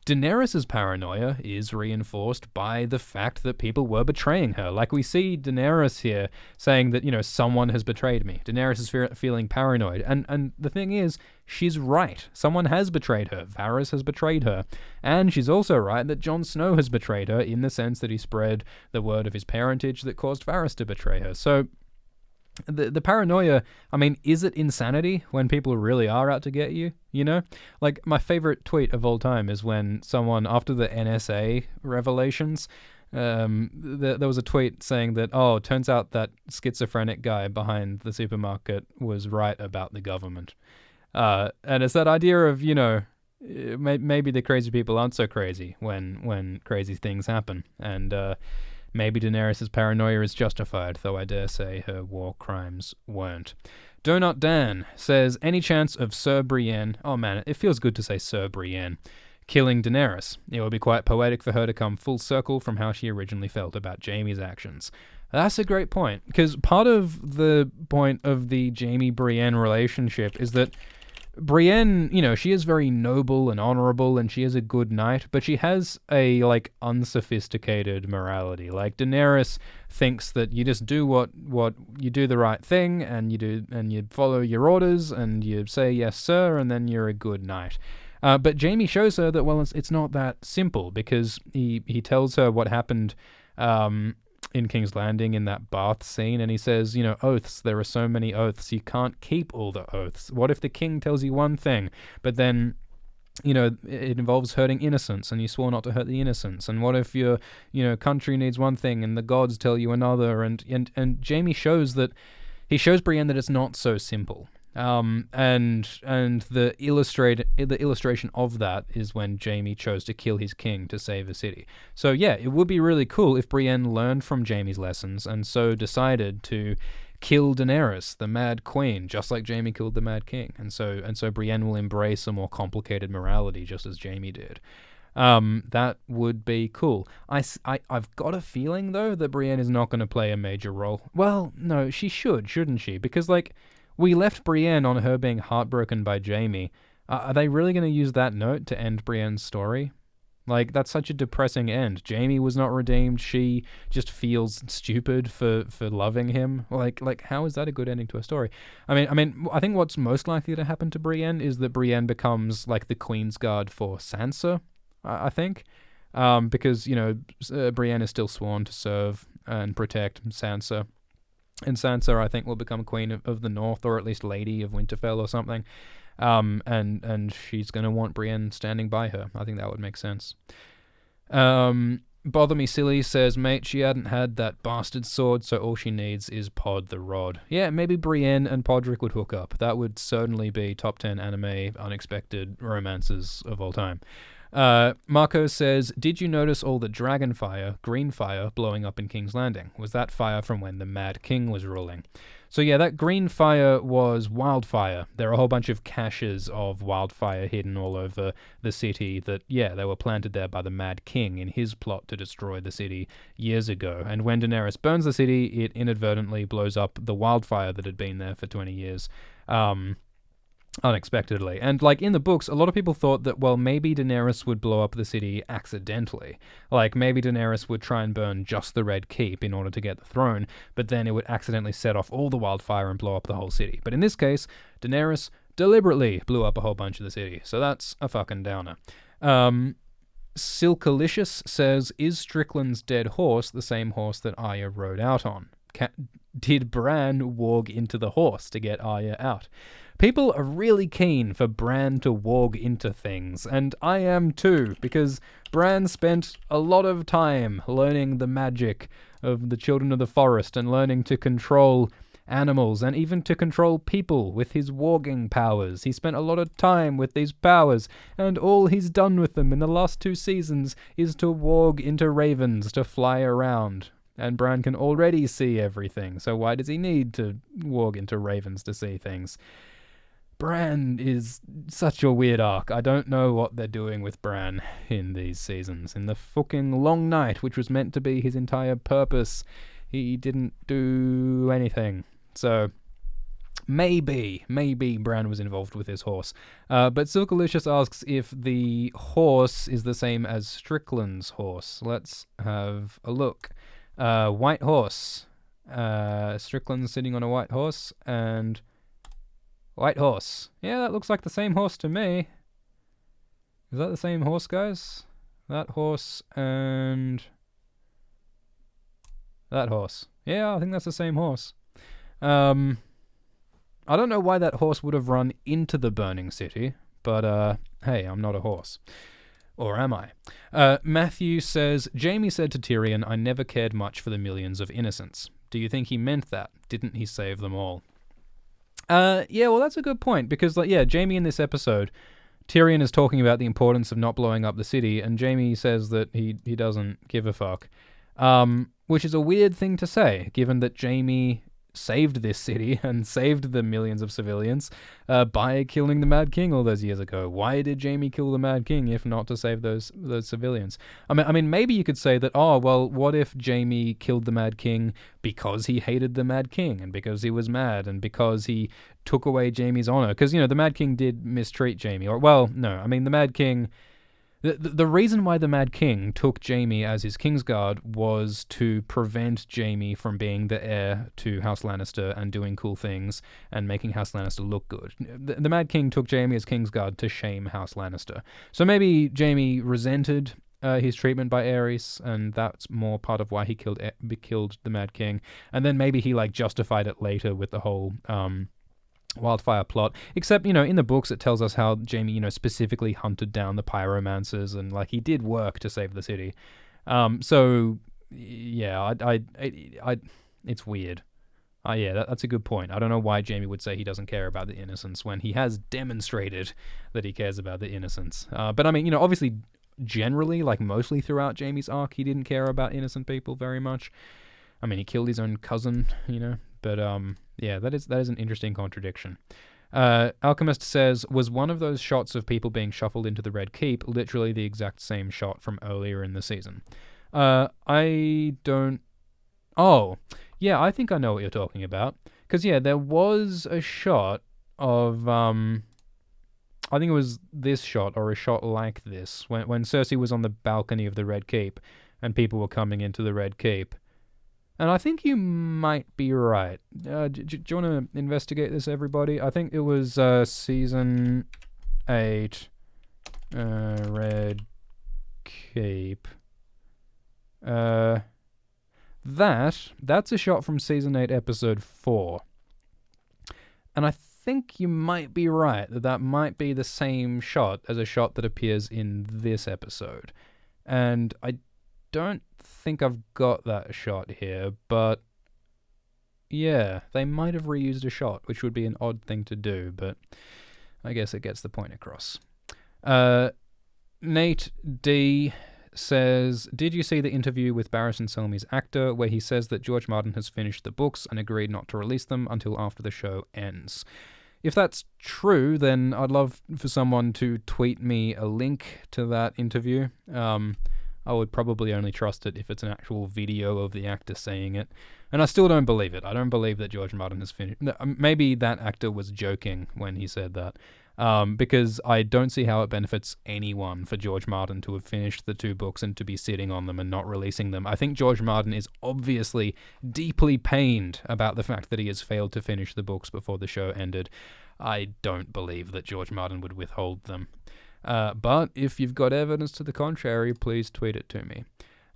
Daenerys' paranoia is reinforced by the fact that people were betraying her. Like, we see Daenerys here saying that, you know, someone has betrayed me. Daenerys is feeling paranoid. And the thing is, she's right. Someone has betrayed her. Varys has betrayed her. And she's also right that Jon Snow has betrayed her, in the sense that he spread the word of his parentage that caused Varys to betray her. So the paranoia, I mean, is it insanity when people really are out to get you, you know? Like, my favorite tweet of all time is when someone, after the NSA revelations, there was a tweet saying that, oh, it turns out that schizophrenic guy behind the supermarket was right about the government. And it's that idea of, you know, maybe the crazy people aren't so crazy when crazy things happen. And maybe Daenerys' paranoia is justified, though I dare say her war crimes weren't. Donut Dan says, any chance of Sir Brienne, oh man, it feels good to say Sir Brienne, killing Daenerys. It would be quite poetic for her to come full circle from how she originally felt about Jaime's actions. That's a great point, because part of the point of the Jaime-Brienne relationship is that Brienne, she is very noble and honorable, and she is a good knight, but she has a, unsophisticated morality. Like, Daenerys thinks that you just do what you do the right thing, and you follow your orders, and you say yes, sir, and then you're a good knight. But Jaime shows her that, well, it's not that simple, because he tells her what happened in King's Landing in that bath scene, and he says, oaths, there are so many oaths, you can't keep all the oaths. What if the king tells you one thing, but then, it involves hurting innocents, and you swore not to hurt the innocents? And what if your, country needs one thing, and the gods tell you another? And Jaime shows Brienne that it's not so simple. And the illustration of that is when Jaime chose to kill his king to save a city. So yeah, it would be really cool if Brienne learned from Jaime's lessons and so decided to kill Daenerys, the Mad Queen, just like Jaime killed the Mad King. And so Brienne will embrace a more complicated morality, just as Jaime did. That would be cool. I've got a feeling though that Brienne is not going to play a major role. Well, no, she shouldn't she? Because we left Brienne on her being heartbroken by Jaime. Are they really going to use that note to end Brienne's story? That's such a depressing end. Jaime was not redeemed. She just feels stupid for loving him. How is that a good ending to a story? I think what's most likely to happen to Brienne is that Brienne becomes the Queen's Guard for Sansa, I think. Because, Brienne is still sworn to serve and protect Sansa. And Sansa, I think, will become Queen of the North, or at least Lady of Winterfell or something. And she's going to want Brienne standing by her. I think that would make sense. Bother Me Silly says, mate, she hadn't had that bastard sword, so all she needs is Pod the Rod. Yeah, maybe Brienne and Podrick would hook up. That would certainly be top 10 anime unexpected romances of all time. Marco says, did you notice all the dragon fire, green fire, blowing up in King's Landing? Was that fire from when the Mad King was ruling? So yeah, that green fire was wildfire. There are a whole bunch of caches of wildfire hidden all over the city that, they were planted there by the Mad King in his plot to destroy the city years ago. And when Daenerys burns the city, it inadvertently blows up the wildfire that had been there for 20 years. Unexpectedly. And in the books, a lot of people thought that, well, maybe Daenerys would blow up the city accidentally. Maybe Daenerys would try and burn just the Red Keep in order to get the throne, but then it would accidentally set off all the wildfire and blow up the whole city. But in this case, deliberately blew up a whole bunch of the city. So that's a fucking downer. Silkalicious says, is Strickland's dead horse the same horse that Arya rode out on? Did Bran warg into the horse to get Arya out? People are really keen for Bran to warg into things, and I am too, because Bran spent a lot of time learning the magic of the Children of the Forest and learning to control animals and even to control people with his warging powers. He spent a lot of time with these powers, and all he's done with them in the last 2 seasons is to warg into ravens to fly around. And Bran can already see everything, so why does he need to warg into ravens to see things? Bran is such a weird arc. I don't know what they're doing with Bran in these seasons. In the fucking Long Night, which was meant to be his entire purpose, he didn't do anything. So maybe Bran was involved with his horse. But Silkalicious asks if the horse is the same as Strickland's horse. Let's have a look. White horse. Strickland's sitting on a white horse, and white horse. Yeah, that looks like the same horse to me. Is that the same horse, guys? That horse and that horse. Yeah, I think that's the same horse. I don't know why that horse would have run into the burning city, but hey, I'm not a horse. Or am I? Matthew says, Jaime said to Tyrion, I never cared much for the millions of innocents. Do you think he meant that? Didn't he save them all? Yeah, well, that's a good point, because, Jaime in this episode, Tyrion is talking about the importance of not blowing up the city, and Jaime says that he doesn't give a fuck. Which is a weird thing to say, given that Jaime saved this city and saved the millions of civilians by killing the Mad King all those years ago. Why did Jaime kill the Mad King if not to save those civilians? I mean, maybe you could say that, oh, well, what if Jaime killed the Mad King because he hated the Mad King and because he was mad and because he took away Jaime's honor? Because, the Mad King did mistreat Jaime. Or, well, no, I mean, the Mad King... The reason why the Mad King took Jaime as his Kingsguard was to prevent Jaime from being the heir to House Lannister and doing cool things and making House Lannister look good. The Mad King took Jaime as Kingsguard to shame House Lannister. So maybe Jaime resented his treatment by Aerys, and that's more part of why he killed the Mad King. And then maybe he justified it later with the whole wildfire plot, except in the books it tells us how Jaime specifically hunted down the pyromancers and he did work to save the city. So yeah, I it's weird. Yeah, that's a good point. I don't know why Jaime would say he doesn't care about the innocents when he has demonstrated that he cares about the innocents. But I mean, obviously generally, mostly throughout Jaime's arc, he didn't care about innocent people very much. I mean, he killed his own cousin, but yeah, that is an interesting contradiction. Alchemist says, was one of those shots of people being shuffled into the Red Keep literally the exact same shot from earlier in the season? I don't... Oh, yeah, I think I know what you're talking about. Because, yeah, there was a shot of... I think it was this shot, or a shot like this, when Cersei was on the balcony of the Red Keep, and people were coming into the Red Keep. And I think you might be right. Do you want to investigate this, everybody? I think it was Season 8, Red Keep. That's a shot from Season 8, Episode 4. And I think you might be right that might be the same shot as a shot that appears in this episode. And I don't think I've got that shot here, but yeah, they might have reused a shot, which would be an odd thing to do, but I guess it gets the point across. Nate D says, did you see the interview with Barristan Selmy's actor where he says that George Martin has finished the books and agreed not to release them until after the show ends? If that's true, then I'd love for someone to tweet me a link to that interview. I would probably only trust it if it's an actual video of the actor saying it. And I still don't believe it. I don't believe that George Martin has finished... Maybe that actor was joking when he said that. Because I don't see how it benefits anyone for George Martin to have finished the 2 books and to be sitting on them and not releasing them. I think George Martin is obviously deeply pained about the fact that he has failed to finish the books before the show ended. I don't believe that George Martin would withhold them. But if you've got evidence to the contrary, please tweet it to me.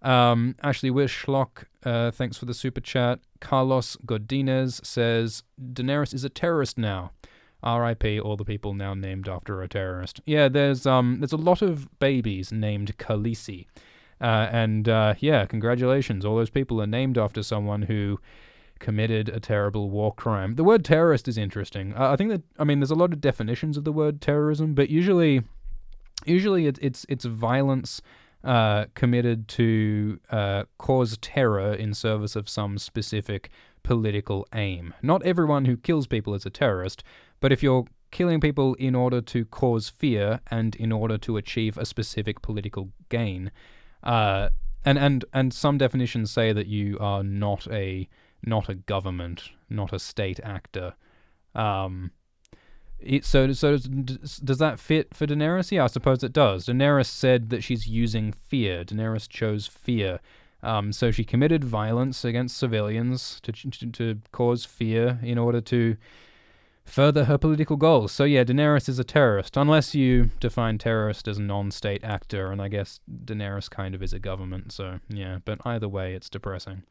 Ashley Wishlock, thanks for the super chat. Carlos Godinez says, Daenerys is a terrorist now. R.I.P. all the people now named after a terrorist. Yeah, there's a lot of babies named Khaleesi. Yeah, congratulations. All those people are named after someone who committed a terrible war crime. The word terrorist is interesting. I think that, there's a lot of definitions of the word terrorism, but usually it's violence committed to cause terror in service of some specific political aim. Not everyone who kills people is a terrorist, but if you're killing people in order to cause fear and in order to achieve a specific political gain, and some definitions say that you are not a government, not a state actor. So does that fit for Daenerys? Yeah, I suppose it does. Daenerys said that she's using fear. Daenerys chose fear. So she committed violence against civilians to cause fear in order to further her political goals. So yeah, Daenerys is a terrorist, unless you define terrorist as a non-state actor, and I guess Daenerys kind of is a government, so yeah, but either way, it's depressing.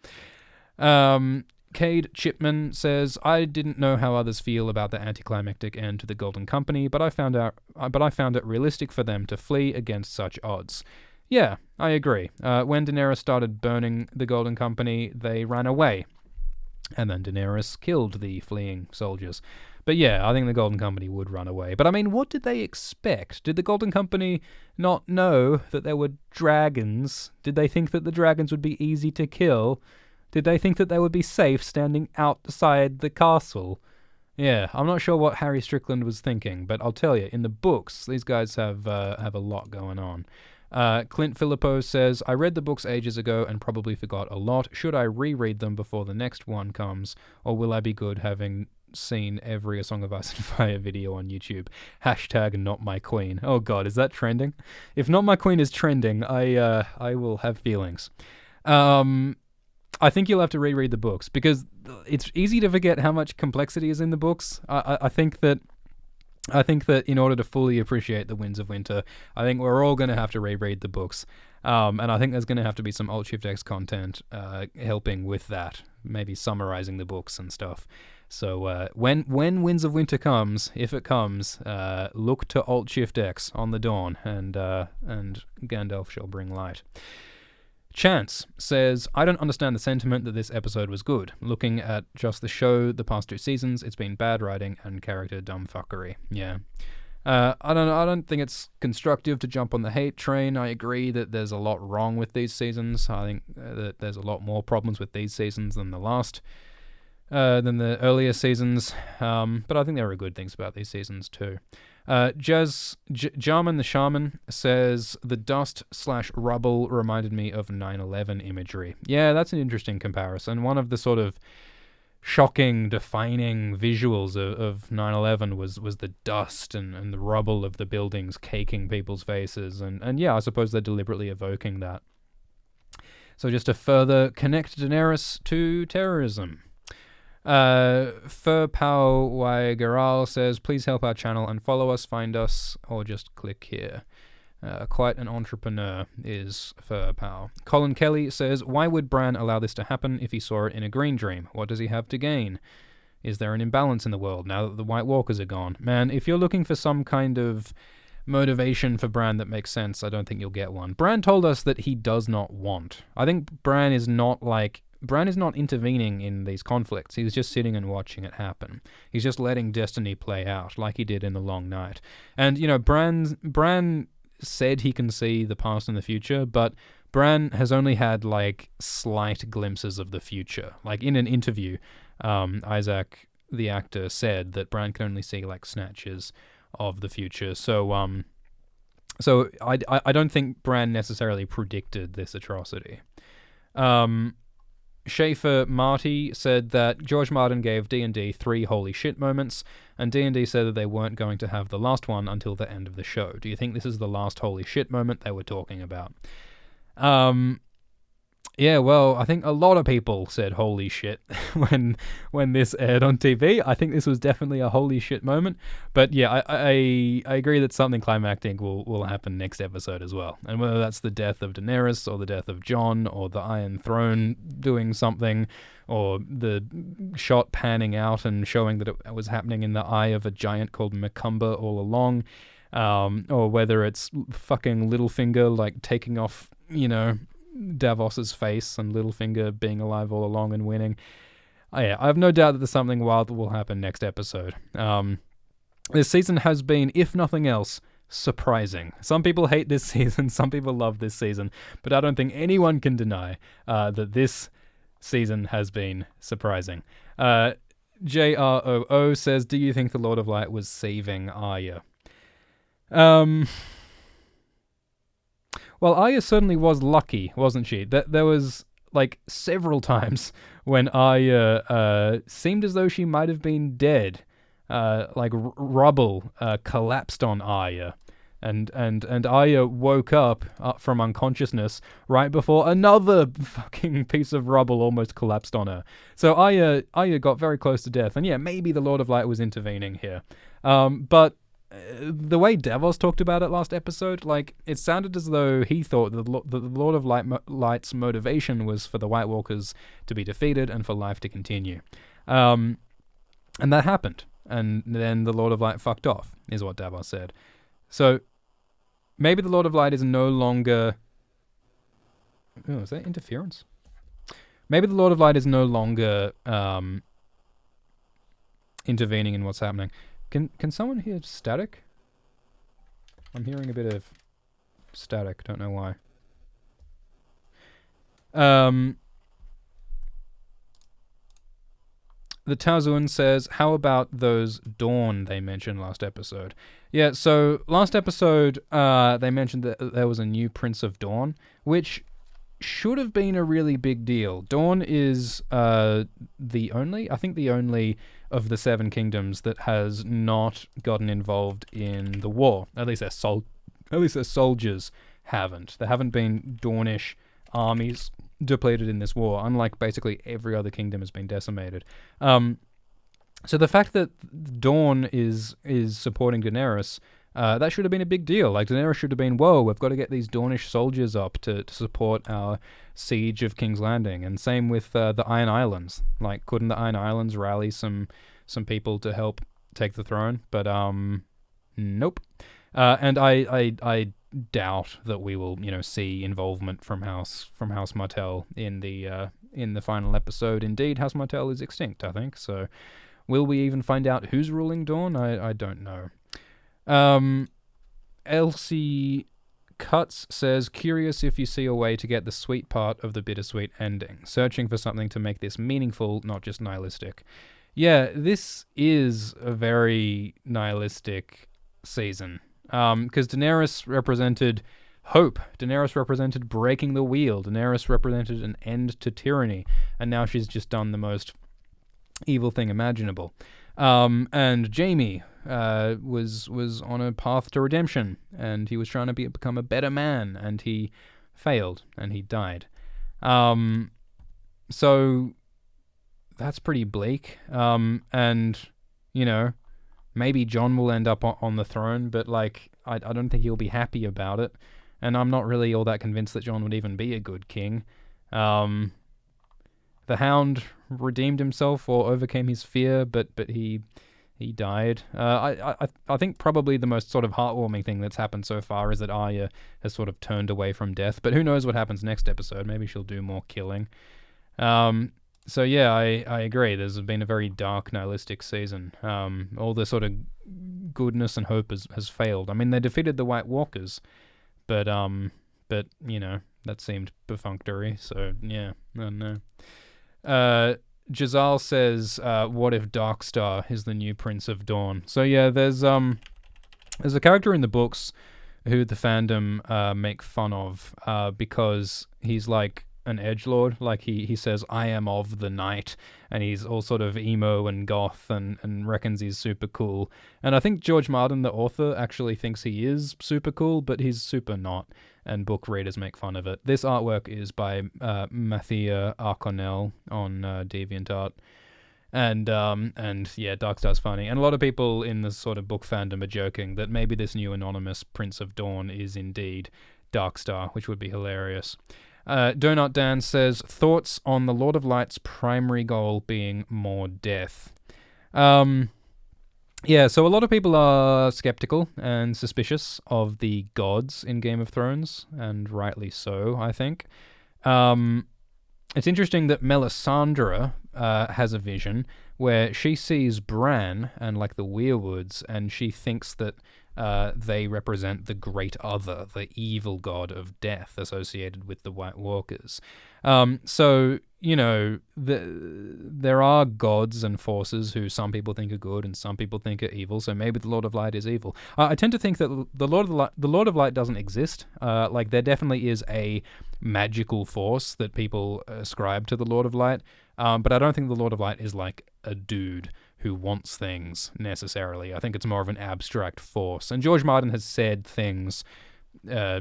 Cade Chipman says, I didn't know how others feel about the anticlimactic end to the Golden Company, but I found it realistic for them to flee against such odds. Yeah, I agree. When Daenerys started burning the Golden Company, they ran away. And then Daenerys killed the fleeing soldiers. But yeah, I think the Golden Company would run away. But what did they expect? Did the Golden Company not know that there were dragons? Did they think that the dragons would be easy to kill? Did they think that they would be safe standing outside the castle? Yeah, I'm not sure what Harry Strickland was thinking, but I'll tell you, in the books, these guys have a lot going on. Clint Filippo says, I read the books ages ago and probably forgot a lot. Should I reread them before the next one comes, or will I be good having seen every A Song of Ice and Fire video on YouTube? Hashtag not my queen. Oh god, is that trending? If not my queen is trending, I will have feelings. I think you'll have to reread the books because it's easy to forget how much complexity is in the books. I think that in order to fully appreciate the Winds of Winter, I think we're all going to have to reread the books. And I think there's going to have to be some Alt-Shift-X content helping with that, maybe summarizing the books and stuff. So when Winds of Winter comes, if it comes, look to Alt-Shift-X on the dawn, and Gandalf shall bring light. Chance says, I don't understand the sentiment that this episode was good. Looking at just the show the past 2 seasons, it's been bad writing and character dumbfuckery. Yeah. I don't think it's constructive to jump on the hate train. I agree that there's a lot wrong with these seasons. I think that there's a lot more problems with these seasons than than the earlier seasons. But I think there are good things about these seasons too. Jarman the Shaman says, the dust/rubble reminded me of 9/11 imagery. Yeah, that's an interesting comparison. One of the sort of shocking, defining visuals of 9/11 was the dust and the rubble of the buildings caking people's faces. And yeah, I suppose they're deliberately evoking that. So just to further connect Daenerys to terrorism. Furpao Waigaral says, please help our channel and follow us, find us, or just click here. Quite an entrepreneur is Furpao. Colin Kelly says, why would Bran allow this to happen if he saw it in a green dream? What does he have to gain? Is there an imbalance in the world now that the White Walkers are gone? Man, if you're looking for some kind of motivation for Bran that makes sense, I don't think you'll get one. Bran told us that he does not want. I think Bran is not intervening in these conflicts. He's just sitting and watching it happen. He's just letting destiny play out, like he did in The Long Night. And, you know, Bran said he can see the past and the future, but Bran has only had, like, slight glimpses of the future. Like, in an interview, Isaac, the actor, said that Bran can only see, like, snatches of the future. So I don't think Bran necessarily predicted this atrocity. Schaefer Marty said that George Martin gave D&D 3 holy shit moments, and D&D said that they weren't going to have the last one until the end of the show. Do you think this is the last holy shit moment they were talking about? Yeah, well, I think a lot of people said holy shit when this aired on TV. I think this was definitely a holy shit moment. But yeah, I agree that something climactic will happen next episode as well. And whether that's the death of Daenerys or the death of Jon or the Iron Throne doing something or the shot panning out and showing that it was happening in the eye of a giant called Macumber all along, or whether it's fucking Littlefinger like taking off, you know, Davos's face and Littlefinger being alive all along and winning. Yeah, I have no doubt that there's something wild that will happen next episode. This season has been, if nothing else, surprising. Some people hate this season, some people love this season, but I don't think anyone can deny that this season has been surprising. JROO says, do you think the Lord of Light was saving Arya? Well, Arya certainly was lucky, wasn't she? There was, like, several times when Arya seemed as though she might have been dead. Rubble collapsed on Arya. And Arya woke up from unconsciousness right before another fucking piece of rubble almost collapsed on her. So Arya got very close to death. And yeah, maybe the Lord of Light was intervening here. But the way Davos talked about it last episode, like, it sounded as though he thought that the Lord of Light's motivation was for the White Walkers to be defeated and for life to continue. And that happened. And then the Lord of Light fucked off, is what Davos said. So maybe the Lord of Light is no longer... Oh, is that interference? Maybe the Lord of Light is no longer intervening in what's happening. Can someone hear static? I'm hearing a bit of static. Don't know why. the Tazun says, how about those Dawn they mentioned last episode? Yeah, so last episode, they mentioned that there was a new Prince of Dawn, which should have been a really big deal. Dawn is the only of the Seven Kingdoms that has not gotten involved in the war. At least their soldiers haven't. There haven't been Dawnish armies depleted in this war, unlike basically every other kingdom has been decimated. So the fact that Dawn is supporting Daenerys, that should have been a big deal. Like, Daenerys should have been, whoa, we've got to get these Dornish soldiers up to support our siege of King's Landing. And same with the Iron Islands. Like, couldn't the Iron Islands rally some people to help take the throne? But nope. And I doubt that we will, see involvement from House Martell in the final episode. Indeed, House Martell is extinct, I think. So, will we even find out who's ruling Dawn? I don't know. Elsie Cuts says, curious if you see a way to get the sweet part of the bittersweet ending. Searching for something to make this meaningful, not just nihilistic. Yeah, this is a very nihilistic season. Because Daenerys represented hope. Daenerys represented breaking the wheel. Daenerys represented an end to tyranny. And now she's just done the most evil thing imaginable. And Jaime was on a path to redemption, and he was trying to become a better man, and he failed, and he died. So that's pretty bleak. And maybe Jon will end up on the throne, but I don't think he'll be happy about it, and I'm not really all that convinced that Jon would even be a good king. The Hound redeemed himself or overcame his fear, but he died. I think probably the most sort of heartwarming thing that's happened so far is that Arya has sort of turned away from death, but who knows what happens next episode. Maybe she'll do more killing. So yeah, I agree. There's been a very dark, nihilistic season. All the sort of goodness and hope has failed. I mean, they defeated the White Walkers, but that seemed perfunctory. So yeah, I don't know. Jazal says, what if Darkstar is the new Prince of Dawn? So yeah, there's a character in the books who the fandom make fun of because he's like an edgelord. Like he says, I am of the night, and he's all sort of emo and goth and reckons he's super cool. And I think George Martin, the author, actually thinks he is super cool, but he's super not, and book readers make fun of it. This artwork is by Mathia Arconel on DeviantArt. And yeah, Darkstar's funny. And a lot of people in the sort of book fandom are joking that maybe this new anonymous Prince of Dawn is indeed Darkstar, which would be hilarious. Donut Dan says, thoughts on the Lord of Light's primary goal being more death. Yeah, so a lot of people are skeptical and suspicious of the gods in Game of Thrones, and rightly so, I think. It's interesting that Melisandre has a vision where she sees Bran and like the Weirwoods, and she thinks that they represent the Great Other, the evil god of death associated with the White Walkers. So, there are gods and forces who some people think are good and some people think are evil, so maybe the Lord of Light is evil. I tend to think that the Lord of Light doesn't exist. There definitely is a magical force that people ascribe to the Lord of Light, but I don't think the Lord of Light is like a dude who wants things necessarily. I think it's more of an abstract force. And George Martin has said things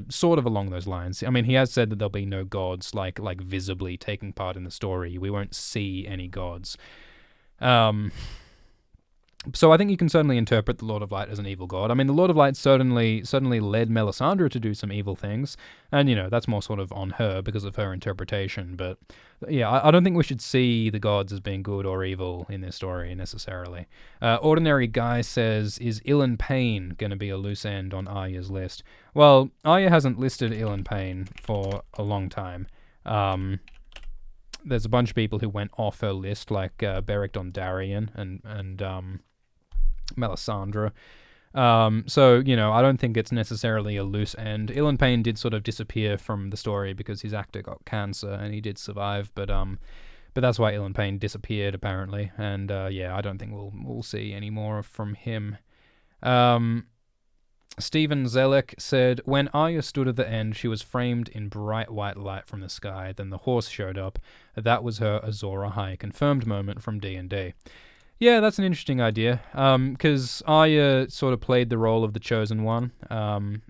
sort of along those lines. I mean, he has said that there'll be no gods like visibly taking part in the story. We won't see any gods. So I think you can certainly interpret the Lord of Light as an evil god. I mean, the Lord of Light certainly led Melisandre to do some evil things, and that's more sort of on her because of her interpretation. But yeah, I don't think we should see the gods as being good or evil in this story necessarily. Ordinary Guy says, is Ilan Payne going to be a loose end on Arya's list? Well, Arya hasn't listed Ilan Payne for a long time. There's a bunch of people who went off her list, like Beric Dondarrion and Melisandre. So, I don't think it's necessarily a loose end. Ilan Payne did sort of disappear from the story because his actor got cancer and he did survive, but But that's why Ilan Payne disappeared, apparently. And yeah, I don't think we'll see any more from him. Stephen Zelek said, when Arya stood at the end, she was framed in bright white light from the sky. Then the horse showed up. That was her Azor Ahai confirmed moment from D&D. Yeah, that's an interesting idea, because Arya sort of played the role of the Chosen One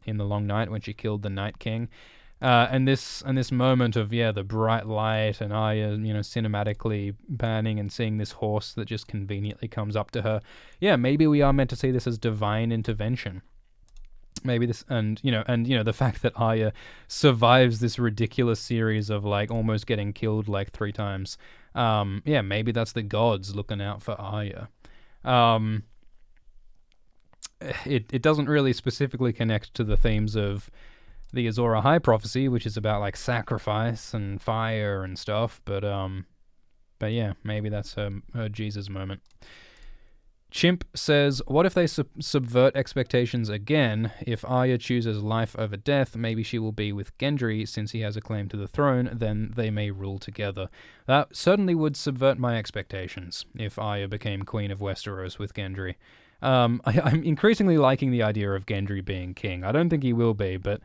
in The Long Night when she killed the Night King. And this moment of, the bright light and Arya, cinematically panning and seeing this horse that just conveniently comes up to her. Yeah, maybe we are meant to see this as divine intervention. Maybe this, and the fact that Arya survives this ridiculous series of like almost getting killed like 3 times. Maybe that's the gods looking out for Arya. It doesn't really specifically connect to the themes of the Azor Ahai prophecy, which is about like sacrifice and fire and stuff. But yeah, maybe that's her Jesus moment. Chimp says, what if they subvert expectations again? If Arya chooses life over death, maybe she will be with Gendry since he has a claim to the throne, then they may rule together. That certainly would subvert my expectations if Arya became Queen of Westeros with Gendry. I'm increasingly liking the idea of Gendry being king. I don't think he will be, but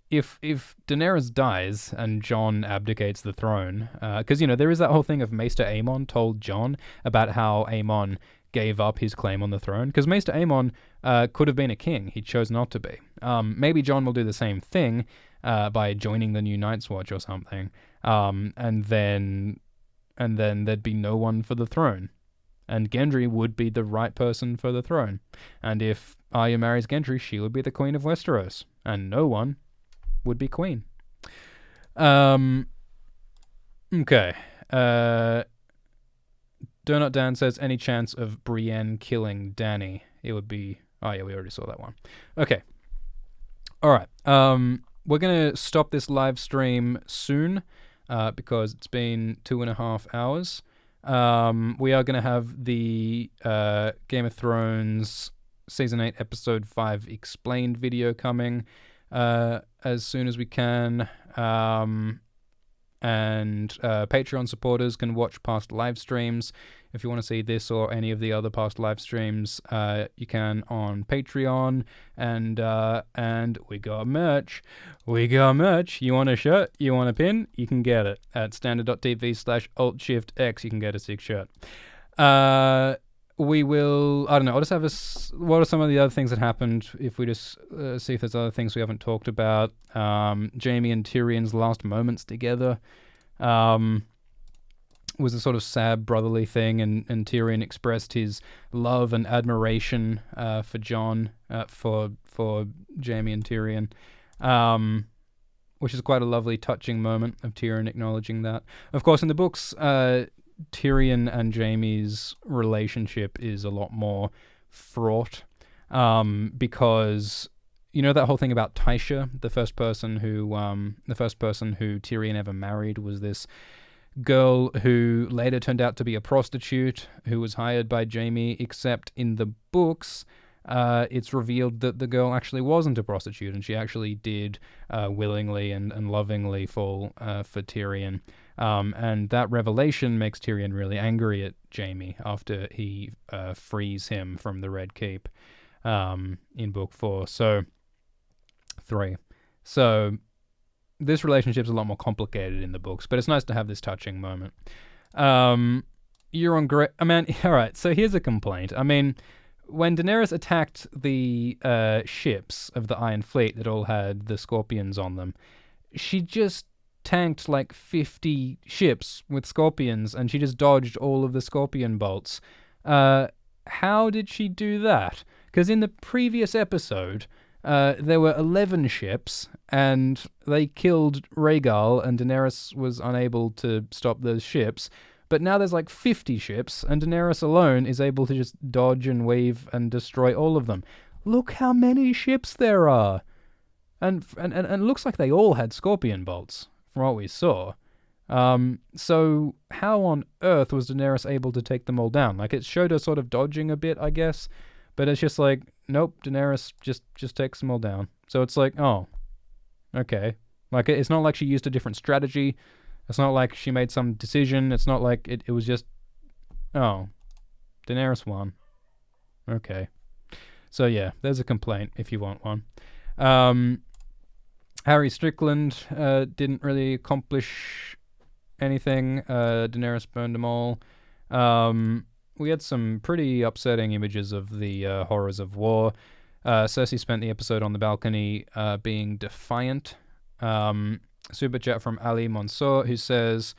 if Daenerys dies and Jon abdicates the throne, because, there is that whole thing of Maester Aemon told Jon about how Aemon gave up his claim on the throne, because Maester Aemon could have been a king. He chose not to be. Maybe Jon will do the same thing by joining the new Night's Watch or something, and then there'd be no one for the throne, and Gendry would be the right person for the throne. And if Arya marries Gendry, she would be the Queen of Westeros, and no one would be queen. Okay. Donut Dan says, any chance of Brienne killing Dany? It would be... Oh, yeah, we already saw that one. Okay. All right. We're going to stop this live stream soon because it's been 2.5 hours. We are going to have the Game of Thrones Season 8 Episode 5 Explained video coming as soon as we can. And Patreon supporters can watch past live streams. If you want to see this or any of the other past live streams, you can on Patreon. And we got merch. You want a shirt? You want a pin? You can get it at standard.tv/AltShiftX. You can get a sick shirt. We will, I don't know, I'll just have what are some of the other things that happened, if we just see if there's other things we haven't talked about. Jaime and Tyrion's last moments together was a sort of sad brotherly thing, and Tyrion expressed his love and admiration for Jon, for Jaime and Tyrion, which is quite a lovely, touching moment of Tyrion acknowledging that. Of course, in the books, Tyrion and Jaime's relationship is a lot more fraught, because that whole thing about Tysha, the first person who Tyrion ever married was this girl who later turned out to be a prostitute who was hired by Jaime, except in the books it's revealed that the girl actually wasn't a prostitute, and she actually did willingly and lovingly fall for Tyrion. And that revelation makes Tyrion really angry at Jaime after he frees him from the Red Keep in Book 3. So this relationship's a lot more complicated in the books, but it's nice to have this touching moment. You're on great... I mean, all right, so here's a complaint. I mean, when Daenerys attacked the ships of the Iron Fleet that all had the scorpions on them, she just tanked like 50 ships with scorpions, and she just dodged all of the scorpion bolts. How did she do that? Because in the previous episode, there were 11 ships, and they killed Rhaegal, and Daenerys was unable to stop those ships. But now there's like 50 ships, and Daenerys alone is able to just dodge and weave and destroy all of them. Look how many ships there are! And it looks like they all had scorpion bolts, from what we saw. So how on earth was Daenerys able to take them all down? Like, it showed her sort of dodging a bit, I guess, but it's just like, nope, Daenerys just takes them all down. So it's like, oh, okay. Like, it's not like she used a different strategy. It's not like she made some decision. It's not like it was just, oh, Daenerys won. Okay. So yeah, there's a complaint if you want one. Harry Strickland didn't really accomplish anything. Daenerys burned them all. We had some pretty upsetting images of the horrors of war. Cersei spent the episode on the balcony being defiant. Super chat from Ali Mansour, who says,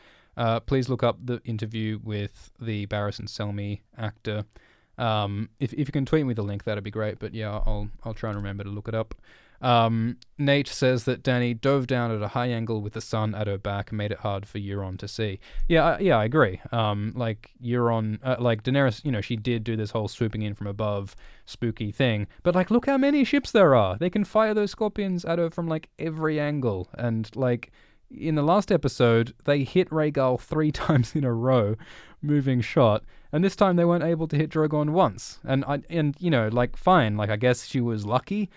please look up the interview with the Barris and Selmy actor. If you can tweet me the link, that'd be great. But yeah, I'll try and remember to look it up. Nate says that Dany dove down at a high angle with the sun at her back and made it hard for Euron to see. Yeah, I agree. Like Euron, like Daenerys, she did do this whole swooping in from above spooky thing. But like, look how many ships there are. They can fire those scorpions at her from like every angle. And like in the last episode, they hit Rhaegal 3 times in a row, moving shot. And this time they weren't able to hit Drogon once. And like fine. Like I guess she was lucky.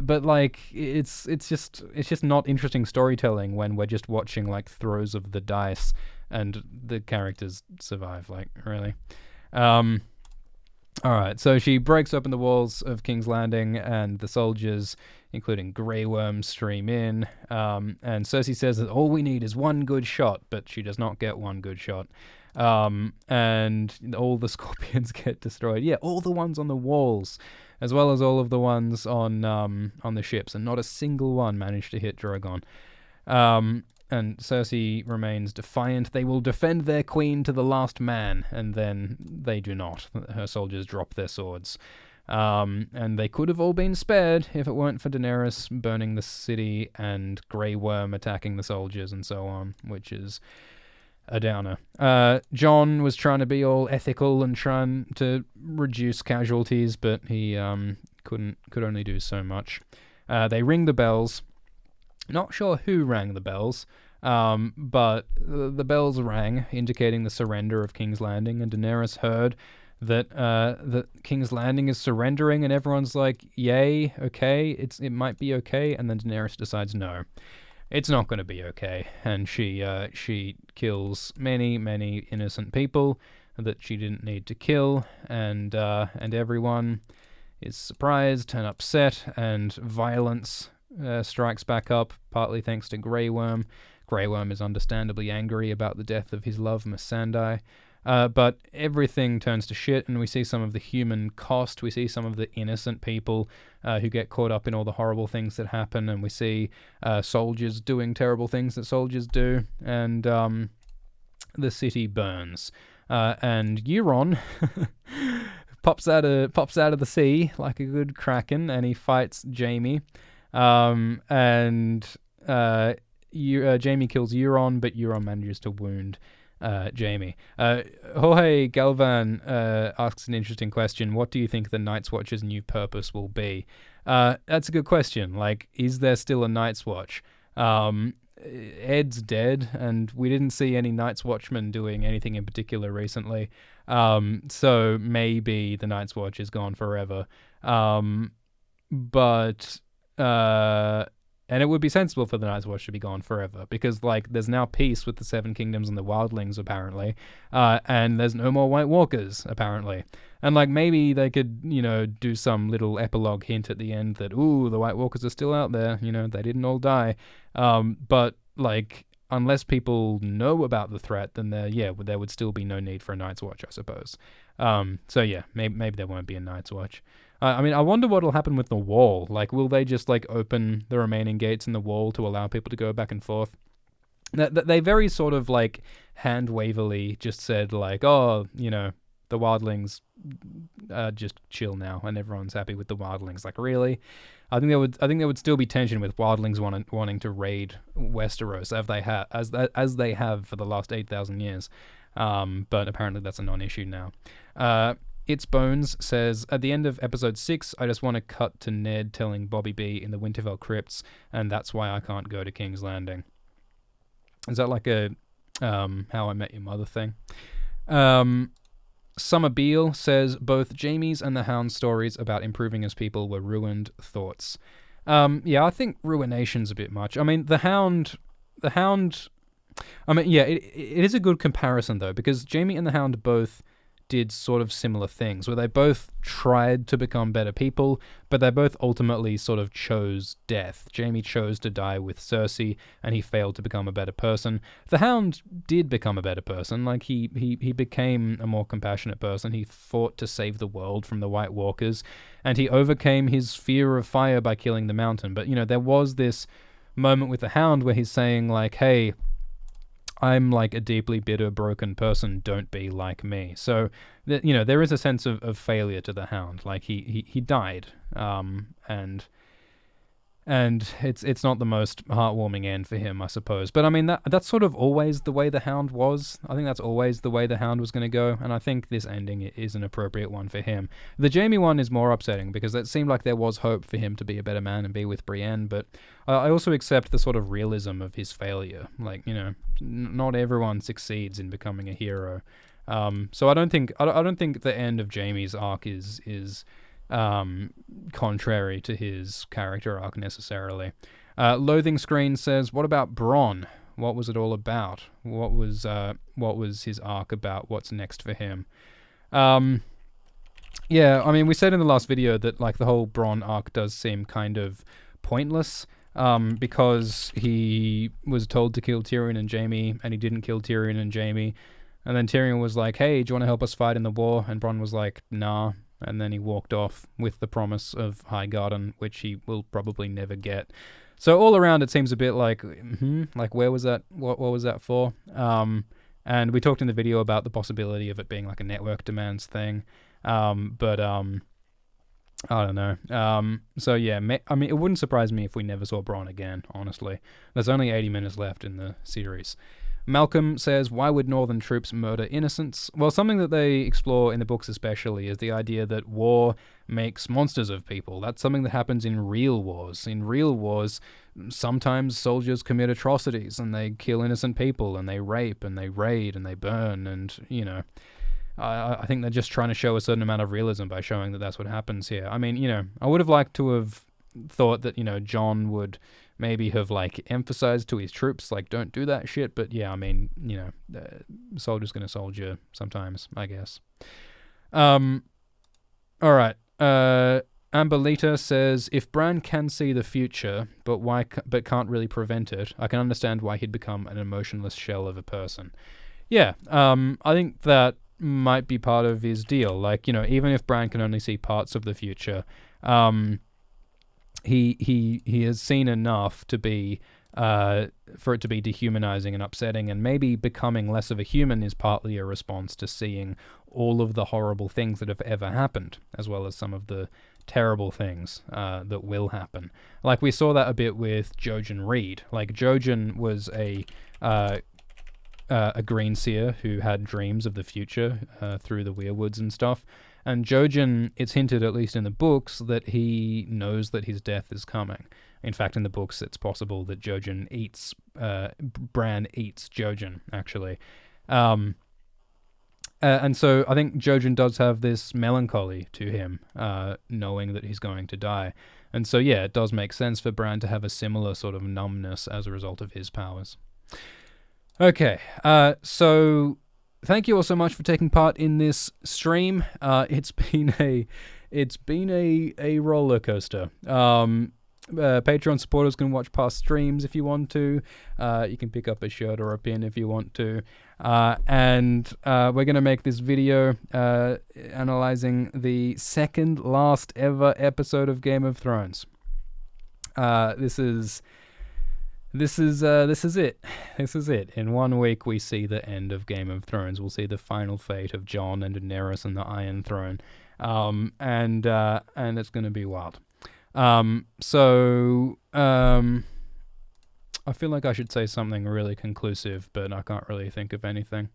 But like it's just not interesting storytelling when we're just watching like throws of the dice and the characters survive. Like really. All right, so she breaks open the walls of King's Landing and the soldiers, including Grey Worm, stream in. And Cersei says that all we need is one good shot, but she does not get one good shot. And all the scorpions get destroyed. Yeah, all the ones on the walls, as well as all of the ones on the ships, and not a single one managed to hit Drogon. And Cersei remains defiant. They will defend their queen to the last man, and then they do not. Her soldiers drop their swords. And they could have all been spared if it weren't for Daenerys burning the city and Grey Worm attacking the soldiers and so on, which is a downer. Jon was trying to be all ethical and trying to reduce casualties, but he could only do so much. They ring the bells. Not sure who rang the bells, but the bells rang, indicating the surrender of King's Landing, and Daenerys heard that King's Landing is surrendering, and everyone's like, yay, okay, it might be okay, and then Daenerys decides no. It's not going to be okay, and she kills many, many innocent people that she didn't need to kill, and everyone is surprised and upset, and violence strikes back up, partly thanks to Grey Worm. Grey Worm is understandably angry about the death of his love, Missandei. But everything turns to shit, and we see some of the human cost. We see some of the innocent people who get caught up in all the horrible things that happen, and we see soldiers doing terrible things that soldiers do, and the city burns. And Euron pops out of the sea like a good kraken, and he fights Jaime. Jaime kills Euron, but Euron manages to wound Jaime. Jorge Galvan asks an interesting question. What do you think the Night's Watch's new purpose will be? That's a good question. Like, is there still a Night's Watch? Ed's dead, and we didn't see any Night's Watchmen doing anything in particular recently. So maybe the Night's Watch is gone forever. And it would be sensible for the Night's Watch to be gone forever, because, like, there's now peace with the Seven Kingdoms and the Wildlings, apparently, and there's no more White Walkers, apparently. And, like, maybe they could, do some little epilogue hint at the end that, ooh, the White Walkers are still out there, they didn't all die. But, like, unless people know about the threat, then there would still be no need for a Night's Watch, I suppose. So, yeah, maybe there won't be a Night's Watch. I wonder what'll happen with the wall. Like, will they just, like, open the remaining gates in the wall to allow people to go back and forth? They very sort of, like, hand-wavily just said, like, oh, the Wildlings just chill now, and everyone's happy with the Wildlings. Like, really? I think there would still be tension with Wildlings wanting to raid Westeros as they have for the last 8,000 years. But apparently that's a non-issue now. It's Bones says, at the end of episode 6, I just want to cut to Ned telling Bobby B in the Winterfell crypts, and that's why I can't go to King's Landing. Is that like a How I Met Your Mother thing? Summer Beale says, both Jaime's and the Hound stories about improving as people were ruined. Thoughts? Yeah, I think ruination's a bit much. I mean, the Hound I mean, yeah, it is a good comparison though, because Jamie and the Hound both did sort of similar things, where they both tried to become better people, but they both ultimately sort of chose death. Jamie chose to die with Cersei, and he failed to become a better person. The Hound did become a better person. Like, he became a more compassionate person. He fought to save the world from the White Walkers, and he overcame his fear of fire by killing the Mountain. But, there was this moment with the Hound where he's saying, like, hey, I'm like a deeply bitter, broken person. Don't be like me. So, there is a sense of failure to the Hound. Like, he died, and it's not the most heartwarming end for him, I suppose. But I mean, that's sort of always the way the Hound was. I think that's always the way the Hound was going to go, and I think this ending is an appropriate one for him. The Jaime one is more upsetting, because it seemed like there was hope for him to be a better man and be with Brienne, but I also accept the sort of realism of his failure. Like, not everyone succeeds in becoming a hero. So I don't think the end of Jaime's arc is contrary to his character arc necessarily. Loathing Screen says, what about Bronn? What was it all about? What was his arc about? What's next for him? Yeah, I mean, we said in the last video that, like, the whole Bronn arc does seem kind of pointless, because he was told to kill Tyrion and Jaime, and he didn't kill Tyrion and Jaime, and then Tyrion was like, hey, do you want to help us fight in the war? And Bronn was like, nah. And then he walked off with the promise of Highgarden, which he will probably never get. So all around, it seems a bit like, like, where was that? What was that for? And we talked in the video about the possibility of it being like a network demands thing. But I don't know. So yeah, I mean, it wouldn't surprise me if we never saw Bronn again, honestly. There's only 80 minutes left in the series. Malcolm says, why would northern troops murder innocents? Well, something that they explore in the books especially is the idea that war makes monsters of people. That's something that happens in real wars. In real wars, sometimes soldiers commit atrocities, and they kill innocent people, and they rape, and they raid, and they burn, and, I think they're just trying to show a certain amount of realism by showing that that's what happens here. I mean, I would have liked to have thought that, Jon would maybe have, like, emphasized to his troops, like, don't do that shit, but yeah, I mean, soldier's gonna soldier sometimes, I guess. Alright, Amberlita says, if Bran can see the future, but can't really prevent it, I can understand why he'd become an emotionless shell of a person. Yeah, I think that might be part of his deal. Like, even if Bran can only see parts of the future, he has seen enough to be for it to be dehumanizing and upsetting, and maybe becoming less of a human is partly a response to seeing all of the horrible things that have ever happened, as well as some of the terrible things that will happen. Like, we saw that a bit with Jojen Reed. Like, Jojen was a green seer who had dreams of the future through the weirwoods and stuff. And Jojen, it's hinted, at least in the books, that he knows that his death is coming. In fact, in the books, it's possible that Jojen eats, Bran eats Jojen, actually. And so I think Jojen does have this melancholy to him, knowing that he's going to die. And so, yeah, it does make sense for Bran to have a similar sort of numbness as a result of his powers. Okay, so thank you all so much for taking part in this stream. It's been a roller coaster. Patreon supporters can watch past streams if you want to. You can pick up a shirt or a pin if you want to. And we're going to make this video analyzing the second last ever episode of Game of Thrones. This is it. This is it. In 1 week, we see the end of Game of Thrones. We'll see the final fate of Jon and Daenerys and the Iron Throne. And it's going to be wild. So I feel like I should say something really conclusive, but I can't really think of anything.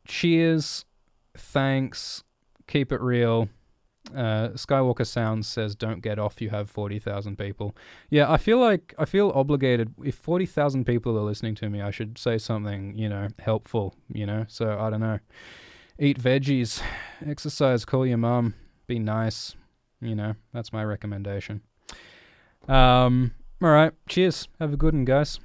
Cheers. Thanks. Keep it real. Skywalker Sounds says, don't get off, you have 40,000 people. Yeah, I feel obligated. If 40,000 people are listening to me, I should say something, helpful, so I don't know. Eat veggies, exercise, call your mum, be nice, that's my recommendation. Alright, cheers, have a good one, guys.